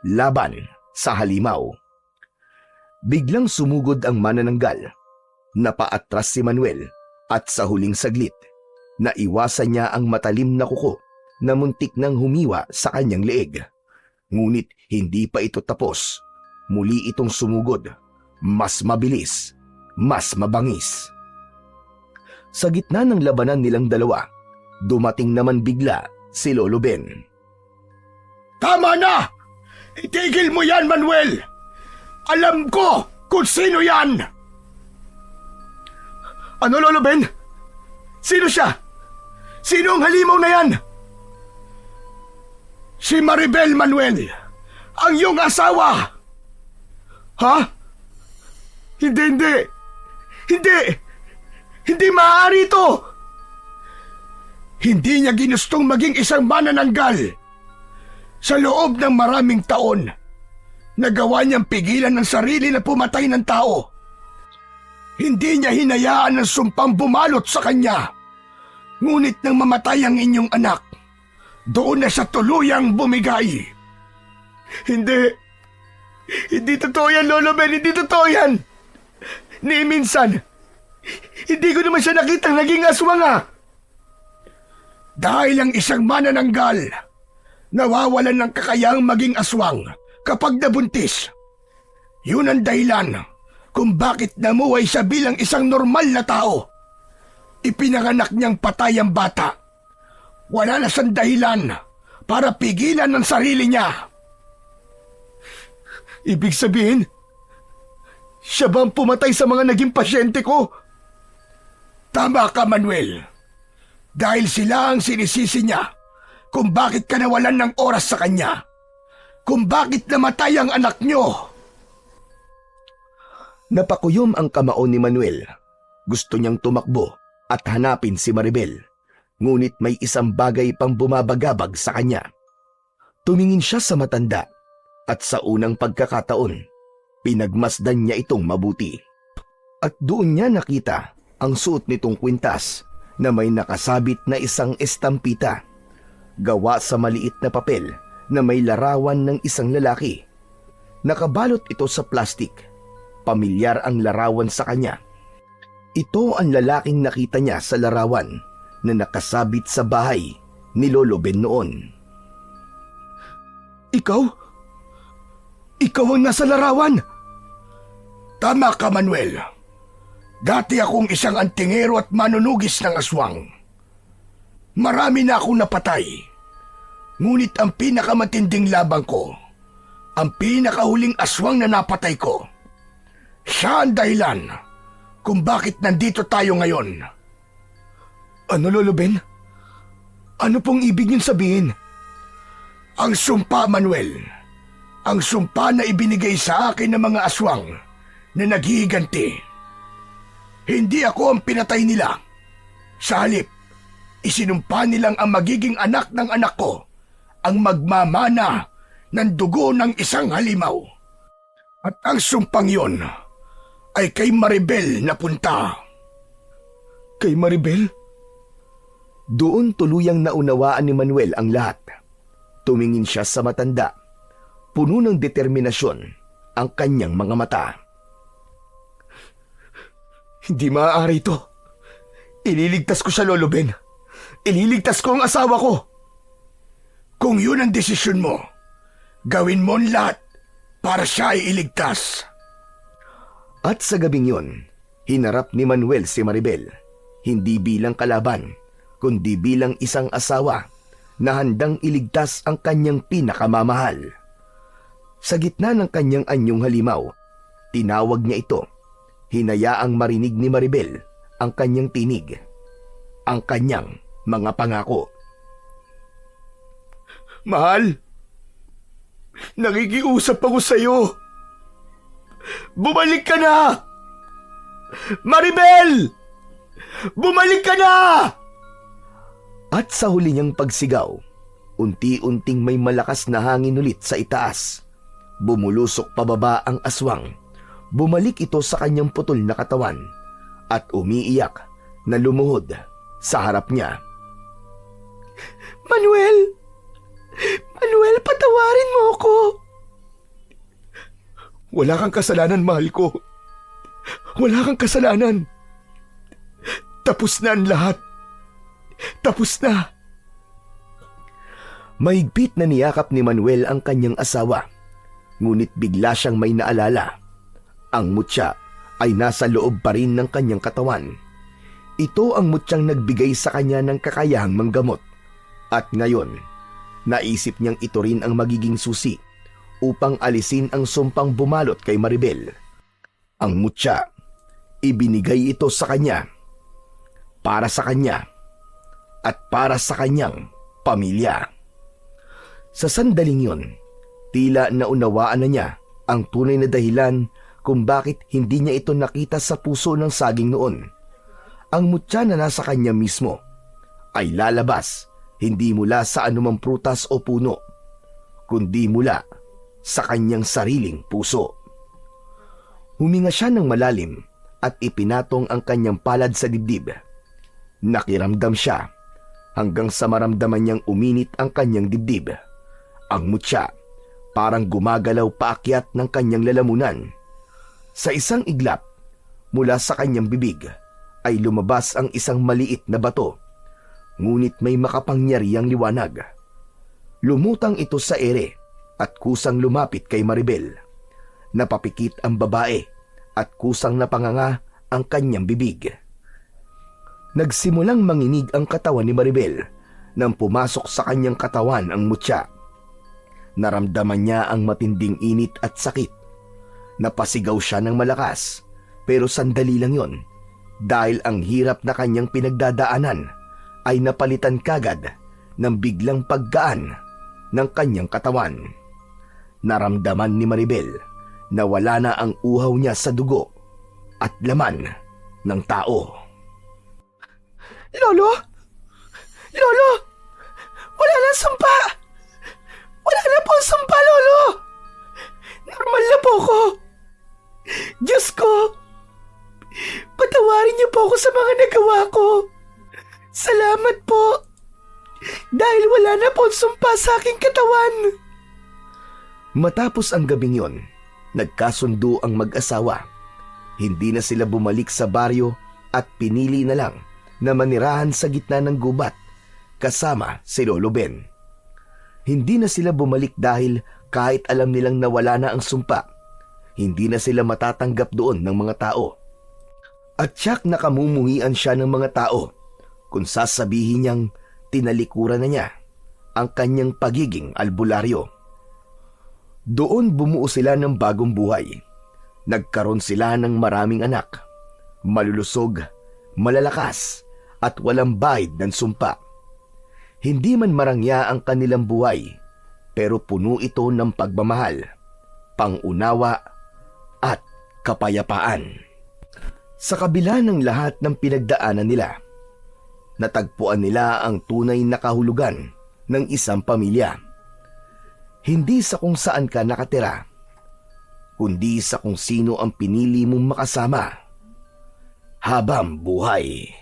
[SPEAKER 1] laban sa halimaw. Biglang sumugod ang manananggal. Napaatras si Manuel at sa huling saglit, naiwasan niya ang matalim na kuko na muntik nang humiwa sa kanyang leeg. Ngunit hindi pa ito tapos. Muli itong sumugod. Mas mabilis, mas mabangis. Sa gitna ng labanan nilang dalawa, dumating naman bigla si Lolo Ben.
[SPEAKER 2] Tama na! Itigil mo yan, Manuel! Alam ko kung sino yan!
[SPEAKER 1] Ano, Lolo Ben? Sino siya? Sino ang halimaw na yan?
[SPEAKER 2] Si Maribel, Manuel! Ang iyong asawa!
[SPEAKER 1] Ha? Hindi!
[SPEAKER 2] Hindi maaari ito! Hindi niya ginustong maging isang manananggal. Sa loob ng maraming taon, nagawa niyang pigilan ng sarili na pumatay ng tao. Hindi niya hinayaan ng sumpang bumalot sa kanya. Ngunit nang mamatay ang inyong anak, doon na siya tuluyang bumigay. Hindi totoo yan, Lolo Ben, hindi totoo yan. Ni minsan, hindi ko naman siya nakitang naging aswang Dahil ang isang manananggal, nawawalan ng kakayahang maging aswang kapag nabuntis. Yun ang dahilan kung bakit namuhay siya bilang isang normal na tao. Ipinanganak niyang patay ang bata. Wala na siyang dahilan para pigilan ng sarili niya. Ibig sabihin, siya ba ang pumatay sa mga naging pasyente ko? Tama ka, Manuel. Dahil sila ang sinisisi niya kung bakit ka nawalan ng oras sa kanya. Kung bakit namatay ang anak niyo.
[SPEAKER 1] Napakuyom ang kamao ni Manuel. Gusto niyang tumakbo at hanapin si Maribel. Ngunit may isang bagay pang bumabagabag sa kanya. Tumingin siya sa matanda at sa unang pagkakataon, pinagmasdan niya itong mabuti. At doon niya nakita ang suot nitong kwintas na may nakasabit na isang estampita. Gawa sa maliit na papel na may larawan ng isang lalaki. Nakabalot ito sa plastik. Pamilyar ang larawan sa kanya. Ito ang lalaking nakita niya sa larawan na nakasabit sa bahay ni Lolo Ben noon.
[SPEAKER 2] Ikaw? Ikaw ang nasa larawan? Tama ka, Manuel. Dati akong isang antingero at manunugis ng aswang. Marami na akong napatay. Ngunit ang pinakamatinding labang ko, ang pinakahuling aswang na napatay ko, siya ang dahilan kung bakit nandito tayo ngayon. Ano, Lolo Ben? Ano pong ibig niyong sabihin? Ang sumpa, Manuel. Ang sumpa na ibinigay sa akin ng mga aswang na naghihiganti. Hindi ako ang pinatay nila. Sa halip, isinumpa nilang ang magiging anak ng anak ko ang magmamana ng dugo ng isang halimaw. At ang sumpang yon ay kay Maribel na punta.
[SPEAKER 1] Kay Maribel? Doon tuluyang naunawaan ni Manuel ang lahat. Tumingin siya sa matanda. Puno ng determinasyon ang kanyang mga mata.
[SPEAKER 2] Hindi maaari ito. Ililigtas ko siya, Lolo Ben. Ililigtas ko ang asawa ko. Kung yun ang desisyon mo, gawin mo ang lahat para siya ay iligtas.
[SPEAKER 1] At sa gabing yon, hinarap ni Manuel si Maribel, hindi bilang kalaban, kundi bilang isang asawa na handang iligtas ang kanyang pinakamamahal. Sa gitna ng kanyang anyong halimaw, tinawag niya ito. Hinayaang marinig ni Maribel ang kanyang tinig, ang kanyang mga pangako.
[SPEAKER 2] Mahal, nakikiusap ako sa'yo. Bumalik ka na! Maribel! Bumalik ka na!
[SPEAKER 1] At sa huli niyang pagsigaw, unti-unting may malakas na hangin ulit sa itaas. Bumulusok pababa ang aswang. Bumalik ito sa kanyang putol na katawan at umiiyak na lumuhod sa harap niya.
[SPEAKER 3] Manuel! Manuel, patawarin mo ako!
[SPEAKER 2] Wala kang kasalanan, mahal ko. Wala kang kasalanan. Tapos na ang lahat. Tapos na.
[SPEAKER 1] Mahigpit na niyakap ni Manuel ang kanyang asawa. Ngunit bigla siyang may naalala. Ang mutya ay nasa loob pa rin ng kanyang katawan. Ito ang mutyang nagbigay sa kanya ng kakayahang manggamot. At ngayon, naisip niyang ito rin ang magiging susi upang alisin ang sumpang bumalot kay Maribel. Ang mutya, ibinigay ito sa kanya. Para sa kanya at para sa kanyang pamilya. Sa sandaling yon, tila naunawaan na niya ang tunay na dahilan kung bakit hindi niya ito nakita sa puso ng saging noon. ang mutya na nasa kanya mismo ay lalabas hindi mula sa anumang prutas o puno, kundi mula sa kanyang sariling puso. Huminga siya ng malalim at ipinatong ang kanyang palad sa dibdib. Nakiramdam siya hanggang sa maramdaman niyang uminit ang kanyang dibdib. Ang mutya parang gumagalaw paakyat ng kanyang lalamunan. Sa isang iglap, mula sa kanyang bibig ay lumabas ang isang maliit na bato, ngunit may makapangyarihang liwanag. Lumutang ito sa ere at kusang lumapit kay Maribel. Napapikit ang babae at kusang napanganga ang kanyang bibig. Nagsimulang manginig ang katawan ni Maribel nang pumasok sa kanyang katawan ang mutya. Naramdaman niya ang matinding init at sakit. Napasigaw siya ng malakas, pero sandali lang yon dahil ang hirap na kanyang pinagdadaanan ay napalitan kagad ng biglang paggaan ng kanyang katawan. Naramdaman ni Maribel na wala na ang uhaw niya sa dugo at laman ng tao.
[SPEAKER 3] Lolo! Lolo! Wala na sumpa! Wala na po sumpa, Lolo! Normal na po ko! Diyos ko! Patawarin niyo po ako sa mga nagawa ko! Salamat po! Dahil wala na po sumpa sa aking katawan!
[SPEAKER 1] Matapos ang gabing yon, nagkasundo ang mag-asawa. Hindi na sila bumalik sa baryo at pinili na lang na manirahan sa gitna ng gubat kasama si Lolo Ben. Hindi na sila bumalik dahil kahit alam nilang nawala na ang sumpa, hindi na sila matatanggap doon ng mga tao. At tiyak nakamumuhian siya ng mga tao kung sasabihin niyang tinalikuran na niya ang kanyang pagiging albularyo. Doon bumuo sila ng bagong buhay. Nagkaroon sila ng maraming anak, malulusog, malalakas, at walang bahid ng sumpa. Hindi man marangya ang kanilang buhay, pero puno ito ng pagmamahal, pangunawa, at kapayapaan. Sa kabila ng lahat ng pinagdaanan nila, natagpuan nila ang tunay na kahulugan ng isang pamilya. Hindi sa kung saan ka nakatira, kundi sa kung sino ang pinili mong makasama habang buhay.